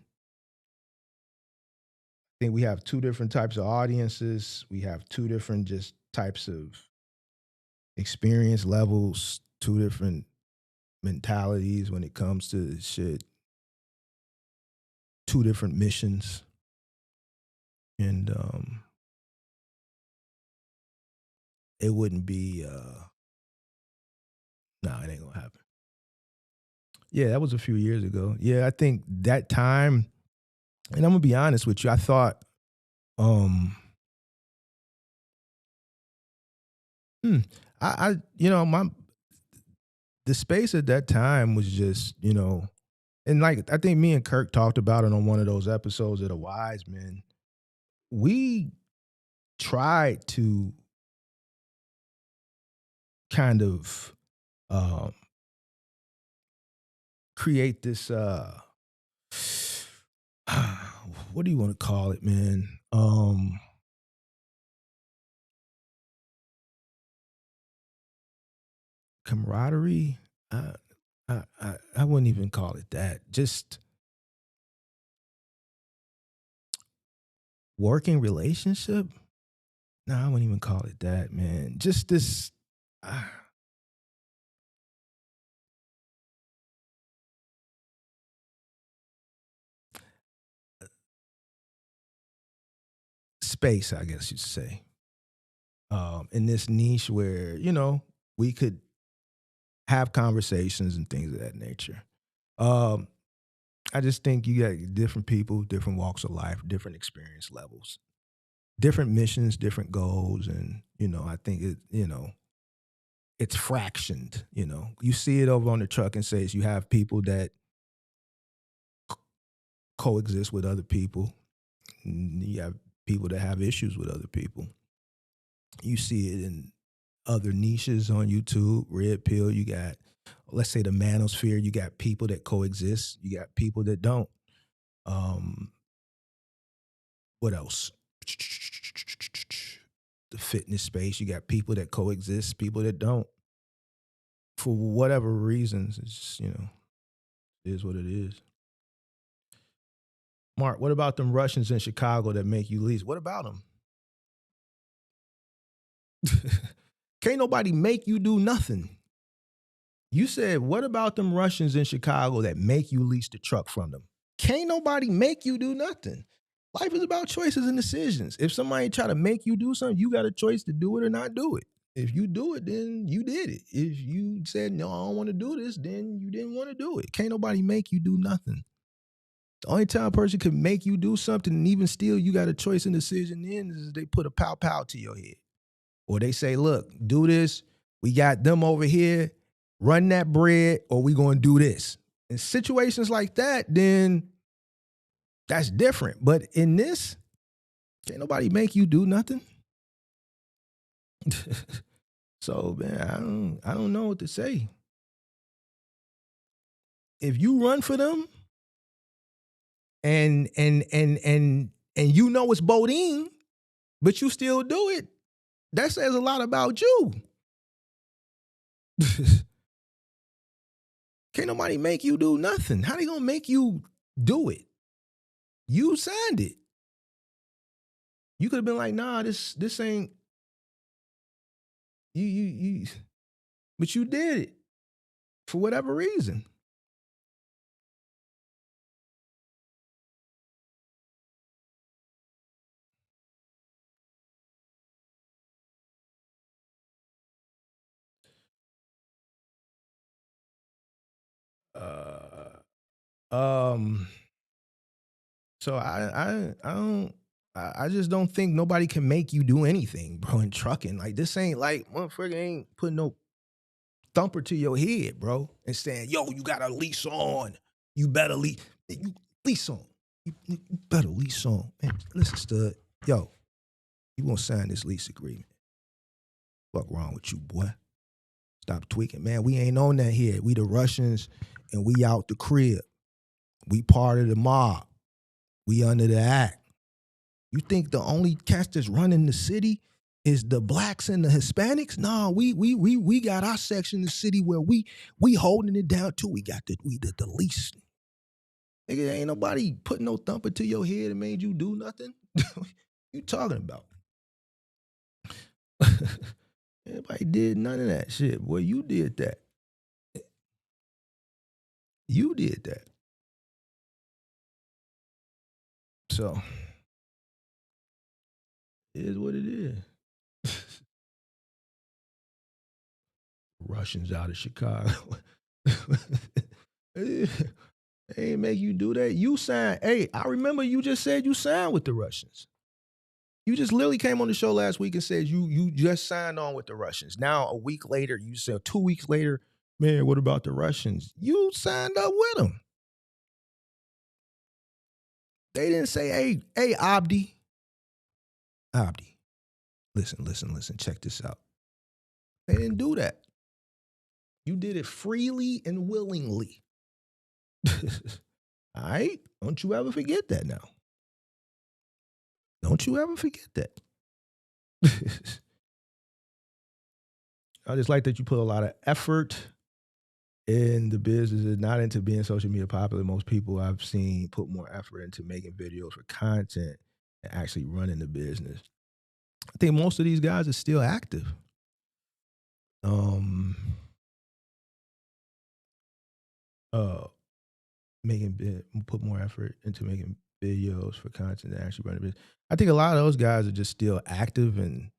think we have two different types of audiences. We have two different just types of experience levels, two different mentalities when it comes to shit. Two different missions. And it wouldn't be it ain't gonna happen. Yeah, that was a few years ago. Yeah, I think that time, and I'm gonna be honest with you, I thought the space at that time was just, and like I think me and Kirk talked about it on one of those episodes of The Wise Men. We tried to kind of create this what do you want to call it, man? Camaraderie. I wouldn't even call it that. Just working relationship. No, I wouldn't even call it that, man. Just this. Space, I guess you'd say, in this niche where, you know, we could have conversations and things of that nature. I just think you got different people, different walks of life, different experience levels, different missions, different goals. And, you know, I think it, you know, it's fractioned, you know. You see it over on the truck and says you have people that coexist with other people. You have people that have issues with other people. You see it in other niches on YouTube, Red Pill. You got, let's say, the manosphere. You got people that coexist. You got people that don't. What else? The fitness space. You got people that coexist, people that don't. For whatever reasons, it's just, you know, it is what it is. Mark, what about them Russians in Chicago that make you lease? What about them? Can't nobody make you do nothing. You said, what about them Russians in Chicago that make you lease the truck from them? Can't nobody make you do nothing. Life is about choices and decisions. If somebody try to make you do something, you got a choice to do it or not do it. If you do it, then you did it. If you said, no, I don't want to do this, then you didn't want to do it. Can't nobody make you do nothing. The only time a person can make you do something, and even still you got a choice and decision in, is they put a pow to your head. Or they say, look, do this. We got them over here. Run that bread, or we going to do this. In situations like that, then that's different. But in this, can't nobody make you do nothing. So, man, I don't know what to say. If you run for them and you know it's Bodine, but you still do it, that says a lot about you. Can't nobody make you do nothing. How they gonna make you do it? You signed it. You could have been like, nah, this ain't you, but you did it for whatever reason. So I just don't think nobody can make you do anything, bro, in trucking. Like, this ain't like, motherfucker ain't putting no thumper to your head, bro, and saying, yo, you got a lease on. You better lease. You lease on. You better lease on. Man, listen, stud. Yo, you gonna sign this lease agreement. Fuck wrong with you, boy? Stop tweaking. Man, we ain't on that here. We the Russians, and we out the crib. We part of the mob. We under the act. You think the only cats that's running the city is the blacks and the Hispanics? Nah, we got our section of the city where we holding it down too. We the lease. Nigga, ain't nobody putting no thumper to your head and made you do nothing. You talking about? Everybody did none of that shit. Boy, you did that. You did that. So, it is what it is. Russians out of Chicago. They ain't make you do that. You signed. Hey, I remember you just said you signed with the Russians. You just literally came on the show last week and said you just signed on with the Russians. Now, a week later, you said 2 weeks later, man, what about the Russians? You signed up with them. They didn't say, hey, Abdi, listen, check this out. They didn't do that. You did it freely and willingly. All right? Don't you ever forget that now. Don't you ever forget that. I just like that you put a lot of effort in the business and not into being social media popular. Most people I've seen put more effort into making videos for content and actually running the business. I think most of these guys are still active. Put more effort into making videos for content and actually running business. I think a lot of those guys are just still active, and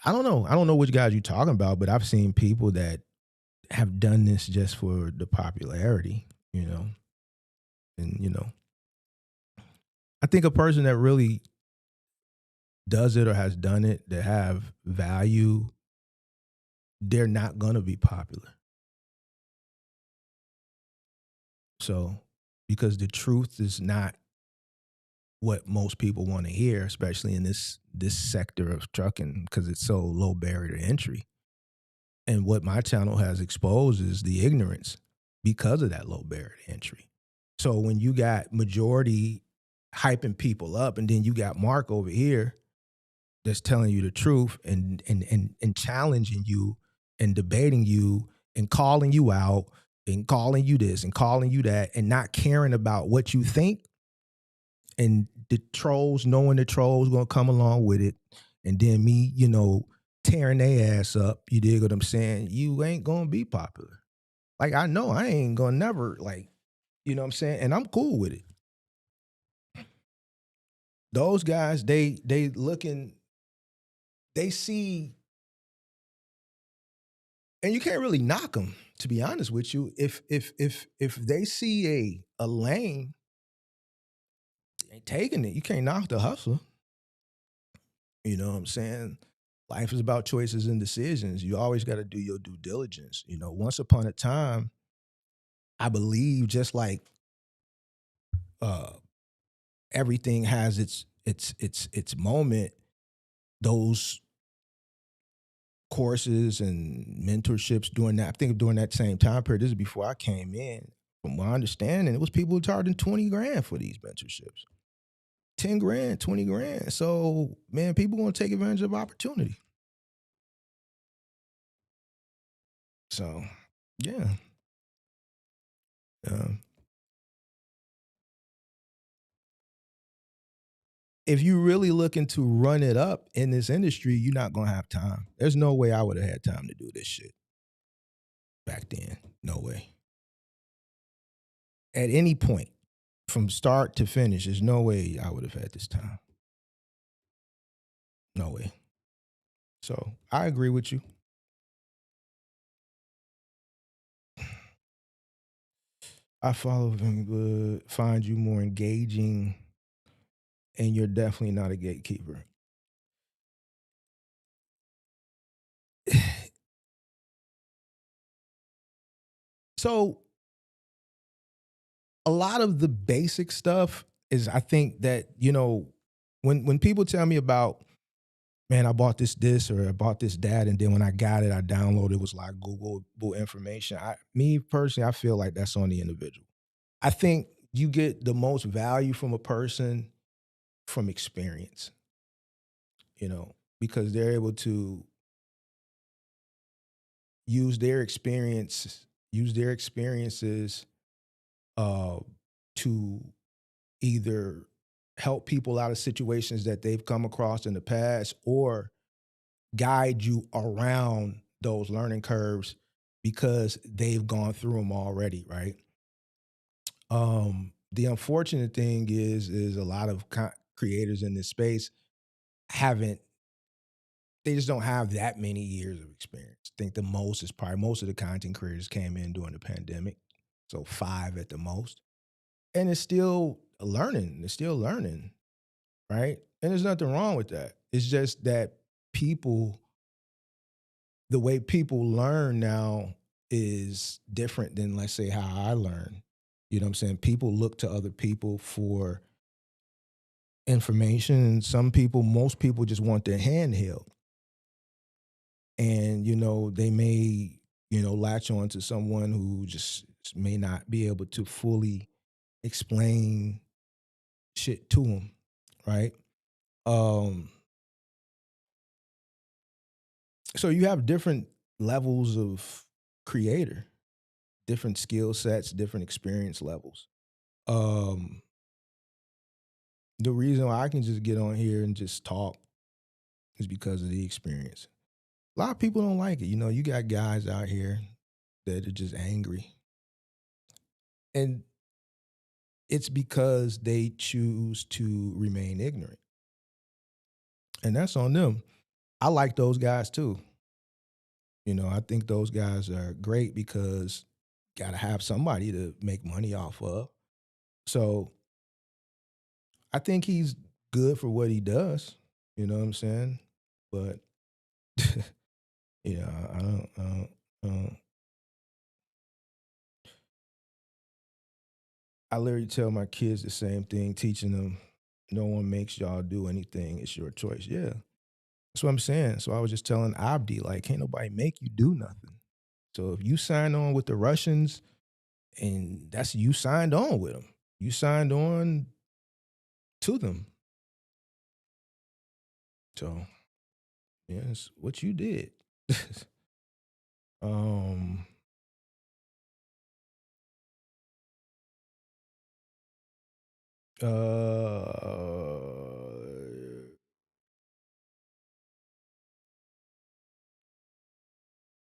I don't know which guys you're talking about, but I've seen people that have done this just for the popularity, and I think a person that really does it or has done it that have value, they're not gonna be popular. So, because the truth is not what most people want to hear, especially in this sector of trucking, because it's so low barrier to entry. And what my channel has exposed is the ignorance because of that low barrier to entry. So when you got majority hyping people up, and then you got Mark over here that's telling you the truth and challenging you and debating you and calling you out and calling you this and calling you that and not caring about what you think, and the trolls knowing the trolls gonna come along with it, and then me, tearing their ass up, you dig what I'm saying? You ain't gonna be popular. Like, I know I ain't gonna never, like, you know what I'm saying? And I'm cool with it. Those guys, they see, and you can't really knock them, to be honest with you. If they see a lane, they ain't taking it. You can't knock the hustler. You know what I'm saying? Life is about choices and decisions. You always got to do your due diligence. Once upon a time, I believe, just like everything has its moment, those courses and mentorships during that same time period, this is before I came in, from my understanding, it was people charging 20 grand for these mentorships. 10 grand, 20 grand. So, man, people gonna take advantage of opportunity. So, yeah. If you really looking to run it up in this industry, you're not gonna have time. There's no way I would have had time to do this shit back then. No way. At any point, from start to finish, there's no way I would have had this time. No way. So I agree with you. I follow him, but find you more engaging, and you're definitely not a gatekeeper. So a lot of the basic stuff is, I think that, when people tell me about, man, I bought this, or I bought this, that, and then when I got it, I downloaded, it was like Google information. Me personally, I feel like that's on the individual. I think you get the most value from a person from experience, because they're able to use their experiences to either help people out of situations that they've come across in the past, or guide you around those learning curves because they've gone through them already, right? The unfortunate thing is a lot of creators in this space they just don't have that many years of experience. I think the most is probably, most of the content creators came in during the pandemic, so 5 at the most. And it's still learning, right? And there's nothing wrong with that. It's just that the way people learn now is different than, let's say, how I learned. You know what I'm saying? People look to other people for information, and most people just want their hand held. and they may latch on to someone who just may not be able to fully explain shit to them, right? So you have different levels of creator, different skill sets, different experience levels. The reason why I can just get on here and just talk is because of the experience. A lot of people don't like it. You got guys out here that are just angry. And it's because they choose to remain ignorant. And that's on them. I like those guys too. I think those guys are great because got to have somebody to make money off of. So I think he's good for what he does. You know what I'm saying? But I don't. I literally tell my kids the same thing, teaching them no one makes y'all do anything. It's your choice. Yeah. That's what I'm saying. So I was just telling Abdi, like, can't nobody make you do nothing. So if you signed on with the Russians, and that's you signed on with them. You signed on to them. So, yeah, it's what you did.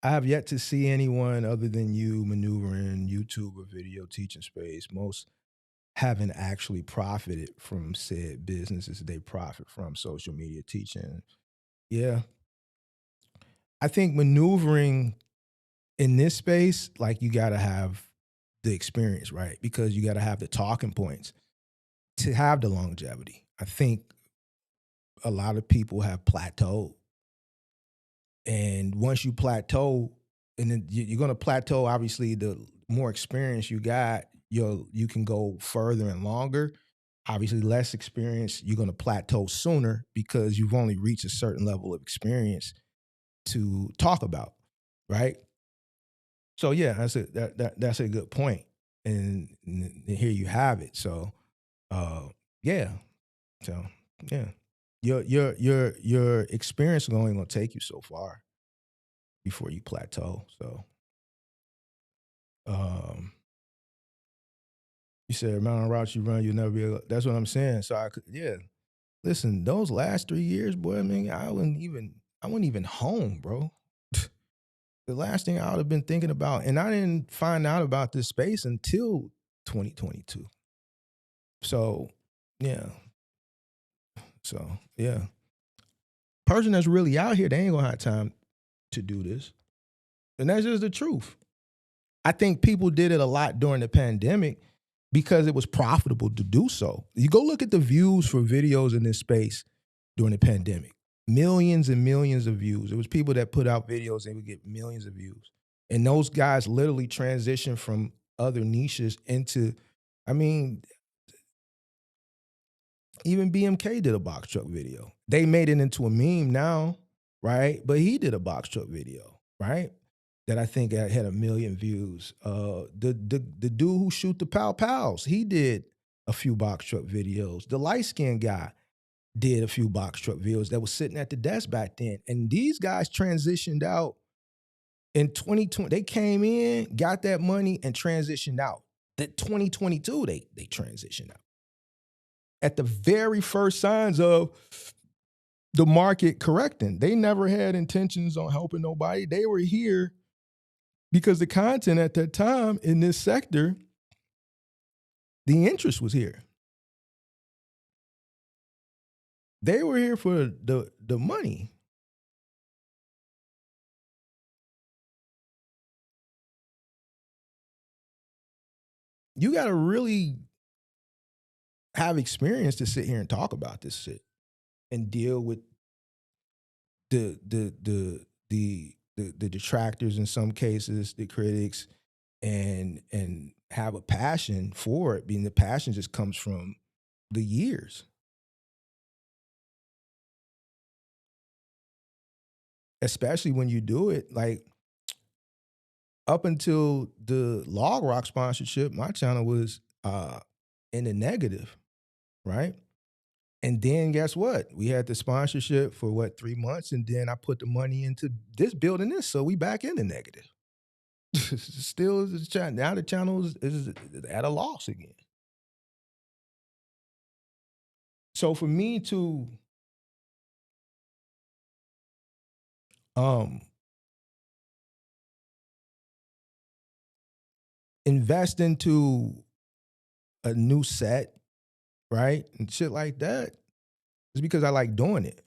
I have yet to see anyone other than you maneuvering YouTube or video teaching space. Most haven't actually profited from said businesses they profit from social media teaching. Yeah. I think maneuvering in this space, like, you got to have the experience, right? Because you got to have the talking points to have the longevity. I think a lot of people have plateaued. And once you plateau, and then you're going to plateau, obviously, the more experience you got, you can go further and longer. Obviously, less experience, you're going to plateau sooner because you've only reached a certain level of experience to talk about, right? So yeah, that's a good point, and here you have it. So, yeah, so yeah, your experience is only going to take you so far before you plateau. So, you said amount of routes you run, you'll never be able. That's what I'm saying. So yeah. Listen, those last 3 years, boy, I mean, I wasn't even home, bro. The last thing I would have been thinking about, and I didn't find out about this space until 2022. So, yeah. So, yeah. Person that's really out here, they ain't gonna have time to do this. And that's just the truth. I think people did it a lot during the pandemic because it was profitable to do so. You go look at the views for videos in this space during the pandemic. Millions and millions of views. It was people that put out videos and would get millions of views. And those guys literally transitioned from other niches into, I mean, even BMK did a box truck video. They made it into a meme now, right? But he did a box truck video, right? That I think had 1 million views. The dude who shoot the Pow Pows, he did a few box truck videos. The light-skinned guy did a few box truck videos that was sitting at the desk back then. And these guys transitioned out in 2020. They came in, got that money, and transitioned out. That 2022, they transitioned out. At the very first signs of the market correcting. They never had intentions on helping nobody. They were here because the content at that time in this sector, the interest was here. They were here for the money. You got to really have experience to sit here and talk about this shit and deal with the detractors in some cases, the critics, and have a passion for it. Being the passion just comes from the years. especially when you do it, like up until the Log Rock sponsorship, my channel was in the negative, right? And then guess what? We had the sponsorship for 3 months, and then I put the money into this building this, so we back in the negative. Still, now the channel is at a loss again. So for me to invest into a new set, right, and shit like that, is because I like doing it.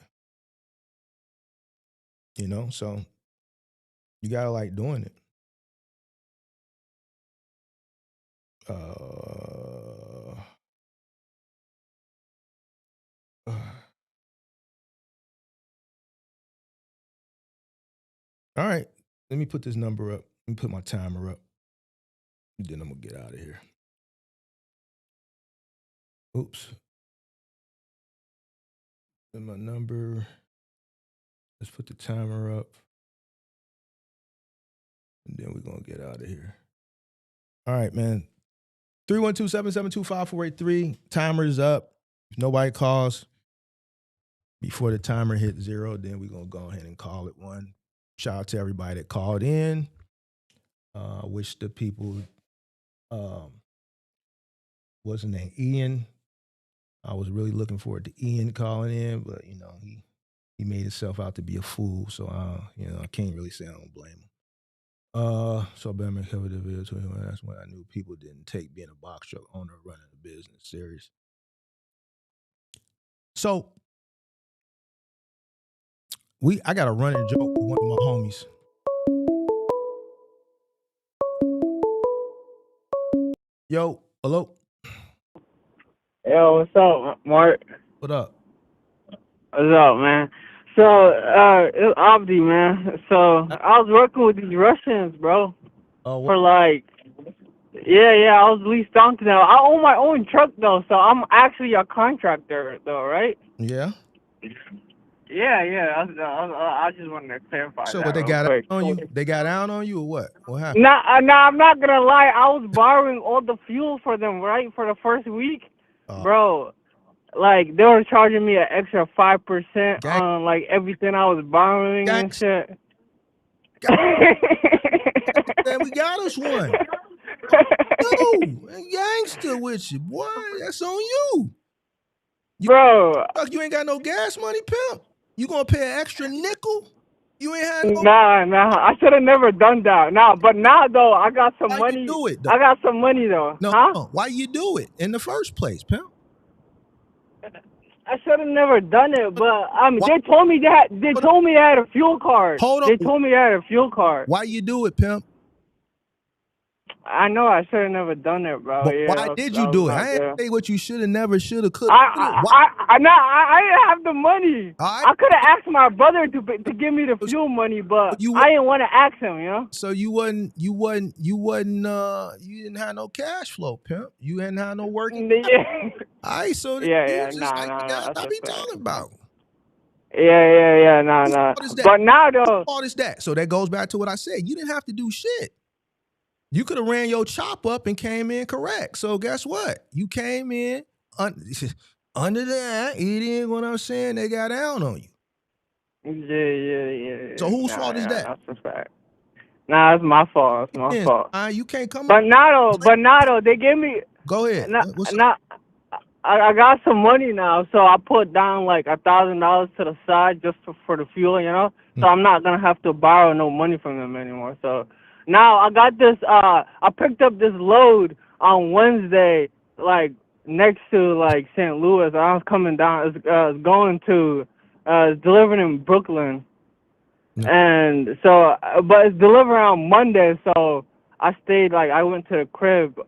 You know, so you gotta like doing it. All right, let me put this number up. Let me put my timer up. And then I'm gonna get out of here. Oops. And my number. Let's put the timer up. And then we're gonna get out of here. All right, man. 312-772-5483. Timer is up. If nobody calls before the timer hits 0, then we're gonna go ahead and call it one. Shout out to everybody that called in. Wish the people, what's his name, Ian. I was really looking forward to Ian calling in, but you know, he made himself out to be a fool. So I can't really say I don't blame him. So Batman covered the video 21. That's when I knew people didn't take being a box truck owner running a business serious. So I got a running joke with one of my homies. Yo, hello. Yo, what's up, Mark? What up? What's up, man? So, it's Abdi, man. So, I was working with these Russians, bro. For like, I was leased on to them. I own my own truck, though, so I'm actually a contractor, though, right? Yeah? Yeah. I just wanted to clarify So that. what, they got out on you? They got out on you or what? What happened? Nah, I'm not gonna lie. I was borrowing all the fuel for them, right, for the first week. Bro, like, they were charging me an extra 5% on, like, everything I was borrowing and shit. Then we got us one. Yo, gangster with you, boy. That's on you. Bro. You ain't got no gas money, pimp? You gonna pay an extra nickel? You ain't had no... Nah. I should have never done that. Nah, but now, though, I got some Why money. You do it, though? I got some money, though. No, why you do it in the first place, pimp? I should have never done it, but they told me that they had a fuel card. Hold on. They told me I had a fuel card. Why you do it, pimp? I know I should have never done it, bro. But yeah, why did you do it? I ain't say what you should have never, should have, could. I didn't have the money. I could have asked my brother to give me the fuel money, but I didn't want to ask him, you know. So you didn't have no cash flow, pimp. You didn't have no working. Yeah. All right, so That's I be talking about. Nah. But now though, what is that? So that goes back to what I said. You didn't have to do shit. You could have ran your chop up and came in correct. So guess what? You came in under that. You didn't, what I'm saying, they got down on you. Yeah. So whose fault is that? That's a fact. Nah, it's my fault. It's my fault. You can't come. But now though, they gave me. Go ahead. I got some money now, so I put down like $1,000 to the side just for the fuel, you know. So I'm not gonna have to borrow no money from them anymore. So now I got this. I picked up this load on Wednesday, like next to like St. Louis. I was coming down. It's going to. It's delivered in Brooklyn, and so but it's delivered on Monday. So I stayed I went to the crib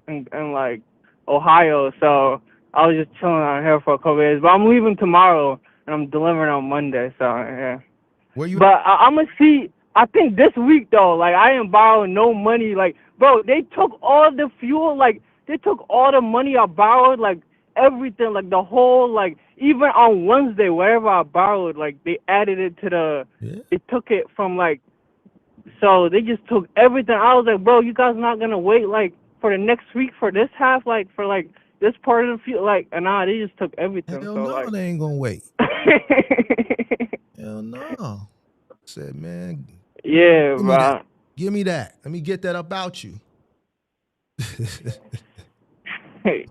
in like Ohio. So I was just chilling out here for a couple days. But I'm leaving tomorrow and I'm delivering on Monday. So yeah. Where you? But I'm gonna see. I think this week though, I ain't borrowing no money. Bro, they took all the fuel. They took all the money I borrowed. everything, like the whole, like even on Wednesday, whatever I borrowed, like they added it to the, they took it from like, so they just took everything. I was like, bro, you guys not gonna wait like for the next week for this half, like for like this part of the field, like, and nah, they just took everything. Hell so no, like, they ain't gonna wait. Hell no. Said, man, yeah, give me bro. that. Give me that. Let me get that about you.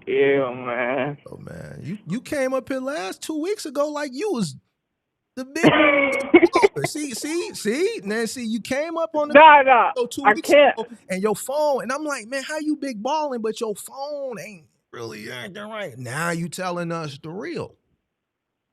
Yeah, man. Oh man, you came up here last 2 weeks ago like you was the big baller. See, Nancy, you came up on the Nah, 2 I weeks can't. ago and your phone, and I'm like, man, how you big balling, but your phone ain't really acting right. Now you telling us the real.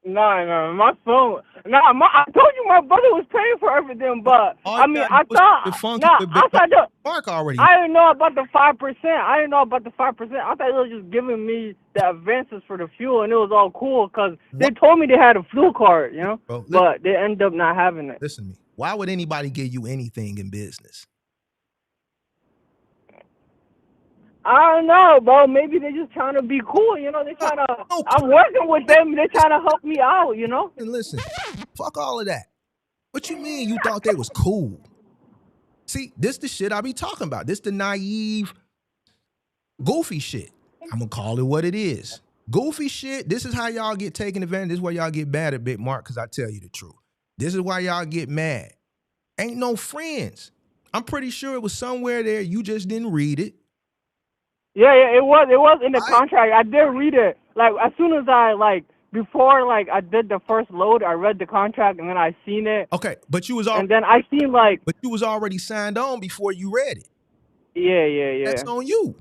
Nah, my phone. Nah, I told you my brother was paying for everything, but I mean, I thought. Nah, I thought Mark already. I didn't know about the 5%. I didn't know about the 5%. I thought it was just giving me the advances for the fuel, and it was all cool because they told me they had a fuel card, you know, Bro, but they ended up not having it. Listen to me. Why would anybody give you anything in business? I don't know, bro. Maybe they're just trying to be cool, you know. They trying to. I'm working with them. They're trying to help me out, you know. And listen, fuck all of that. What you mean you thought they was cool? See, this the shit I be talking about. This the naive, goofy shit. I'm gonna call it what it is. Goofy shit. This is how y'all get taken advantage. This is why y'all get mad at Big Mark, because I tell you the truth. This is why y'all get mad. Ain't no friends. I'm pretty sure it was somewhere there. You just didn't read it. Yeah, it was in the contract. I did read it. Like as soon as before I did the first load, I read the contract and then I seen it. Okay, but you was already, and then I seen but you was already signed on before you read it. Yeah. That's on you.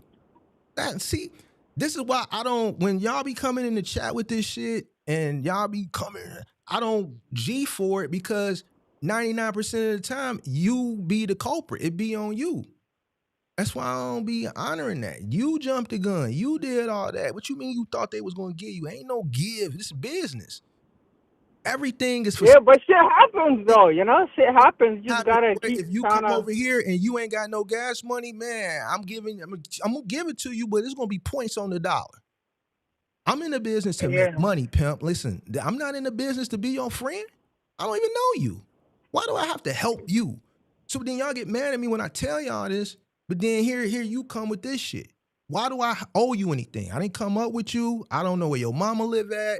See, this is why I don't, when y'all be coming in the chat with this shit and y'all be coming, I don't G for it, because 99% of the time you be the culprit. It be on you. That's why I don't be honoring that. You jumped the gun. You did all that. What you mean you thought they was going to give you? Ain't no give. This is business. Everything is for... Yeah, but shit happens though, you know? Shit happens. You just gotta keep If you come over here and you ain't got no gas money, man, I'm going to give it to you, but it's going to be points on the dollar. I'm in the business to make money, pimp. Listen, I'm not in the business to be your friend. I don't even know you. Why do I have to help you? So then y'all get mad at me when I tell y'all this. But then here you come with this shit. Why do I owe you anything? I didn't come up with you. I don't know where your mama live at.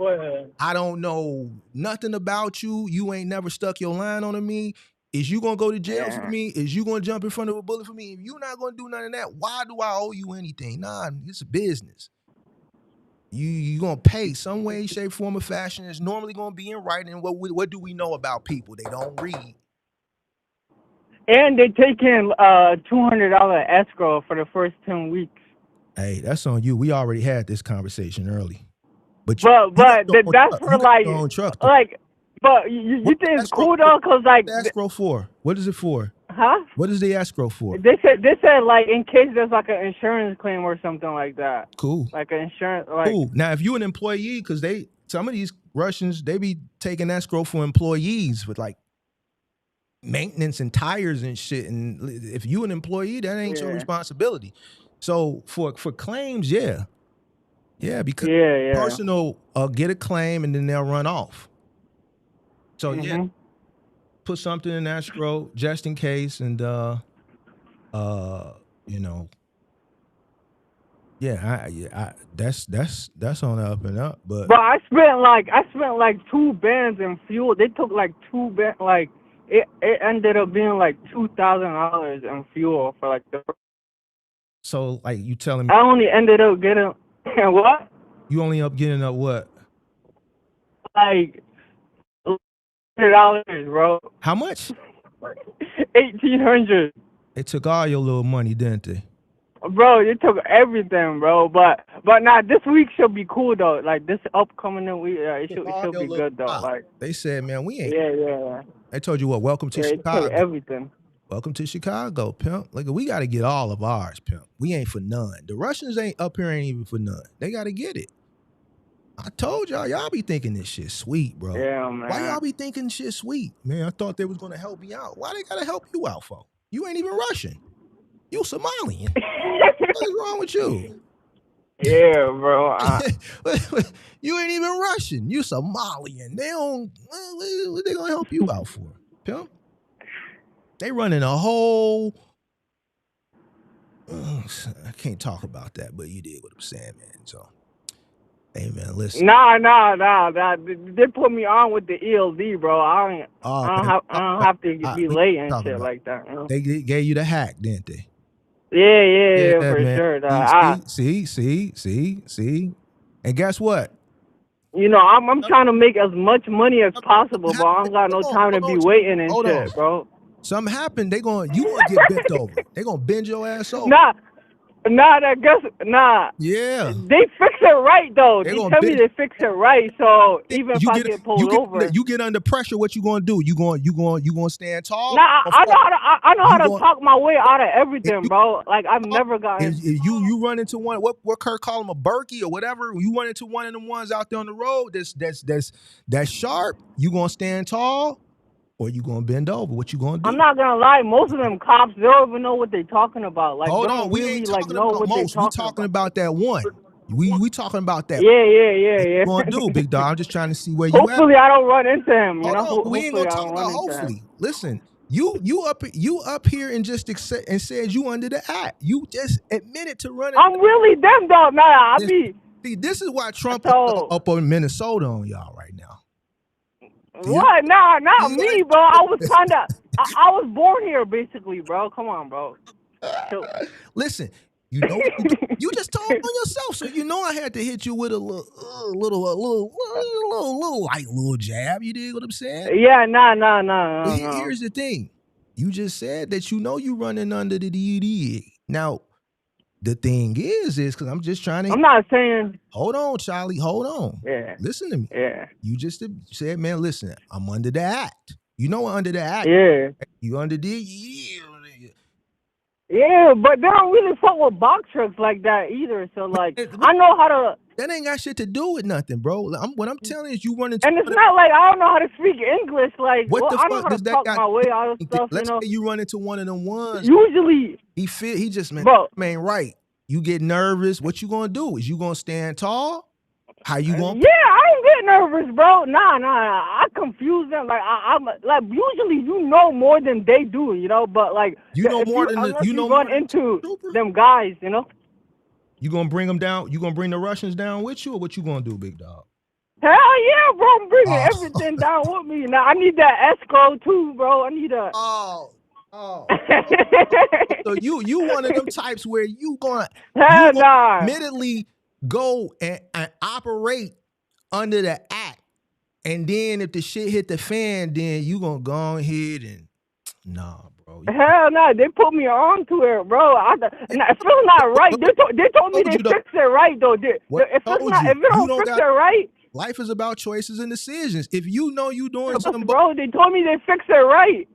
I don't know nothing about you. You ain't never stuck your line on me. Is you gonna go to jail for me? Is you gonna jump in front of a bullet for me? If you're not gonna do none of that, why do I owe you anything? Nah, it's a business. You gonna pay some way, shape, form, or fashion. It's normally gonna be in writing. What do we know about people? They don't read. And they taking $200 escrow for the first 10 weeks. Hey, that's on you. We already had this conversation early. But that's for like, but you think it's cool though? Cause like, what's the escrow for? What is it for? Huh? What is the escrow for? They said like in case there's like an insurance claim or something like that. Cool. Like an insurance. Like, cool. Now, if you an employee, because some of these Russians, they be taking escrow for employees with like maintenance and tires and shit. And if you an employee, that ain't your responsibility. So for claims, because person will get a claim and then they'll run off. So put something in escrow just in case, and that's on the up and up. But I spent like 2 bands in fuel. They took like 2 bands, like it ended up being like $2,000 in fuel for like the. So like you telling me? I only ended up getting what? You only up getting up what? Like $100, bro. How much? $1,800. They took all your little money, didn't they? Bro, they took everything, bro. But now this week should be cool though. Like this upcoming week, it should be good though. Like they said, man, we ain't. Yeah. They told you what? Welcome to Chicago. They took everything. Welcome to Chicago, pimp. Look, we got to get all of ours, pimp. We ain't for none. The Russians ain't up here, ain't even for none. They got to get it. I told y'all be thinking this shit sweet, bro. Yeah, man. Why y'all be thinking shit sweet? Man, I thought they was going to help me out. Why they got to help you out for? You ain't even Russian. You Somalian. What is wrong with you? Yeah, bro. You ain't even Russian. You Somalian. They don't. What they gonna help you out for, pimp? They running a whole. I can't talk about that, but you did what I'm saying, man. So, hey, man, listen. Nah. They put me on with the ELD, bro. I don't have to be late and shit like that. You know? They gave you the hack, didn't they? Yeah, for man. sure. See. And guess what? You know, I'm trying to make as much money as possible, but I don't got no time to be waiting and shit, bro. Something happened. You gonna get bent over. They gonna bend your ass over. Nah. Yeah. They fix it right though. They tell me they fix it right. So even if I get pulled over, you get under pressure. What you gonna do? You gonna stand tall? Nah, I know how to talk my way out of everything, bro. Like I've never gotten. If you run into one, what Kurt call him, a Berkey or whatever. You run into one of them ones out there on the road that's sharp. You gonna stand tall? Or you gonna bend over? What you gonna do? I'm not gonna lie. Most of them cops, they don't even know what they're talking about. Like, hold on, we ain't talking about most. We talking about that one. We talking about that. Yeah. What you gonna do, big dog? I'm just trying to see where you at. Hopefully, I don't run into him. You know, hold on, we ain't gonna talk about hopefully. Listen, you up here and just and said you under the act. You just admitted to running. I'm really them though, man. See, this is why Trump up in Minnesota on y'all right now. What? Nah, not me, bro. I was born here, basically, bro. Come on, bro. Listen, you know, you just told on yourself, so you know I had to hit you with a little light little jab. You dig what I'm saying? Yeah, nah. Here's the thing. You just said that you know you running under the DED. Now, the thing is because I'm just trying to. I'm not saying. Hold on, Charlie. Hold on. Yeah. Listen to me. Yeah. You just said, man, listen, I'm under the act. You know under the act. Yeah. You under the. Yeah, but they don't really fuck with box trucks like that either. So, like, I know how to. That ain't got shit to do with nothing, bro. What I'm telling you is you run into. And it's not like I don't know how to speak English. Like, what the I fuck know how does to that talk got? my way out of stuff. Let's you know? say you run into one of them ones. Usually. He just man, bro, man, right. You get nervous. What you gonna do? Is you gonna stand tall? How you gonna? Yeah, I ain't get nervous, bro. Nah. I confuse them. Like I'm like usually you know more than they do, you know. But like you know more than you know. Run into them guys, you know. You gonna bring them down? You gonna bring the Russians down with you, or what you gonna do, big dog? Hell yeah, bro! I'm bringing everything down with me. Now I need that escrow too, bro. I need a. So you one of them types where you gonna admittedly go and operate under the act, and then if the shit hit the fan, then you gonna go ahead and bro. Hell no, they put me on to it, bro. It feels not right. They told me they fixed it right though. If it don't fix it right. Life is about choices and decisions. If you know you doing something, bro, they told me they fixed it right.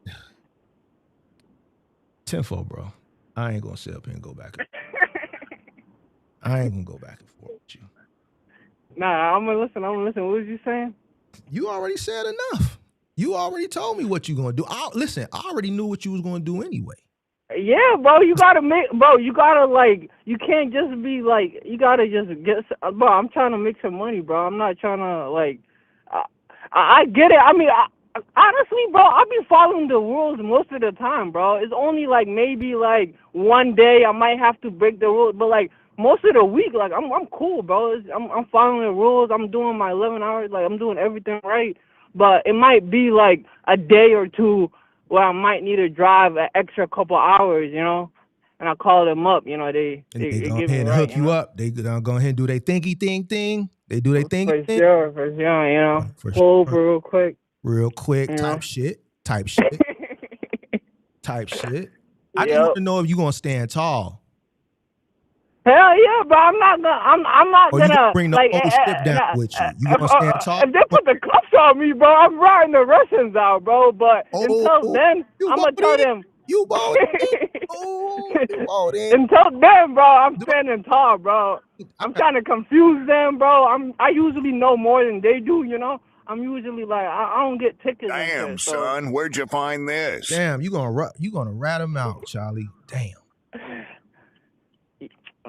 Tenfold, bro. I ain't gonna sit up here and go back. I ain't gonna go back and forth with you. Nah, I'm gonna listen. What was you saying? You already said enough. You already told me what you gonna do. I already knew what you was gonna do anyway. Yeah, bro. You gotta like. You can't just be like. You gotta just get. Bro, I'm trying to make some money, bro. I'm not trying to like. I get it. I mean. Honestly, bro, I've been following the rules most of the time, bro. It's only like maybe like one day I might have to break the rules, but like most of the week, like I'm cool, bro. I'm following the rules. I'm doing my 11 hours, like I'm doing everything right. But it might be like a day or two where I might need to drive an extra couple hours, you know. And I call them up, you know. They go give ahead me and hook you up. They go ahead and do their thinky thing. They do their thing. For sure, you know. Pull over real quick. Real quick, type shit. I just want to know if you gonna stand tall. Hell yeah, but I'm not gonna bring the whole ship down with you. You gonna stand tall? If they put the cuffs on me, bro, I'm riding the Russians out, bro. But until then, I'm gonna tell them. You bald. Until then, bro, I'm standing tall, bro. I'm trying to confuse them, bro. I usually know more than they do, you know. I'm usually like I don't get tickets. Damn, son, where'd you find this? Damn, you gonna rat him out, Charlie. Damn.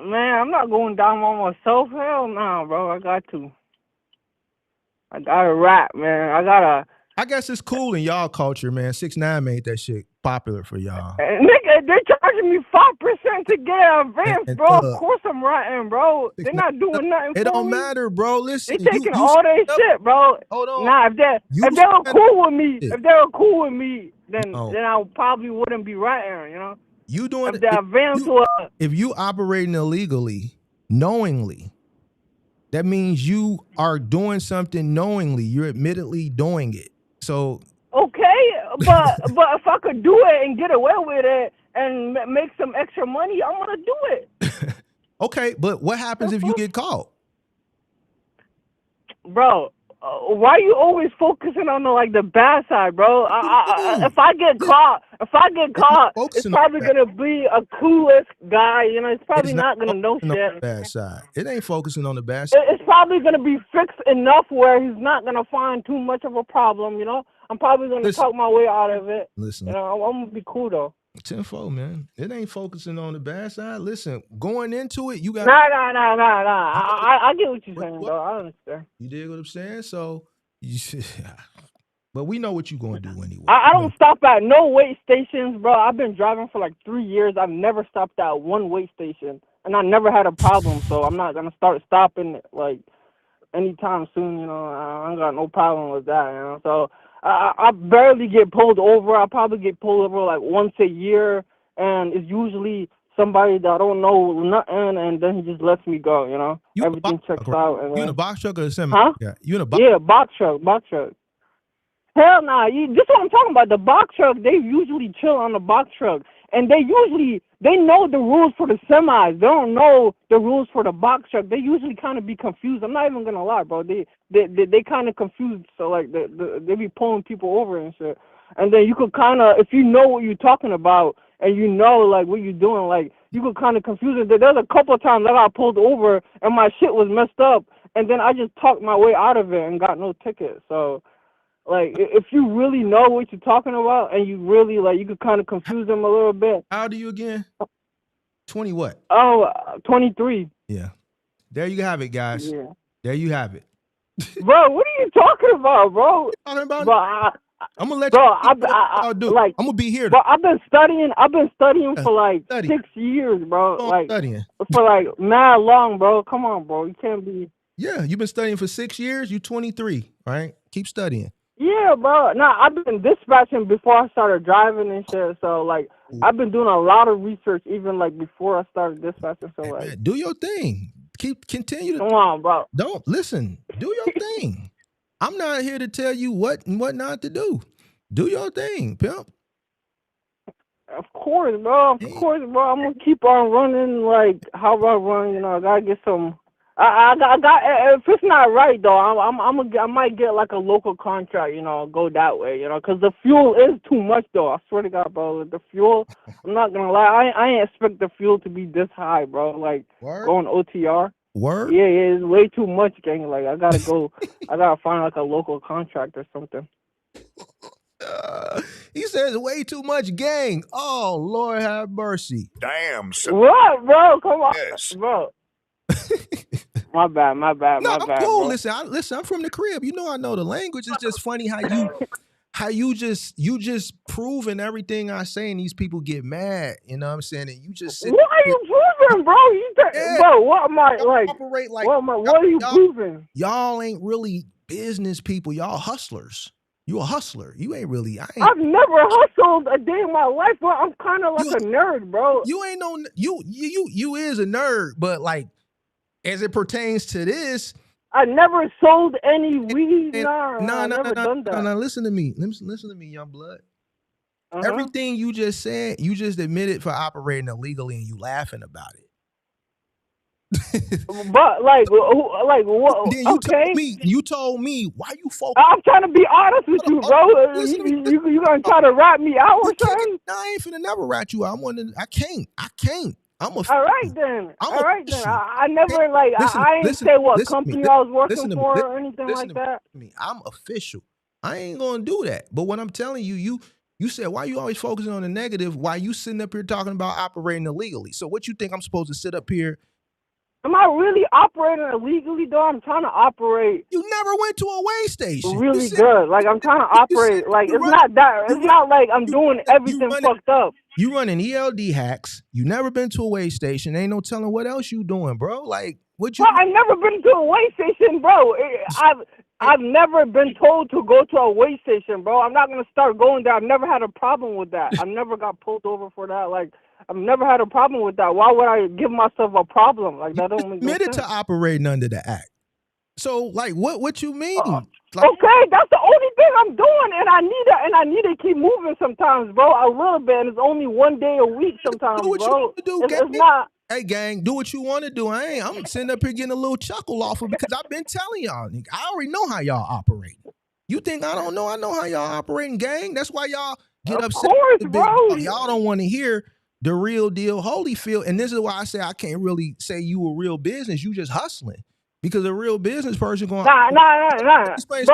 Man, I'm not going down on myself. Hell no, bro. I got to rap, man. I guess it's cool in y'all culture, man. 6ix9ine made that shit popular for y'all. Nigga, they're charging me 5% to get an advance, And bro. Of course I'm ratting, bro. They're not doing nothing for me. It don't matter, bro. Listen, They taking all their shit, bro. Hold on. Nah, if they were cool with me, then I probably wouldn't be ratting, you know. You doing if the advance was if you operating illegally, knowingly, that means you are doing something knowingly. You're admittedly doing it. So okay, but if I could do it and get away with it and make some extra money, I'm gonna do it. Okay, but what happens if you get caught? Bro, why are you always focusing on the bad side, bro? If I get caught, it's probably gonna be a coolest guy. You know, it's probably not gonna know shit. Bad side. It ain't focusing on the bad side. It's probably gonna be fixed enough where he's not gonna find too much of a problem. You know, I'm probably gonna talk my way out of it. Listen, you know, I'm gonna be cool though. Tenfold, man. It ain't focusing on the bad side. Listen, going into it, you got. Nah. I get what you're saying, though. I understand. You dig what I'm saying? So, but we know what you're going to do anyway. I don't stop at no wait stations, bro. I've been driving for like 3 years. I've never stopped at one wait station, and I never had a problem. So I'm not gonna start stopping like anytime soon. You know, I ain't got no problem with that. You know, so. I barely get pulled over. I probably get pulled over like once a year, and it's usually somebody that I don't know nothing, and then he just lets me go. You know, everything checks out. And you in a box truck or a semi? Huh? Yeah, you in a box? Yeah, box truck. Hell nah. This is what I'm talking about. The box truck, they usually chill on the box truck, and they know the rules for the semis. They don't know the rules for the box truck. They usually kind of be confused. I'm not even gonna lie, bro. They kind of confused. So like they be pulling people over and shit. And then you could kind of, if you know what you're talking about and you know like what you're doing, like you could kind of confuse it. There's a couple of times I got pulled over and my shit was messed up, and then I just talked my way out of it and got no ticket. So. Like, if you really know what you're talking about and you really, like, you could kind of confuse them a little bit. How old are you again? 20 what? Oh, 23. Yeah. There you have it, guys. Yeah. There you have it. Bro, what are you talking about, bro? Talking about? Bro, I'm going to let bro, you like, I'm going to be here. Bro, I've been studying for, like, 6 years, bro. Like, studying. For, like, mad long, bro. Come on, bro. You can't be. Yeah, you've been studying for 6 years. You're 23, right? Keep studying. Yeah, bro. Nah, I've been dispatching before I started driving and shit. So, like, I've been doing a lot of research even, like, before I started dispatching. So, like, man, do your thing. Continue to. Come on, bro. Don't listen. Do your thing. I'm not here to tell you what and what not to do. Do your thing, pimp. Of course, bro. I'm gonna keep on running like how I run. You know, I gotta get some. I got. If it's not right though, I might get like a local contract. You know, go that way. You know, because the fuel is too much though. I swear to God, bro. The fuel. I'm not gonna lie. I ain't expect the fuel to be this high, bro. Like going OTR. Word. Yeah, it's way too much, gang. Like I gotta go. I gotta find like a local contract or something. He says way too much, gang. Oh, Lord have mercy. Damn. What, bro? Come on, yes. bro. My bad. No, I'm cool. Bro. Listen, I'm from the crib. You know I know the language. It's just funny how you just proving everything I say and these people get mad. You know what I'm saying? And you just sit what are you proving, bro? Bro, what am I like? Operate like what are you proving? Y'all ain't really business people. Y'all hustlers. You a hustler. You ain't really. I've never hustled a day in my life, but I'm kind of like a nerd, bro. You ain't no. You is a nerd, but like as it pertains to this, I never sold any weed. No, done that. No. Listen to me. Listen to me, young blood. Everything you just said, you just admitted for operating illegally, and you laughing about it. But like what? Then you told me why you focus. I'm trying to be honest with you, bro. You gonna try to rat me out or something? No, I ain't finna never rat you out. I can't. I'm a. All right then. I never like. I ain't say what company I was working for or anything like that. I'm official. I ain't gonna do that. But what I'm telling you, you said why you always focusing on the negative? Why you sitting up here talking about operating illegally? So what you think I'm supposed to sit up here Am I really operating illegally, though? I'm trying to operate You never went to a way station. really good. Like, I'm trying to operate. Like, it's not like I'm doing everything fucked up. You running ELD hacks. You never been to a way station. Ain't no telling what else you doing, bro. Like, what you? Bro, I've never been to a way station, bro. I've never been told to go to a way station, bro. I'm not gonna start going there. I've never had a problem with that. I've never got pulled over for that. Like, I've never had a problem with that. Why would I give myself a problem? Like, that don't make no sense. Admitted to operating under the act. So, like, what you mean? Like, okay, that's the only thing I'm doing, and I need to keep moving sometimes, bro. A little bit, and it's only 1 day a week sometimes, do what bro. You want to do, it's not. Hey, gang, do what you want to do. I'm sitting up here getting a little chuckle off of because I've been telling y'all. I already know how y'all operate. You think I don't know? I know how y'all operating, gang. That's why y'all get upset. Of course, bro. Y'all don't want to hear the real deal Holyfield. And this is why I say I can't really say you a real business. You just hustling. Because a real business person going Nah. Bro. Let me explain.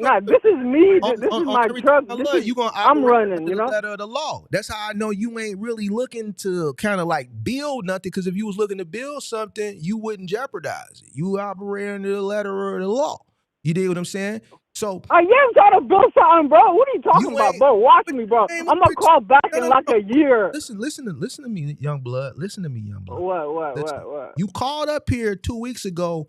Nah, this is me. This is my truck. I'm running, you know? The letter of the law. That's how I know you ain't really looking to kind of like build nothing. Because if you was looking to build something, you wouldn't jeopardize it. You operate under the letter of the law. You dig what I'm saying? So I am trying to build something, bro. What are you talking about, bro? Watch me, bro. I'm gonna call back in like a year. Listen to me, young blood. Listen to me, young blood. What? You called up here 2 weeks ago,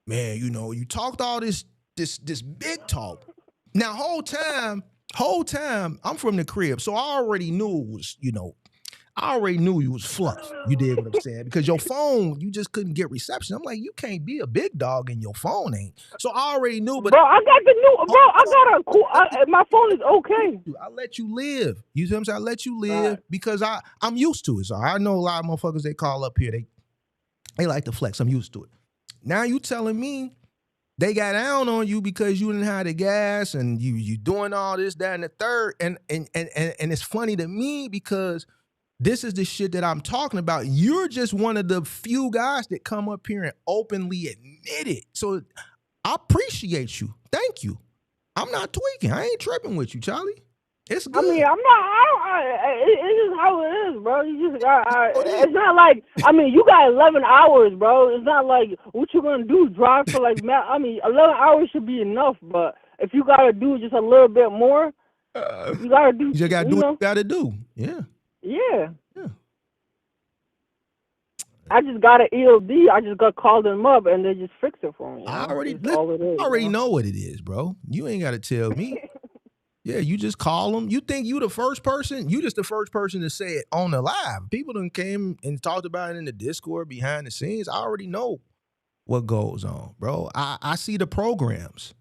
man. You know, you talked all this big talk. Now, whole time, I'm from the crib, so I already knew it was, I already knew you was fluff. You did what I'm saying? Because your phone, you just couldn't get reception. I'm like, you can't be a big dog and your phone ain't. So I already knew. But bro, I got the new. Bro, I got a cool. My phone is okay. I let you live. You see what I'm saying? I let you live because I'm used to it. So I know a lot of motherfuckers they call up here. They like to flex. I'm used to it. Now you telling me they got down on you because you didn't have the gas and you doing all this, that, and the third. And it's funny to me because this is the shit that I'm talking about. You're just one of the few guys that come up here and openly admit it. So I appreciate you. Thank you. I'm not tweaking. I ain't tripping with you, Charlie. It's good. I mean, I'm not. It's just how it is, bro. You just. It's not like. I mean, you got 11 hours, bro. It's not like what you gonna do. Drive for like. I mean, 11 hours should be enough. But if you gotta do just a little bit more, you gotta do. You just gotta do what you gotta do. Yeah. Yeah. I just got an ELD. I just got called them up and they just fixed it for me. I already know what it is, bro. You ain't got to tell me. Yeah, you just call them. You think you the first person? You just the first person to say it on the live. People done came and talked about it in the Discord behind the scenes. I already know what goes on, bro. I see the programs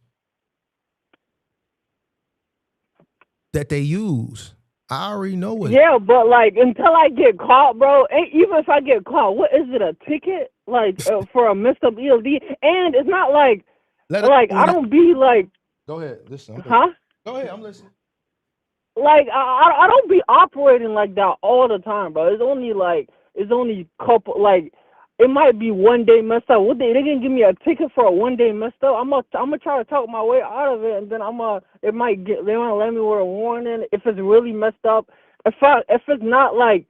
that they use. I already know what. Yeah, but like until I get caught, bro. Even if I get caught, what is it? A ticket? Like for a messed up ELD? And it's not like I don't be like. Go ahead, listen. Huh? Go ahead, I'm listening. Like I don't be operating like that all the time, bro. It's only couple like. It might be 1 day messed up. What they gonna give me a ticket for a 1 day messed up? I'm gonna try to talk my way out of it, and then they might let me with a warning if it's really messed up. If it's not like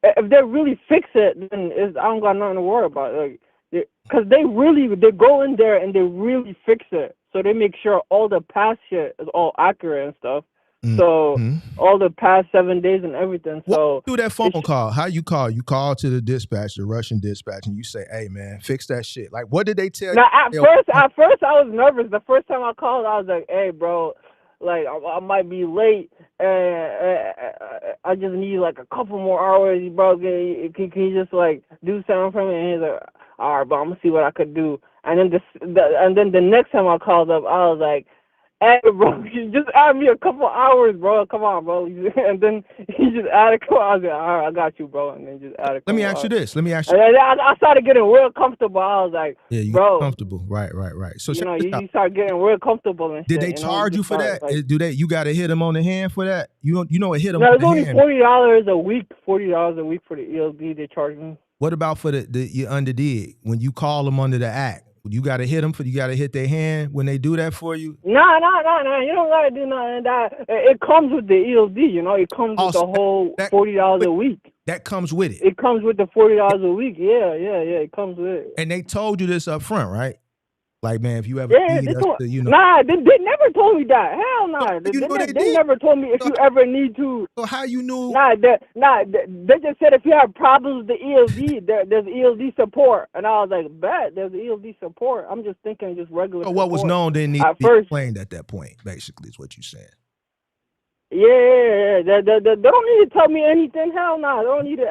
if they really fix it, then I don't got nothing to worry about. Like, cause they go in there and they really fix it, so they make sure all the past shit is all accurate and stuff. So all the past 7 days and everything. So do that phone call. How you call? You call to the dispatch, the Russian dispatch, and you say, "Hey man, fix that shit." Like, what did they tell you? At first I was nervous. The first time I called, I was like, "Hey bro, like I might be late, and I just need like a couple more hours, bro. Can you just like do something for me?" And he's like, "All right, bro, I'm gonna see what I could do." And then the next time I called up, I was like, "Hey, bro, you just add me a couple hours, bro. Come on, bro." And then he just added. I was like, "All right, I got you, bro." And then just added. Let me ask you this. And I started getting real comfortable. I was like, "Yeah, you bro, comfortable, right." So you start getting real comfortable. And did they charge you for that? Like, you got to hit them on the hand for that? You know what hit them? No, it's only $40 a week. $40 a week for the ELD. They charge me. What about for the underdig when you call them under the act? You got to hit them you got to hit their hand when they do that for you? No. You don't got to do nothing. It comes with the ELD, It comes with the whole $40 a week. That comes with it. It comes with the $40 a week. Yeah, it comes with it. And they told you this up front, right? Like, man, if you ever need us to, you know. Nah, they never told me that. Hell nah. They never told me if you ever need to. So how you knew? Nah, they just said if you have problems with the ELD, there's ELD support. And I was like, bet, there's ELD support. I'm just thinking just regular So what was known didn't need to be explained at that point, basically, is what you're saying. Yeah. They don't need to tell me anything. Hell no, they don't need it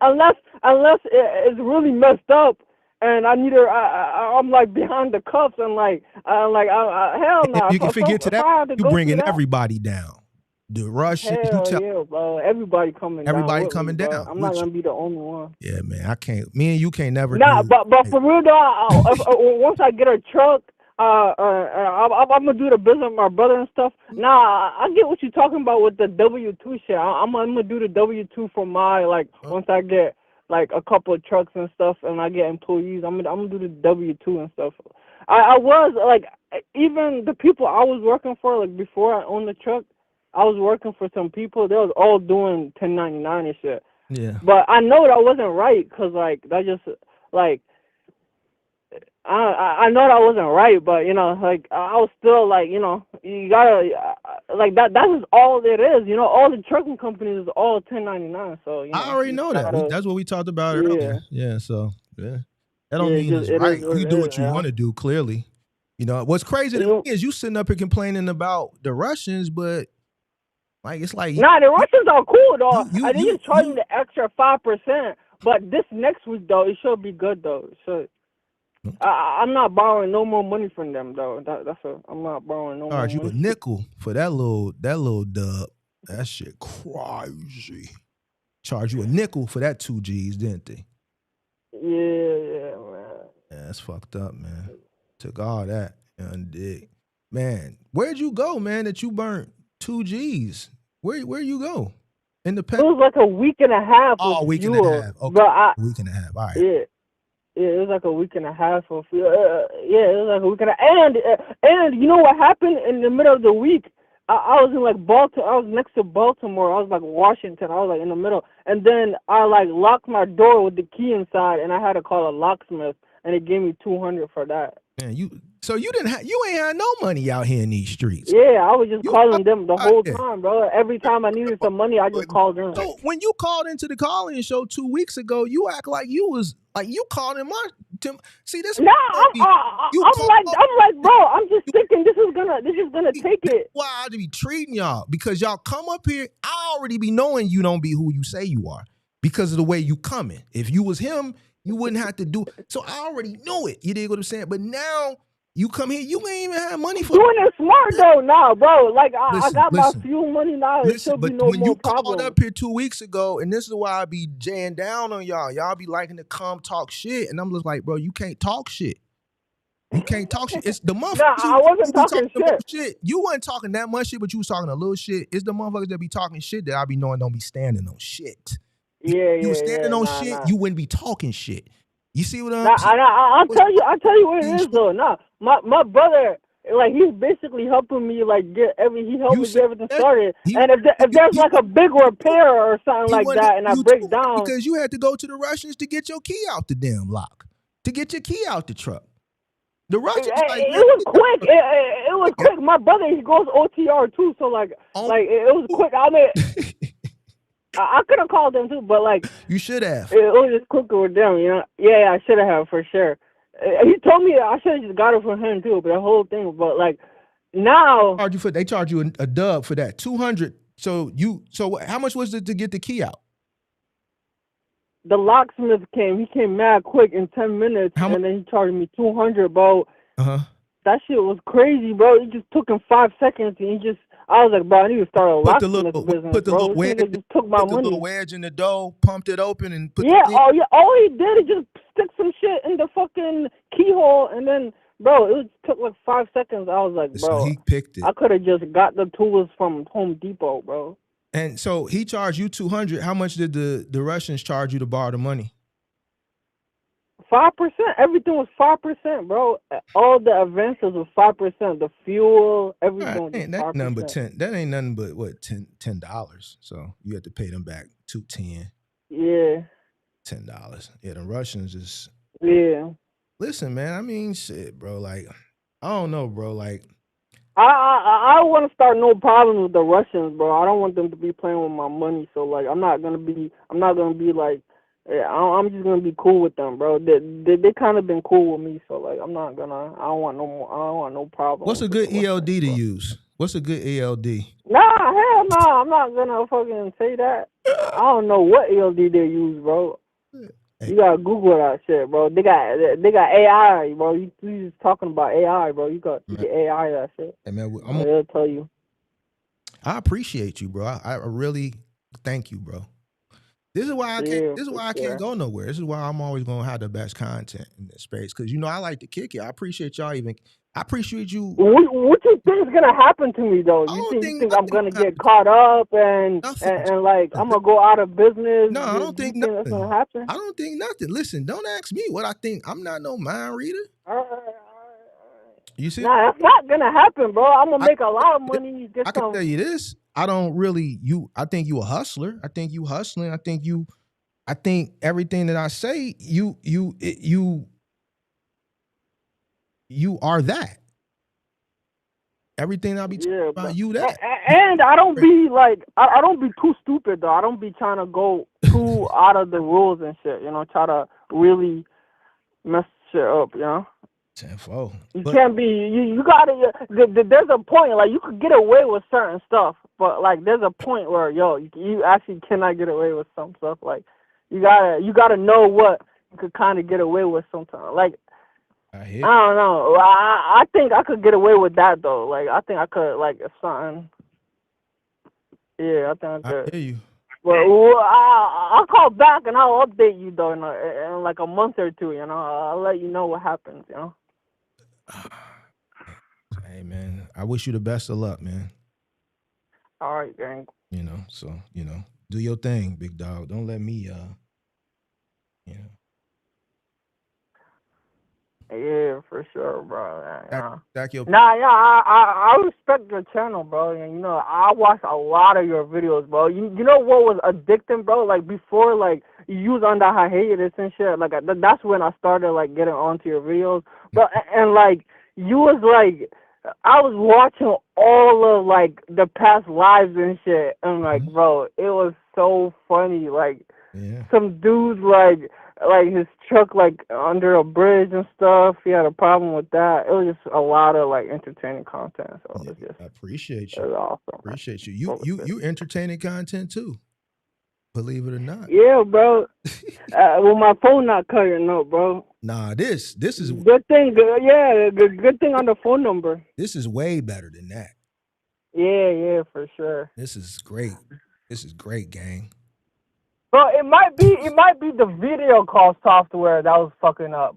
unless it's really messed up and I need I'm like behind the cuffs and hell no. You can forget to that. You bringing everybody down. The Russians, bro. Everybody coming down. Down. I'm not gonna be the only one. Yeah, man. I can't. Me and you can't never. Nah, but for real though, once I get a truck. I'm gonna do the business with my brother and stuff. Nah, I get what you're talking about with the W-2 shit. I'm gonna do the W-2 for my once I get like a couple of trucks and stuff, and I get employees. I'm gonna do the W-2 and stuff. I was like, even the people I was working for, like before I owned the truck, I was working for some people. They was all doing 1099 and shit. Yeah. But I know that wasn't right, cause like that just like. I know that wasn't right, but I was still you gotta that. That is all it is, all the trucking companies is all 1099. So I already know that. That's what we talked about earlier. Yeah. So that don't mean it's right. You do what you want to do. Clearly, what's crazy to me is you sitting up here complaining about the Russians, but it's like the Russians are cool though. I think you're charging the extra 5%, but this next week though it should be good though. So. I'm not borrowing no more money from them though. I'm not borrowing no more money. Charge you a nickel for that little dub. That shit crazy. Charge you a nickel for that 2 G's, didn't they? Yeah, man. Yeah, that's fucked up, man. Took all that and did. Man, where'd you go, man? That you burnt 2 G's? Where you go? Independent. It was like a week and a half. Oh, a week and a half. Okay, a week and a half. All right. Yeah. Yeah, it was like a week and a half of it was like a week and a half. And you know what happened in the middle of the week? I was in like Baltimore. I was next to Baltimore. I was like Washington. I was like in the middle. And then I like locked my door with the key inside, and I had to call a locksmith, and it gave me $200 for that. Man, you ain't had no money out here in these streets. Yeah, I was just calling them the whole time, bro. Every time I needed some money, I just called them. So when you called into the call-in show 2 weeks ago, you act like you was like you called in my. See this? No, I'm like, bro. I'm just thinking this is gonna take it. Why I be treating y'all because y'all come up here. I already be knowing you don't be who you say you are because of the way you coming. If you was him, you wouldn't have to do. So I already knew it. You dig what I'm saying? But now. You come here, you ain't even have money for doing it smart though now, bro. Like I got my fuel money now. It should be no when more you problem. called up here 2 weeks ago, and this is why I be jaying down on y'all. Y'all be liking to come talk shit, and I'm just like, bro, you can't talk shit. You can't talk shit. It's the motherfuckers. Nah, I wasn't talking shit. You wasn't talking that much shit, but you was talking a little shit. It's the motherfuckers that be talking shit that I be knowing don't be standing on shit. You was standing on shit, you wouldn't be talking shit. You see what I'm saying? I'll tell you what it is though. Nah, my brother, like he's basically helping me like get everything started. And if there's like a big repair or something like that, and I break down because you had to go to the Russians to get your key out the damn lock, to get your key out the truck. The Russians, it was quick. It was quick. My brother, he goes OTR too, so like it was quick. I mean. I could have called them too, but like you should have. It was just quicker with them, Yeah, I should have for sure. He told me I should have just got it from him too, but the whole thing. But like now, they charge you a dub for that $200. So how much was it to get the key out? The locksmith came. He came mad quick in 10 minutes, and then he charged me $200, bro. That shit was crazy, bro. It just took him 5 seconds, and I was like, bro, I need to start a locksmith business. Put the bro. little wedge. Just took my money. Little wedge in the dough, pumped it open, and put. All he did is just stick some shit in the fucking keyhole, and then, bro, it took like 5 seconds. I was like, bro, so he picked it. I could have just got the tools from Home Depot, bro. And so he charged you $200. How much did the Russians charge you to borrow the money? 5%. Everything was 5%, bro. All the advances was 5%. The fuel, everything was 5%. That ain't nothing but what $10. So you have to pay them back $210. Yeah. $10. Yeah, the Russians is. Yeah. Listen, man. I mean, shit, bro. Like, I don't know, bro. Like, I don't want to start no problems with the Russians, bro. I don't want them to be playing with my money. So like, I'm not gonna be like, I'm just gonna be cool with them, bro. They kind of been cool with me. So like, I don't want no problems. what's a good ELD to use? What's a good ELD? Nah, hell no. I'm not gonna fucking say that. I don't know what ELD they use, bro. You gotta Google that shit, bro. They got AI, bro. You just talking about AI, bro. You got AI that shit. Hey, man, they'll tell you. I appreciate you, bro. I really thank you, bro. This is why I can't. This is why I can't go nowhere. This is why I'm always gonna have the best content in this space. Because I like to kick it. I appreciate y'all. I appreciate you. What you think is gonna happen to me though? You think I'm gonna get caught up and like I'm gonna go out of business? No, I don't think nothing. That's gonna happen. I don't think nothing. Listen, don't ask me what I think. I'm not no mind reader. You see? Nah, that's not gonna happen, bro. I'm gonna make a lot of money. I can tell you this. I don't really. I think you a hustler. I think you hustling. I think everything that I say, you are that. Everything I be talking about, you that. And I don't be like, I don't be too stupid though. I don't be trying to go too out of the rules and shit. Try to really mess shit up. Tenfold. You can't be. You gotta. There's a point. Like you could get away with certain stuff, but like there's a point where you actually cannot get away with some stuff. Like you gotta know what you could kind of get away with sometimes. Like I don't know. I think I could get away with that though. Like I think I could, like if something. Yeah, I think I could. I hear you. Well, I'll call back and I'll update you though in like a month or two. I'll let you know what happens. Hey man, I wish you the best of luck, man. All right, gang. So do your thing, big dog. Don't let me Yeah, for sure, bro. I respect your channel, bro. And I watch a lot of your videos, bro. You know what was addicting, bro? Like before, like you was on the hiatus and shit. Like that's when I started like getting onto your videos, but and like you was like I was watching all of like the past lives and shit, and like bro, it was so funny. Like some dudes like his truck like under a bridge and stuff. He had a problem with that. It was just a lot of like entertaining content. So it was just, I appreciate you. It was awesome. Appreciate you. You entertaining content too. Believe it or not. Yeah, bro. Well, my phone not cutting up, bro. Nah, this is good thing. Good thing on the phone number. This is way better than that. Yeah, for sure. This is great. This is great, gang. Bro, it might be the video call software that was fucking up.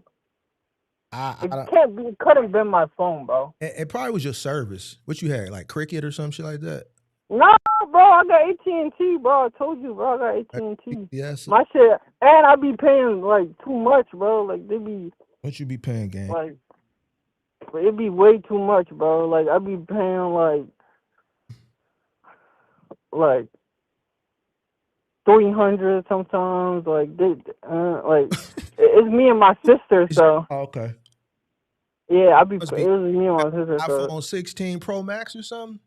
It couldn't been my phone, bro. It probably was your service. What you had, like Cricket or some shit like that? No, bro, I got AT&T, bro. I told you, bro, I got AT&T. Yes. My shit, and I be paying like too much, bro. Like they be. What you be paying, gang? Like, it be way too much, bro. Like I be paying like 300 sometimes. Like it's me and my sister, so. Okay. Yeah, it was me and my sister. iPhone 16 Pro Max or something?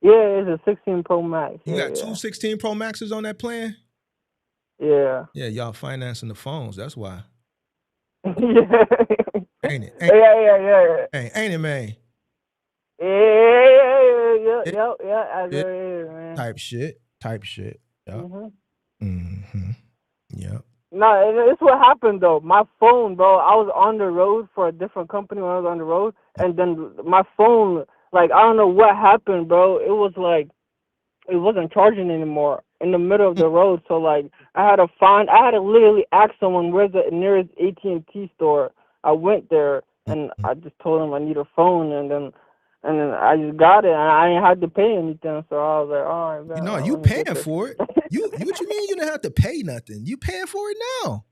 Yeah, it's a 16 Pro Max. You got two 16 Pro Maxes on that plan? Yeah. Yeah, y'all financing the phones. That's why. Yeah. Ain't it? Yeah. Ain't it, man? Yeah, man. Type shit. Yep. Yep. No, it's what happened though. My phone, bro, I was on the road for a different company when I was on the road, and then my phone, like, I don't know what happened, bro. It was like, it wasn't charging anymore in the middle of the road. So like, I had to literally ask someone where's the nearest AT&T store. I went there and I just told them I need a phone, and then I just got it, and I ain't had to pay anything. So I was like, all right, man. No, you paying for it. What you mean you didn't have to pay nothing? You paying for it now.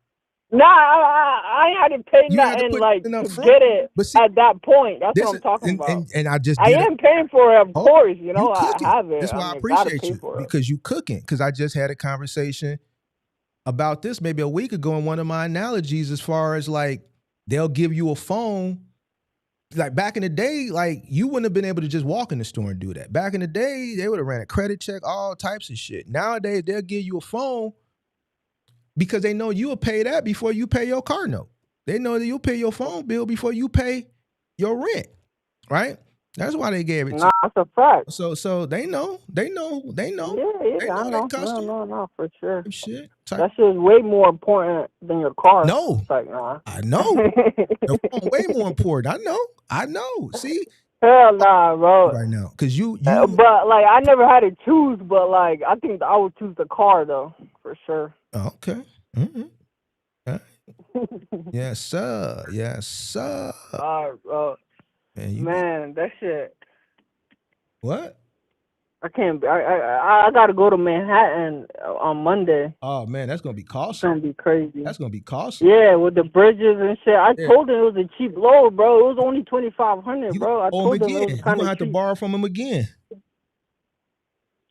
Nah, I ain't had to pay nothing to get it at that point. That's what I'm talking about. And I just am paying for it, of course. I have it. That's why I appreciate you, because you cooking. Because I just had a conversation about this maybe a week ago in one of my analogies as far as like they'll give you a phone. Like back in the day, like you wouldn't have been able to just walk in the store and do that. Back in the day, they would have ran a credit check, all types of shit. Nowadays, they'll give you a phone because they know you'll pay that before you pay your car note. They know that you'll pay your phone bill before you pay your rent, right? That's why they gave it to you. That's a fact. So they know. Yeah, They I know know. they customer. No, for sure. Shit. That shit is way more important than your car. No. It's like, nah. I know. The phone way more important. I know. See? Hell nah, bro. Right now. Because you but like I never had to choose, but like I think I would choose the car though, for sure. Okay. Mm-hmm. Yes, sir. Yes, sir. All right, bro. Man, that shit. What? I can't. I gotta go to Manhattan on Monday. Oh man, that's gonna be costly. It's gonna be crazy. That's gonna be costly. Yeah, with the bridges and shit. I told him it was a cheap load, bro. It was only $2,500, bro. I told him it was kind of cheap. You're gonna have to borrow from him again.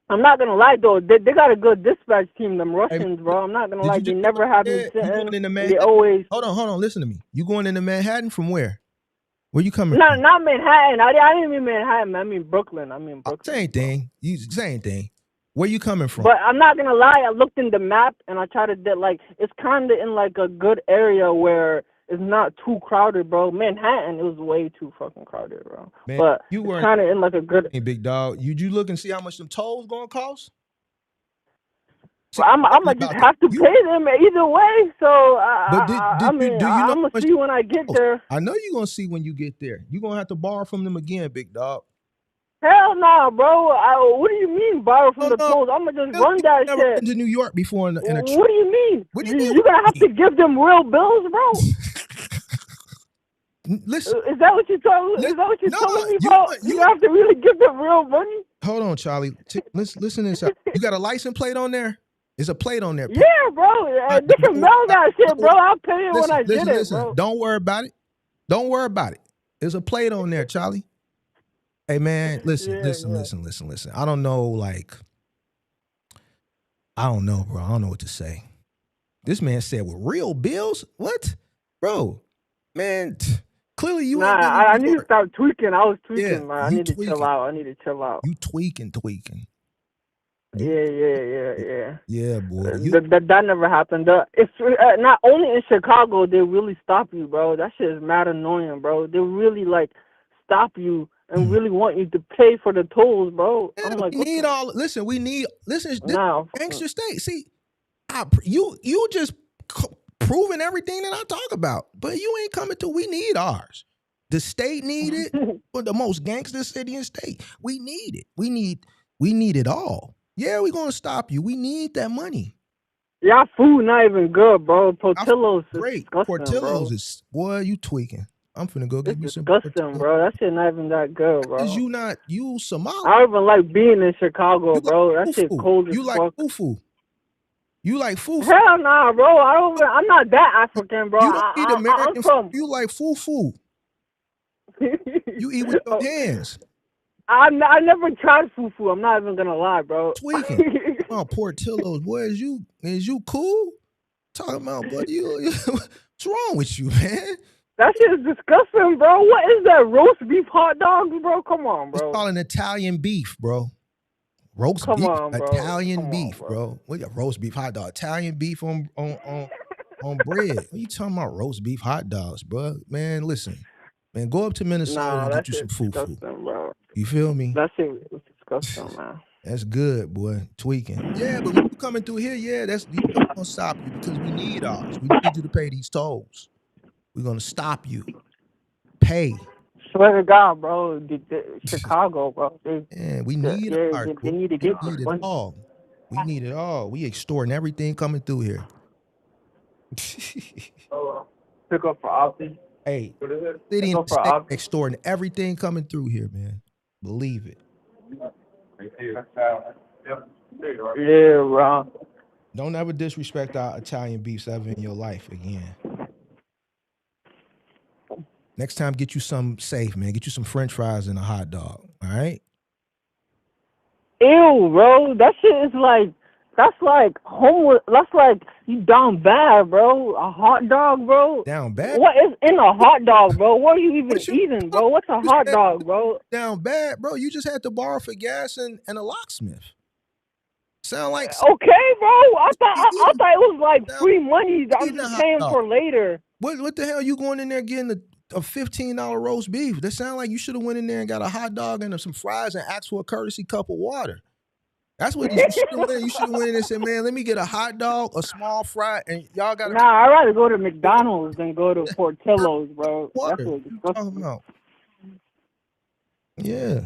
I'm not gonna lie though, they got a good dispatch team, them Russians, bro. I'm not gonna lie, they never have me sitting. They always. Hold on, listen to me. You going into Manhattan from where? Where you coming from? Not Manhattan. I didn't mean Manhattan. I mean Brooklyn. Same thing. Same thing. Where you coming from? But I'm not gonna lie. I looked in the map and I tried to like. It's kind of in like a good area where it's not too crowded, bro. Manhattan, it was way too fucking crowded, bro. Man, but you were kind of in like a good. Hey, big dog. You look and see how much them tolls gonna cost? See, I'm gonna just have to pay them either way. So I'm gonna see when I get there. I know you're gonna see when you get there. You're gonna have to borrow from them again, big dog. Hell nah, bro. What do you mean borrow from the tolls? I'm gonna just run that shit. Never been to New York before in a What do you mean? What do you mean? You're gonna have to give them real bills, bro. Listen, is that what you're telling me, bro? You have to really give them real money. Hold on, Charlie. Listen to this. You got a license plate on there? There's a plate on there. Yeah, bro. They can mail that shit, bro. I'll pay it when I get it, bro. Don't worry about it. Don't worry about it. There's a plate on there, Charlie. Hey, man, listen. I don't know, I don't know, bro. I don't know what to say. This man said, with real bills? What? Bro, man, clearly you ain't I need to stop tweaking. I was tweaking, man. I need to chill out. You tweaking. Yeah, boy. That never happened. It's not only in Chicago, they really stop you, bro. That shit is mad annoying, bro. They really stop you and really want you to pay for the tolls, bro. Yeah, I'm like, we need gangster state. See, you just proving everything that I talk about, but you ain't coming to. We need ours. The state need it. For the most gangster city and state, we need it. We need it all. Yeah, we're gonna stop you. We need that money. Y'all food not even good, bro. Portillo's is great. Portillo's is, boy, you tweaking. I'm finna go get me some disgusting, bro. That shit not even that good, bro. Cause you Somali. I don't even like being in Chicago, bro. That shit cold as fuck. You like fufu. You like fufu. Hell nah, bro. I'm not that African, bro. You don't eat American food. You like fufu. You eat with your hands. I never tried fufu. I'm not even gonna lie, bro. Tweaking. Oh, Portillo's, boy, is you cool? Talking about, buddy, what's wrong with you, man? That shit is disgusting, bro. What is that, roast beef hot dogs, bro? Come on, bro. It's called an Italian beef, bro. Roast beef, Italian beef, bro. We got roast beef hot dog, Italian beef on bread. What you talking about, roast beef hot dogs, bro? Man, listen, man, go up to Minnesota and get you some fufu. Bro. You feel me? That shit is disgusting, man. That's good, boy. Tweaking. Yeah, but when you coming through here, you're gonna stop you because we need ours. We need you to pay these tolls. We're gonna stop you. Pay. Swear to God, bro. Chicago, bro. We need ours. They need to get it all. We need it all. We extorting everything coming through here. Pick up for option. Hey, city and state extorting everything coming through here, man. Believe it. Yeah, bro. Don't ever disrespect our Italian beefs ever in your life again. Next time, get you something safe, man. Get you some French fries and a hot dog. All right? Ew, bro. That shit is like That's like homeless. That's like you down bad, bro. A hot dog, bro. Down bad? What is in a hot dog, bro? What are you even What you eating, bro? What's a hot dog, bro? Down bad, bro. You just had to borrow for gas and a locksmith. Sound like Okay, bro. I thought it was like free money. I'm eating a just hot paying dog. for later. What the hell you going in there getting a $15 roast beef? That sound like you should have went in there and got a hot dog and some fries and asked for a courtesy cup of water. That's what you should have went. You should have went in and said, "Man, let me get a hot dog, a small fry, and y'all got." Nah, I'd rather go to McDonald's than go to Portillo's, bro. Water. That's what What you talking about? Yeah.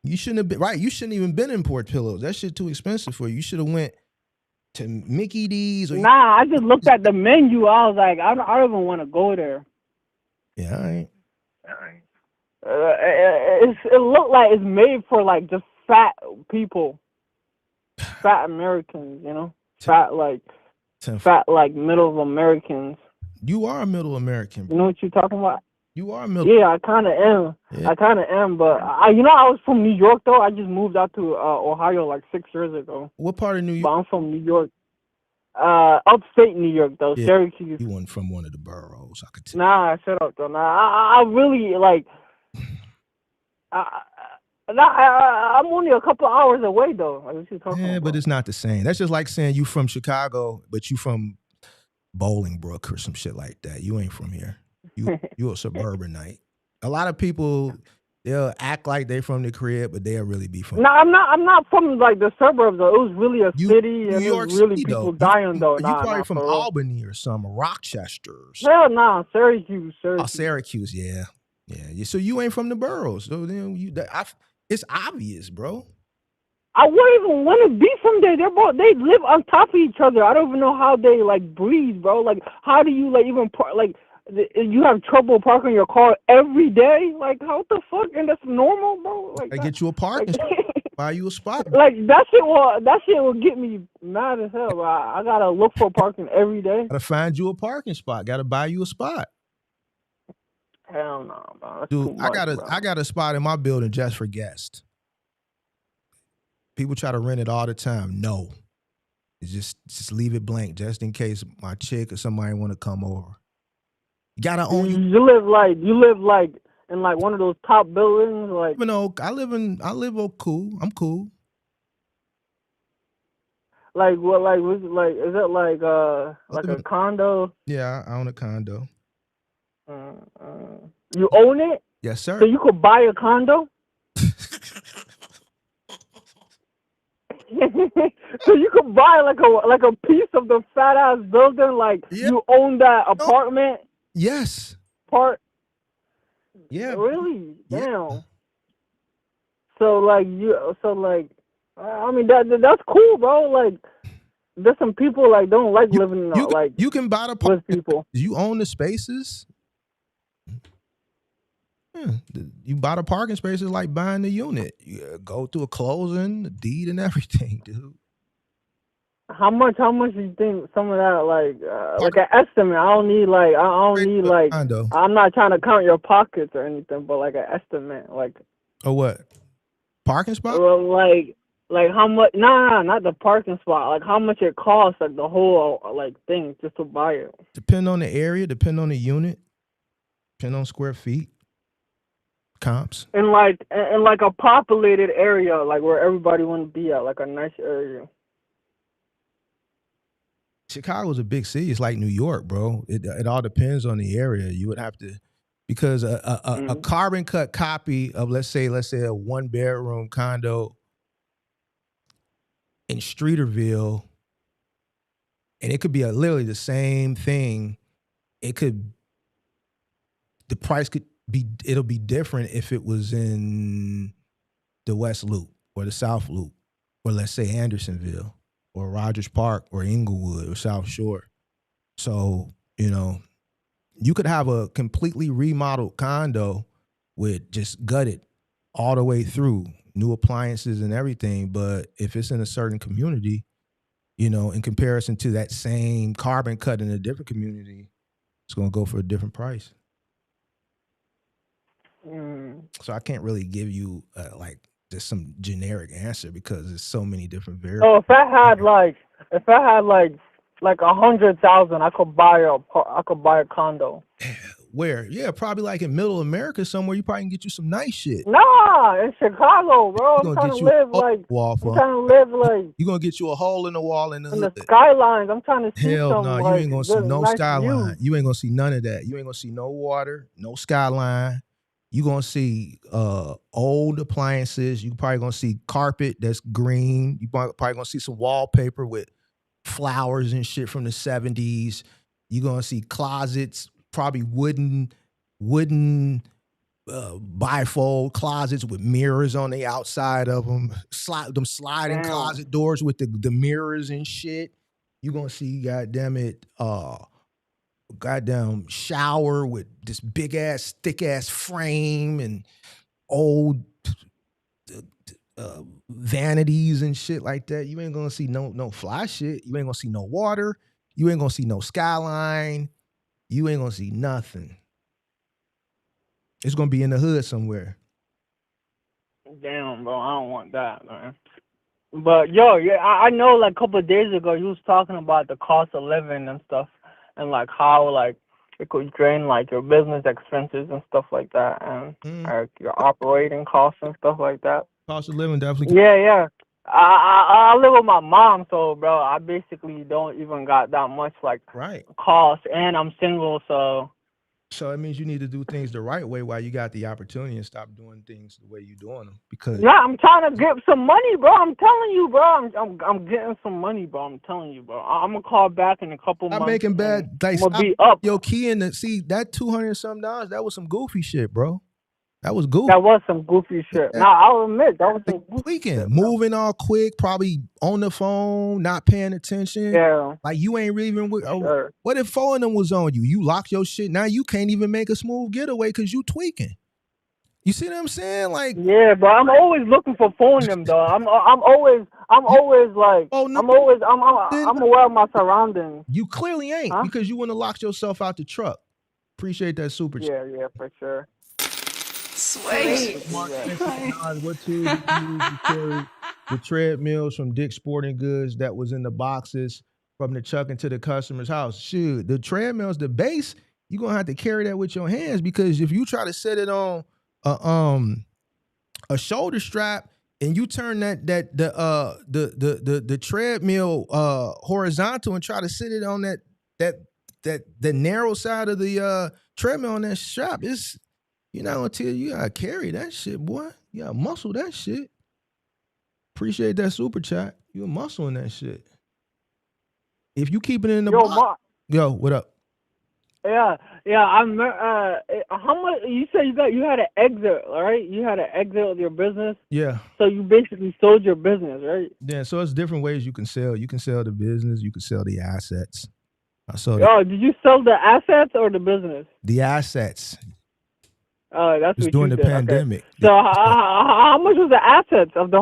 You shouldn't have been right. You shouldn't even been in Portillo's. That shit too expensive for you. You should have went to Mickey D's. Or nah, I just looked at the menu. I was like, I don't even want to go there. Yeah, all right. It looked like it's made for like just fat people, fat Americans, you know, fat like middle Americans. You are a middle American, bro. You know what you're talking about? You are a middle. Yeah, I kind of am. Yeah. I kind of am, but I was from New York though. I just moved out to Ohio like 6 years ago. What part of New York? But I'm from New York. Upstate New York though, Yeah. Syracuse. You weren't from one of the boroughs, I could tell. Nah, shut up though. Nah, I really like. I'm only a couple hours away though. Like, what you talking about? But it's not the same. That's just like saying you from Chicago, but you from Bolingbrook or some shit like that. You ain't from here. You a suburbanite. A lot of people, they'll act like they from the crib, but they'll really be from. No, I'm not from like the suburbs though. It was really a city, and York it was really City, people though. dying though. You Nah, probably from for real. Albany or some Rochester. Hell nah, Syracuse. Oh, Syracuse, yeah. So you ain't from the boroughs. So then it's obvious, bro. I wouldn't even want to be from there. They live on top of each other. I don't even know how they like breathe, bro. Like, how do you like even you have trouble parking your car every day? Like, how the fuck? And that's normal, bro. Like, I get you a parking spot, buy you a spot. Like that shit will get me mad as hell. Bro. I gotta look for parking every day. Gotta find you a parking spot. Gotta buy you a spot. Hell no, bro. That's Dude, too much, I got a spot in my building just for guests. People try to rent it all the time. No. It's just leave it blank just in case my chick or somebody want to come over. You gotta own you live like in like one of those top buildings, like I live cool. I'm cool. Like what? Like was it like? Is it like a condo? Yeah, I own a condo. You own it? Yes, sir. So you could buy a condo? So you could buy like a piece of the fat ass building, like you own that apartment? Yes. Part? Yeah. Really? Yeah. Damn. So I mean that's cool, bro. Like there's some people like don't like living in you can buy the with people. You own the spaces. Yeah, you buy the parking spaces like buying the unit. You go through a closing, the deed, and everything, dude. How much do you think some of that like an estimate? I don't need I'm not trying to count your pockets or anything, but like an estimate, like. Oh, what? Parking spot? Well, like how much? Nah, not the parking spot. Like how much it costs, like the whole like thing just to buy it. Depend on the area, depend on the unit, depend on square feet. Comps. In like a populated area, like where everybody want to be at, like a nice area. Chicago's a big city. It's like New York, bro. It all depends on the area. You would have to, because a carbon cut copy of let's say a 1-bedroom condo in Streeterville, and it could be literally the same thing. The price it'll be different if it was in the West Loop or the South Loop, or let's say Andersonville or Rogers Park or Inglewood or South Shore. So, you could have a completely remodeled condo with just gutted all the way through, new appliances and everything. But if it's in a certain community, in comparison to that same carbon cut in a different community, it's going to go for a different price. So I can't really give you just some generic answer because there's so many different So variables. if I had like 100,000, I could buy a condo. Where? Yeah, probably like in middle America somewhere. You probably can get you some nice shit. Nah, in Chicago, bro. You're I'm gonna trying get to you a live hole like in the wall I'm for. trying to live like You're gonna get you a hole in the wall in the in the hood. skylines. I'm trying to see Hell some no, you like ain't gonna see good, no nice skyline. views. You ain't gonna see none of that. You ain't gonna see no water, no skyline. You gonna see old appliances. You probably gonna see carpet that's green. You probably gonna see some wallpaper with flowers and shit from the 70s. You gonna see closets, probably wooden bifold closets with mirrors on the outside of them. Sliding Damn. closet doors with the mirrors and shit. You gonna see, goddamn it, goddamn shower with this big ass, thick ass frame and old vanities and shit like that. You ain't gonna see no fly shit. You ain't gonna see no water. You ain't gonna see no skyline. You ain't gonna see nothing. It's gonna be in the hood somewhere. Damn, bro, I don't want that, man. But yo, yeah, I know. Like a couple of days ago, you was talking about the cost of living and stuff, and like how like it could drain like your business expenses and stuff like that, and like your operating costs and stuff like that. Cost of living definitely. Yeah. I live with my mom, so bro, I basically don't even got that much like Right. cost, and I'm single, so. So it means you need to do things the right way while you got the opportunity and stop doing things the way you're doing them. Because yeah, I'm trying to get some money, bro. I'm telling you, bro. I'm getting some money, bro. I'm telling you, bro. I'm gonna call back in a couple months. I'm making bad. Like, I'm gonna be up. Your key in the see that $200 something. That was some goofy shit, bro. That was goofy. That was some goofy shit. Yeah. Now I'll admit that was some goofy tweaking, shit, moving all quick, probably on the phone, not paying attention. Yeah. Like you ain't really even. Sure. What if 4 of them was on you? You lock your shit. Now you can't even make a smooth getaway because you tweaking. You see what I'm saying? Like, yeah, but I'm always looking for phone them though. I'm always like I'm aware of my surroundings. You clearly ain't because you wouldn't have locked yourself out the truck. Appreciate that super chat. Yeah, for sure. Sweet. What tools did you use to carry the treadmills from Dick's Sporting Goods that was in the boxes from the truck into the customer's house? Shoot, the treadmills, the base, you're gonna have to carry that with your hands because if you try to set it on a shoulder strap and you turn the treadmill horizontal and try to sit it on that narrow side of the treadmill on that strap, it's until you gotta carry that shit, boy. You gotta muscle that shit. Appreciate that super chat. You're muscling that shit. If you keep it in the box, yo, what up? Yeah. I'm. How much? You said you had an exit, right? You had an exit of your business. Yeah. So you basically sold your business, right? Yeah. So it's different ways you can sell. You can sell the business. You can sell the assets. I sold. Did you sell the assets or the business? The assets. Oh, that's it was what during you the did. pandemic. Okay. So how much was the assets of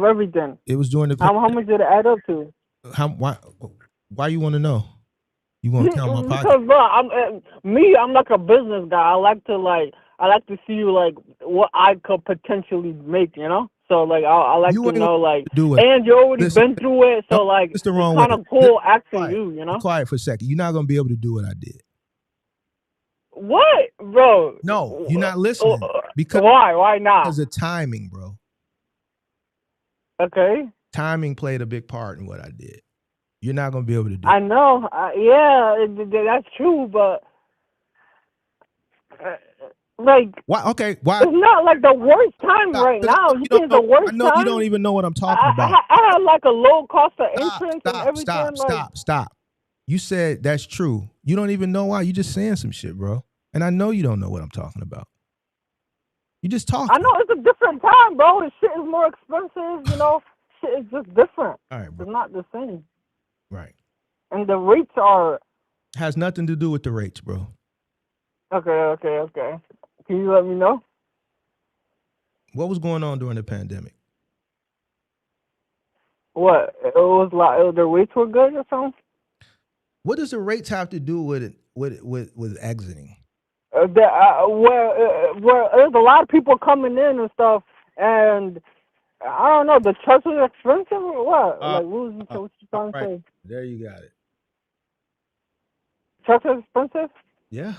everything? It was during the. How much did it add up to? Why you want to know? You want to count my pocket? Because bro, I'm like a business guy. I like to see like what I could potentially make. So like I like to know like. And you already been through it, so like it's kind of cool asking you. Quiet for a second. You're not gonna be able to do what I did. What, bro? No, you're not listening. Because why? Why not? Because of timing, bro. Okay. Timing played a big part in what I did. You're not gonna be able to do. I know. Yeah, that's true, but like. Why? Okay. Why? It's not like the worst time right now. You think it's the worst time? You don't even know what I'm talking about. I had like a low cost of entrance and everything. Stop. You said that's true. You don't even know why. You just saying some shit, bro. And I know you don't know what I'm talking about. You just talking. I know it's a different time, bro. The shit is more expensive, Shit is just different. All right, bro. It's not the same. Right. And the rates are. Has nothing to do with the rates, bro. Okay. Can you let me know? What was going on during the pandemic? What? It was like the rates were good or something? What does the rates have to do with it? With exiting? Where there's a lot of people coming in and stuff, and I don't know. The trucks was expensive or what? Like, what you trying to say? There you got it. Trucks are expensive? Yeah.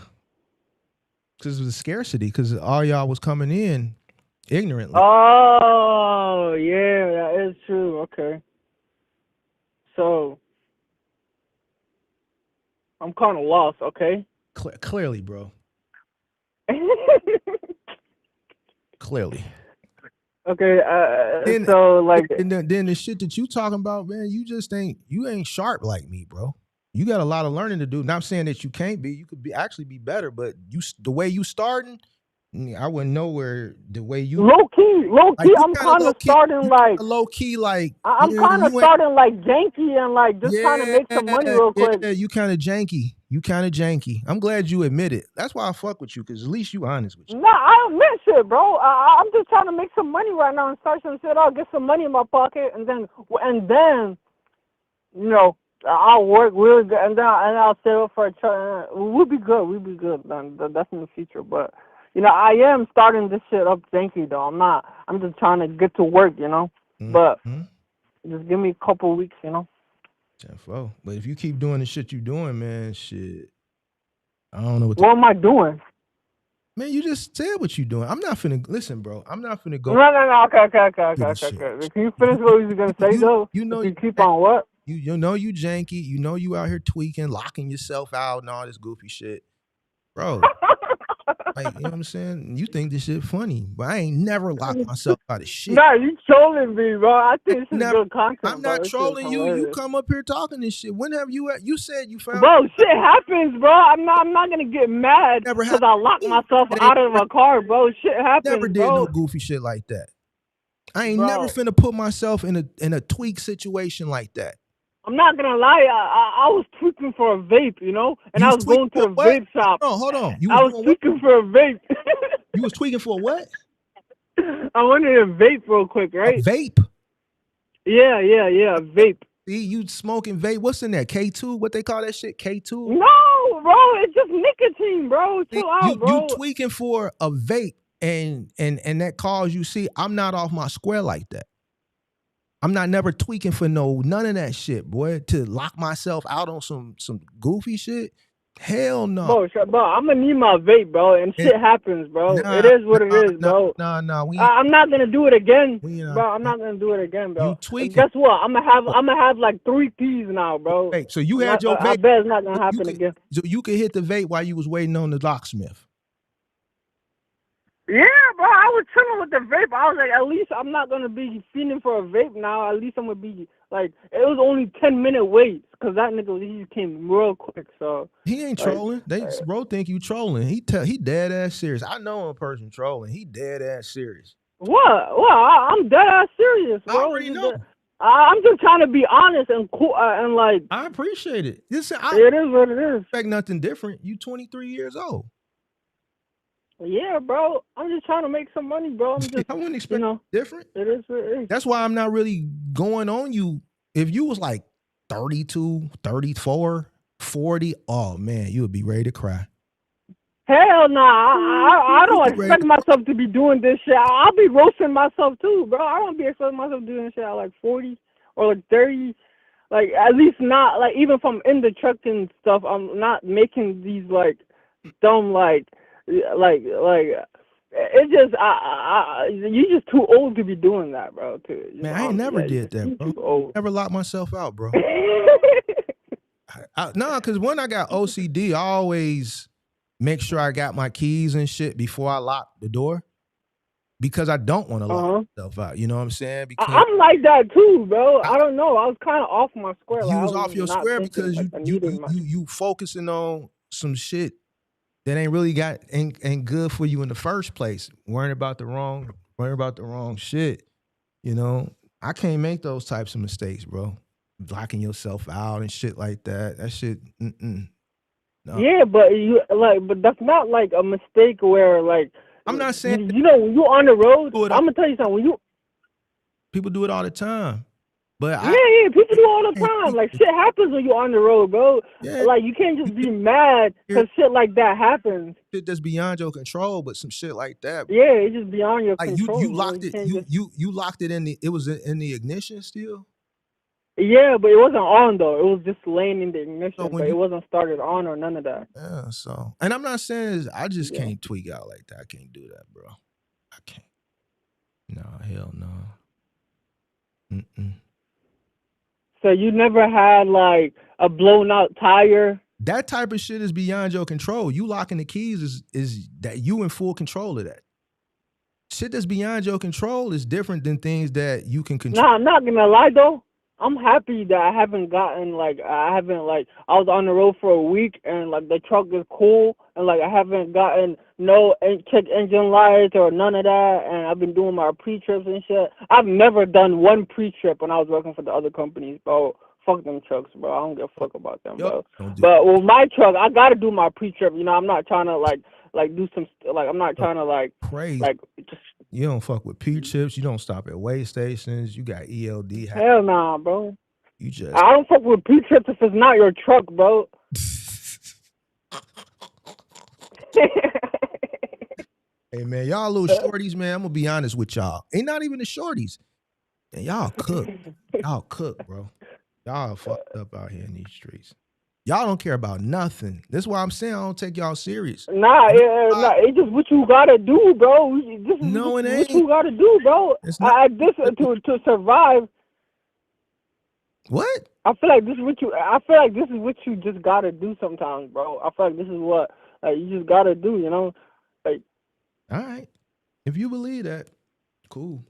Because it was scarcity. Because all y'all was coming in ignorantly. Oh, yeah, that is true. Okay. So, I'm kind of lost, okay? Clearly, bro. Clearly. Okay, so like, and then the shit that you talking about, man, you ain't sharp like me, bro. You got a lot of learning to do. Not saying that you can't be. You could actually be better, but the way you starting, I wouldn't know where the way you low key. I'm kind of starting like low key, like I'm kind of starting like janky and like just trying to make some money real quick. Yeah, you kind of janky. I'm glad you admit it. That's why I fuck with you, because at least you honest with you. Nah, I admit shit, bro. I'm just trying to make some money right now and start some shit. I'll get some money in my pocket, and then you know, I'll work really good, and then I'll save up for a truck. We'll be good. Then that's in the future. But you know, I am starting this shit up janky though. I'm just trying to get to work, you know. Mm-hmm. But just give me a couple weeks, you know. But if you keep doing the shit you doing, man, shit, I don't know what am I doing? Man, you just said what you doing. I'm not finna listen, bro. I'm not finna go. No. Okay. Can you finish what you was gonna say though? You know you keep on what? You know you janky. You know you out here tweaking, locking yourself out, and all this goofy shit, bro. Like, you know what I'm saying? You think this shit funny, but I ain't never locked myself out of shit. Nah, you trolling me, bro. I think this is good content. I'm not trolling you. You come up here talking this shit. When have you said you found? Bro, shit happens, bro. I'm not gonna get mad because I locked myself out of a car, bro. Shit happens, never did bro. no goofy shit like that. I ain't never finna put myself in a tweak situation like that. I'm not gonna lie, I was tweaking for a vape, you know, and I was going to the vape shop. No, hold on. I was tweaking for a vape. You was tweaking for what? I wanted a vape real quick, right? A vape? Yeah, a vape. See, you smoking vape? What's in there? K2? What they call that shit? K2? No, bro, it's just nicotine, bro. Chill out, bro. You tweaking for a vape, and that calls you. See, I'm not off my square like that. I'm not never tweaking for none of that shit, boy. To lock myself out on some goofy shit. Hell no. Bro, I'm gonna need my vape, bro, and shit happens, bro. It is what it is, bro. No. I'm not gonna do it again, bro. I'm not gonna do it again, bro. You tweaking. Guess what? I'm gonna have like 3 Ps now, bro. Hey, so you had your vape. I bet it's not gonna happen again. So you could hit the vape while you was waiting on the locksmith. Yeah, bro, I was chilling with the vape. I was like, at least I'm not gonna be feeling for a vape now. At least I'm gonna be like, it was only 10-minute wait because that nigga he came real quick. So he ain't trolling. Bro think you trolling. He dead ass serious. I know a person trolling. He dead ass serious. What? I'm dead ass serious, bro. I already know. I'm just trying to be honest and cool and like. I appreciate it. It is what it is. Expect nothing different. You 23 years old. Yeah, bro. I'm just trying to make some money, bro. I wouldn't expect different. It is what it is. That's why I'm not really going on you. If you was like 32, 34, 40, oh man, you would be ready to cry. Hell nah. I don't expect myself to be doing this shit. I'll be roasting myself too, bro. I don't be expecting myself doing this shit at like 40 or like 30. Like at least not like even if I'm in the truck and stuff, I'm not making these like dumb like it's just you're just too old to be doing that, bro. Man, I ain't never did that, bro. Never locked myself out, bro. No, because when I got OCD, I always make sure I got my keys and shit before I lock the door, because I don't want to lock myself out. You know what I'm saying? Because I'm like that too, bro. I don't know. I was kind of off my square. You was off your square because you focusing on some shit that ain't really ain't good for you in the first place. Worrying about the wrong shit. You know, I can't make those types of mistakes, bro. Locking yourself out and shit like that. That shit. No. Yeah, but but that's not like a mistake where like. I'm not saying. You know, when you on the road, I'm gonna tell you something. People do it all the time. But yeah, people do all the time. Like, shit happens when you're on the road, bro. Yeah. Like, you can't just be mad because shit like that happens. Shit that's beyond your control, but some shit like that. Yeah, it's just beyond your like control. You locked it. You You locked it in the. It was in the ignition still. Yeah, but it wasn't on though. It was just laying in the ignition, So but it wasn't started on or none of that. Yeah. So, and I'm not saying I just can't tweak out like that. I can't do that, bro. I can't. No, hell no. So you never had like a blown out tire? That type of shit is beyond your control. You locking the keys is that you in full control of that. Shit that's beyond your control is different than things that you can control. Nah, I'm not gonna lie though. I'm happy that I haven't gotten I was on the road for a week and like the truck is cool and like I haven't gotten no check engine lights or none of that, and I've been doing my pre-trips and shit. I've never done one pre-trip when I was working for the other companies, bro. Fuck them trucks, bro. I don't give a fuck about them, bro. But with my truck, I gotta do my pre-trip. You know, I'm not trying to like do some I'm not trying to crazy. Just. You don't fuck with P-chips. You don't stop at weigh stations. You got ELD. Hell nah, bro. You just. I don't fuck with P-chips if it's not your truck, bro. Hey man, y'all little shorties, man. I'm gonna be honest with y'all. Ain't not even the shorties. And y'all cook. Y'all cook, bro. Y'all fucked up out here in these streets. Y'all don't care about nothing. That's why I'm saying I don't take y'all serious. Nah, it's just what you gotta do, bro. It ain't. What you gotta do, bro. To survive. What? I feel like this is what you just gotta do sometimes, bro. I feel like this is what you just gotta do, you know? Like. All right. If you believe that, cool.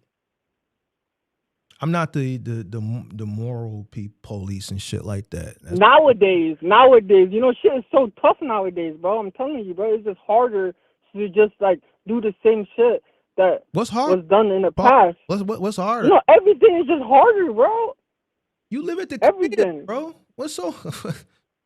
I'm not the moral police and shit like that. Nowadays, you know, shit is so tough nowadays, bro. I'm telling you, bro. It's just harder to just like do the same shit that was done in the past. What's harder? You know, everything is just harder, bro. You live at the everything, bro. What's so?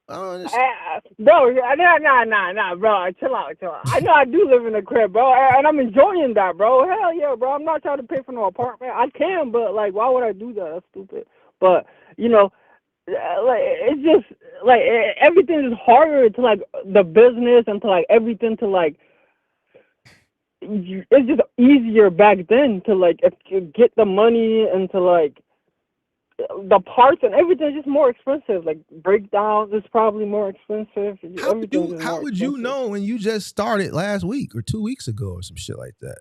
I don't understand. Bro, nah, bro. Chill out. I know I do live in a crib, bro, and I'm enjoying that, bro. Hell yeah, bro. I'm not trying to pay for no apartment. I can, but like, why would I do that? That's stupid. But you know, like it's just like everything is harder to like the business and to like everything to like. It's just easier back then to like if you get the money and to like. The parts and everything is just more expensive. Like breakdowns is probably more expensive. How would you know when you just started last week or 2 weeks ago or some shit like that?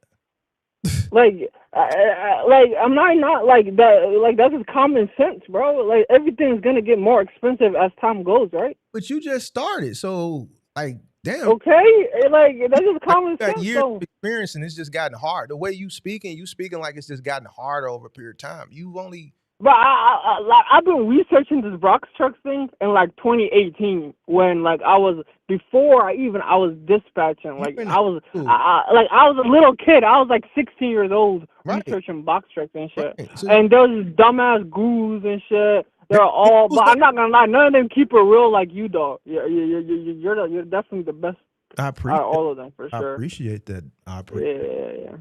like I'm not like that. Like that's just common sense, bro. Like everything's gonna get more expensive as time goes, right? But you just started, so like damn. Okay, like that's just common sense. Years of experience and it's just gotten hard. The way you speaking like it's just gotten harder over a period of time. You've only. But I've been researching this box truck thing in like 2018 when like I was dispatching. Like I was a little kid. I was like 16 years old researching box trucks and shit. Right. So, and those dumbass gurus and shit. They're all. But I'm not gonna lie. None of them keep it real like you, dog. You're definitely the best. I appreciate all of them for sure. I appreciate that. Yeah.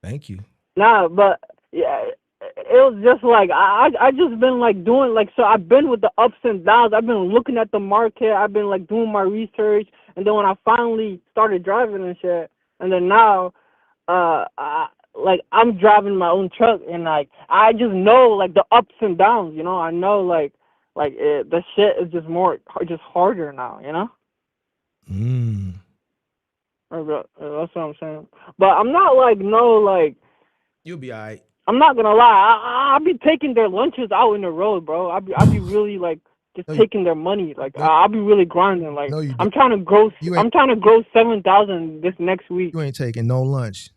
Thank you. Nah, but yeah. It was just like I just been like doing like so I've been with the ups and downs. I've been looking at the market. I've been like doing my research, and then when I finally started driving and shit, and then now, I'm driving my own truck, and like I just know like the ups and downs. You know, I know the shit is just harder now. You know. That's what I'm saying. But I'm not like You'll be alright. I'm not gonna lie. I'll be taking their lunches out in the road, bro. I'll be really like just taking their money. Like I'll be really grinding. Like I'm trying to grow. I'm trying to grow 7,000 this next week. You ain't taking no lunch.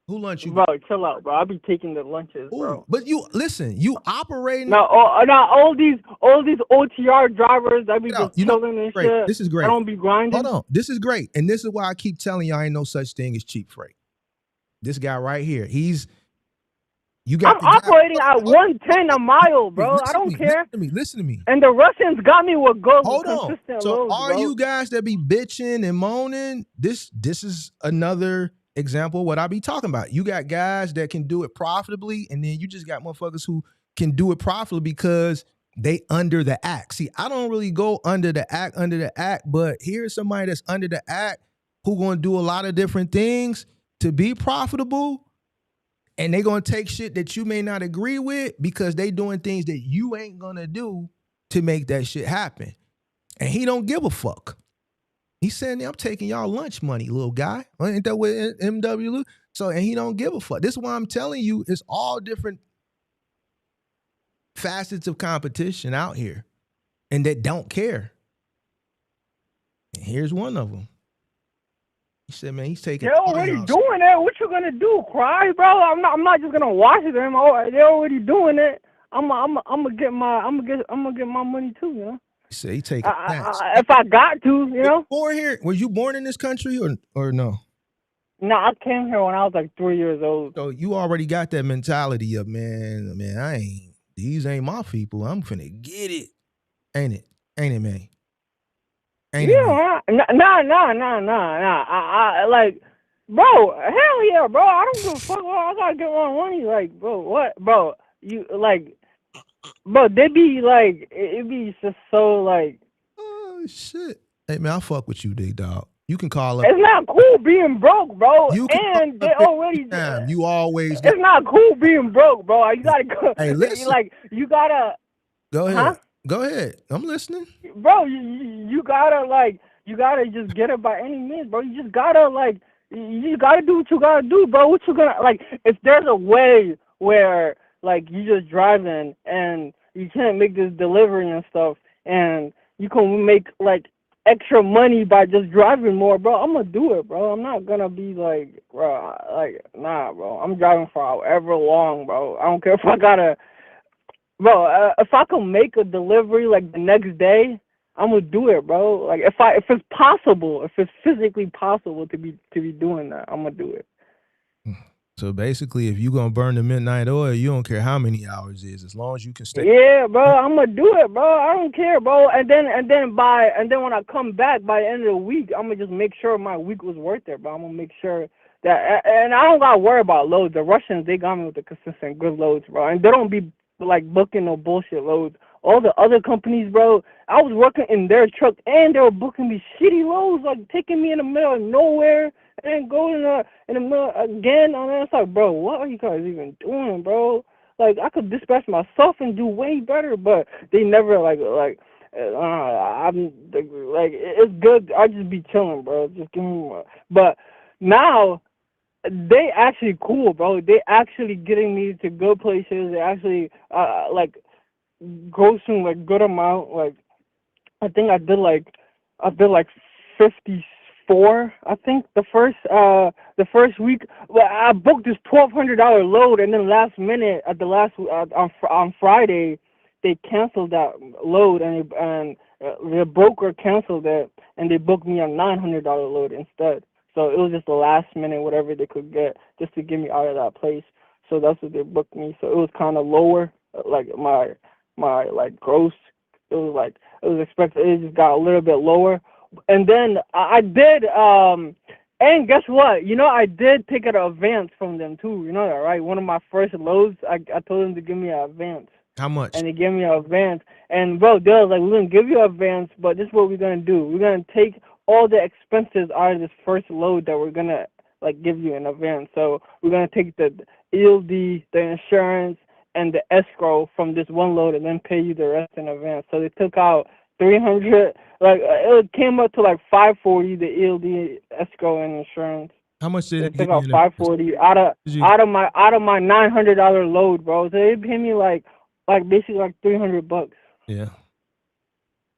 Who lunch you? Bro, chill out, bro. I'll be taking the lunches, bro. But you listen. You operating. Now all these OTR drivers that be just chilling and shit. This is great. I don't be grinding. Hold on. This is great, and this is why I keep telling you I ain't no such thing as cheap freight. This guy right here, I'm operating at 110 a mile, bro. I don't care. Listen to me. And the Russians got me with good, on. consistent So loads, all bro. you guys that be bitching and moaning, this is another example of what I be talking about. You got guys that can do it profitably, and then you just got motherfuckers who can do it properly because they under the act. See, I don't really go under the act, but here's somebody that's under the act who gonna do a lot of different things to be profitable, and they gonna take shit that you may not agree with because they doing things that you ain't gonna do to make that shit happen. And he don't give a fuck. He's saying, I'm taking y'all lunch money, little guy. Ain't that what MW? So, and he don't give a fuck. This is why I'm telling you, it's all different facets of competition out here and that don't care. And here's one of them. He said, man, he's taking. They're already doing it. What you gonna do? Cry, bro? I'm not just gonna watch them. Oh, they're already doing it. I'm gonna get my money too. You know. He said he taking. If I got to, you know. Born here? Were you born in this country or no? No, I came here when I was like 3 years old. So you already got that mentality of man. These ain't my people. I'm finna get it. Ain't it, man? Ain't it, man? Nah. I like, bro, hell yeah, bro. I don't give a fuck. I gotta get my money. Like, bro, what? Bro, you, like, bro, they be like, it be just so like. Oh, shit. Hey, man, I fuck with you, big dog. You can call up. It's not cool being broke, bro. And they already. You always. It's not cool being broke, bro. You gotta go. Hey, listen. Like, you gotta. Go ahead. Huh? Go ahead. I'm listening. Bro, you gotta, like, you gotta just get it by any means, bro. You just gotta, like, you gotta do what you gotta do, bro. What you gonna, like, if there's a way where, like, you just driving and you can't make this delivery and stuff and you can make, like, extra money by just driving more, bro, I'm gonna do it, bro. I'm not gonna be like, bro, like, nah, bro. I'm driving for however long, bro. I don't care if I gotta, bro. If I can make a delivery like the next day, I'm gonna do it, bro. Like, if it's possible, if it's physically possible to be doing that, I'm gonna do it. So basically, if you're gonna burn the midnight oil, you don't care how many hours it is, as long as you can stay. Yeah, bro, I'm gonna do it, bro. I don't care, bro. And then when I come back by the end of the week, I'm gonna just make sure my week was worth it, bro. I'm gonna make sure that, and I don't gotta worry about loads. The Russians, they got me with the consistent good loads, bro. And they don't be like booking no bullshit loads. All the other companies, bro, I was working in their truck and they were booking me shitty loads, like taking me in the middle of nowhere. And then go in the middle again, and it's like, bro, what are you guys even doing, bro? Like, I could dispatch myself and do way better, but they never I'm like, it's good. I just be chilling, bro. Just give me more. But now they actually cool, bro. They actually getting me to good places. They actually like grossing like good amount. Like, I think I did like 54, I think, the first week. Well, I booked this $1,200 load, and then last minute at the last on Friday, they canceled that load, and the broker canceled it, and they booked me a $900 load instead. So it was just the last minute whatever they could get just to get me out of that place. So that's what they booked me. So it was kind of lower, like my like gross. It was expected. It just got a little bit lower. And then I did, and guess what? You know, I did take an advance from them too. You know that, right? One of my first loads, I told them to give me an advance. How much? And they gave me an advance. And bro, they was like, we're gonna give you an advance, but this is what we're gonna do. We're gonna take all the expenses out of this first load that we're gonna like give you in advance. So we're gonna take the ELD, the insurance, and the escrow from this one load, and then pay you the rest in advance. So they took out $300. Like, it came up to like $540, the ELD, escrow, and insurance. How much did they took out $540 out of my $900 load, bro? So they paid me like basically like $300. Yeah.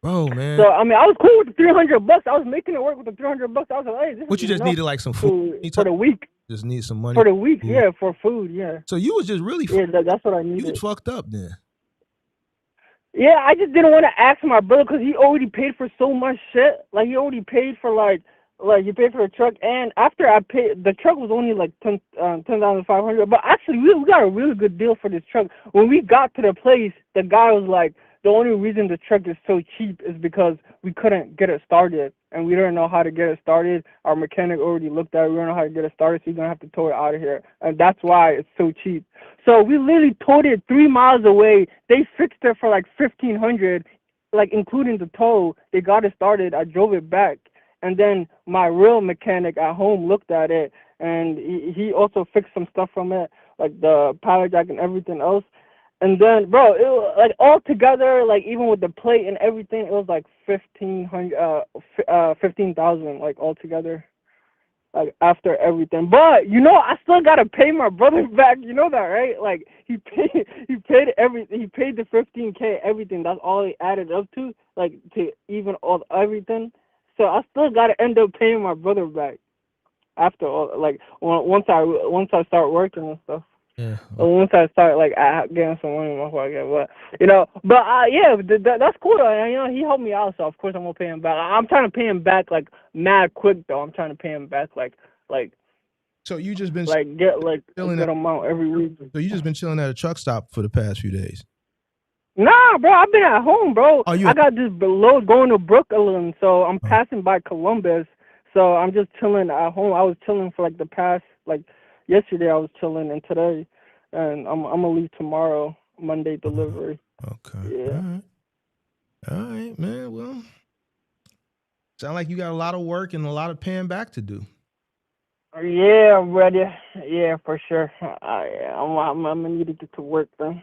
Bro, man. So I mean, I was cool with the $300. I was making it work with the $300. I was like, hey, this what you just needed, like some food for the week. Just need some money for the week, yeah, for food, yeah. So you was just really that's what I needed. You was fucked up then. Yeah, I just didn't want to ask my brother because he already paid for so much shit. Like, he already paid for like he paid for the truck, and after I paid, the truck was only like $10,500. But actually, we got a really good deal for this truck. When we got to the place, the guy was like, the only reason the truck is so cheap is because we couldn't get it started, and we don't know how to get it started. Our mechanic already looked at it. We don't know how to get it started, so you're going to have to tow it out of here. And that's why it's so cheap. So we literally towed it 3 miles away. They fixed it for like $1,500, like including the tow. They got it started. I drove it back. And then my real mechanic at home looked at it, and he also fixed some stuff from it, like the power jack and everything else. And then, bro, it was, like all together, like even with the plate and everything, it was like 15,000, like all together, like after everything. But you know, I still gotta pay my brother back. You know that, right? Like he paid everything. He paid the $15K, everything. That's all he added up to, like to even all everything. So I still gotta end up paying my brother back after all, like once I start working and stuff. Yeah. Once I start like getting some money in my pocket, but yeah, that's cool though. And, you know, he helped me out, so of course I'm gonna pay him back. I'm trying to pay him back like mad quick though. I'm trying to pay him back like. So you just been like get like a good amount every week. So you just been chilling at a truck stop for the past few days? Nah, bro, I've been at home, bro. Oh, I got this load going to Brooklyn, so I'm passing by Columbus. So I'm just chilling at home. I was chilling for like the past, like yesterday I was chilling, and today, and I'm gonna leave tomorrow, Monday delivery. Okay. Yeah. All right, man. Well, sound like you got a lot of work and a lot of paying back to do. Yeah, I'm ready. Yeah, for sure. I'm gonna need to get to work then.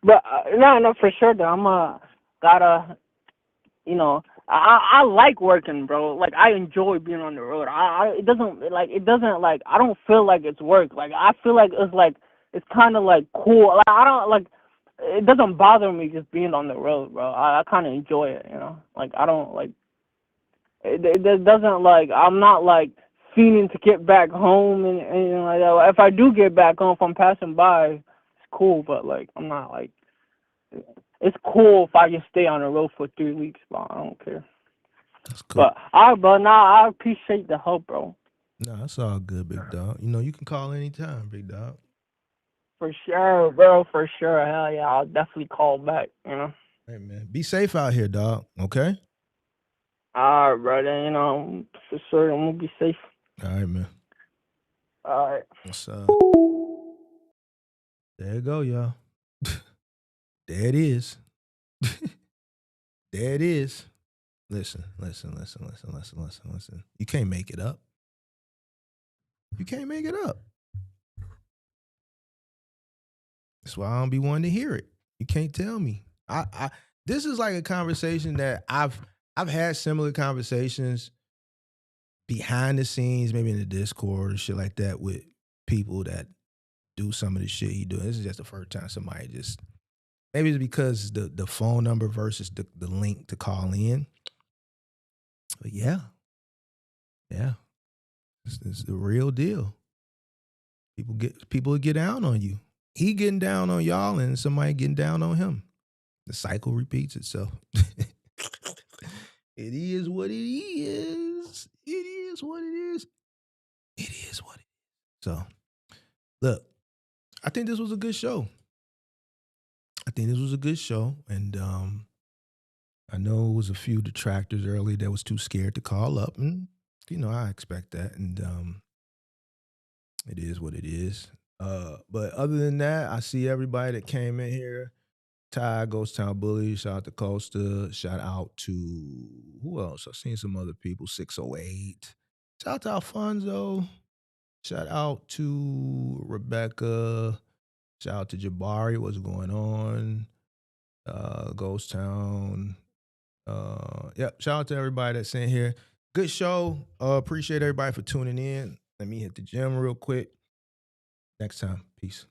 But no, for sure though. I'm gotta, you know, I like working, bro. Like I enjoy being on the road. It doesn't like I don't feel like it's work. Like I feel like it's kind of like cool. Like I don't like it doesn't bother me just being on the road, bro. I kind of enjoy it, you know. Like I don't like it doesn't like I'm not like feeling to get back home and anything like that. If I do get back home, if I'm passing by, it's cool. But like I'm not like. It's cool if I just stay on the road for 3 weeks, but I don't care. That's cool. But I appreciate the help, bro. No, that's all good, big dog. You know, you can call anytime, big dog. For sure, bro. For sure. Hell yeah, I'll definitely call back. You know. Hey man, be safe out here, dog. Okay. All right, brother. You know, for sure, I'm gonna be safe. All right, man. All right. What's up? There you go, y'all. There it is. There it is. Listen. You can't make it up. You can't make it up. That's why I don't be wanting to hear it. You can't tell me. This is like a conversation that I've had similar conversations behind the scenes, maybe in the Discord or shit like that, with people that do some of the shit he doing. This is just the first time somebody just. Maybe it's because the phone number versus the link to call in. But yeah. It's the real deal. People get down on you. He getting down on y'all and somebody getting down on him. The cycle repeats itself. It is what it is. It is what it is. It is what it is. So, look, I think this was a good show. And I know it was a few detractors early that was too scared to call up, and you know I expect that, and it is what it is. But other than that, I see everybody that came in here. Ty, Ghost Town Bully, shout out to Costa, shout out to who else? I've seen some other people, 608. Shout out to Alfonso. Shout out to Rebecca. Shout out to Jabari, what's going on? Ghost Town. Shout out to everybody that's in here. Good show. Appreciate everybody for tuning in. Let me hit the gym real quick. Next time. Peace.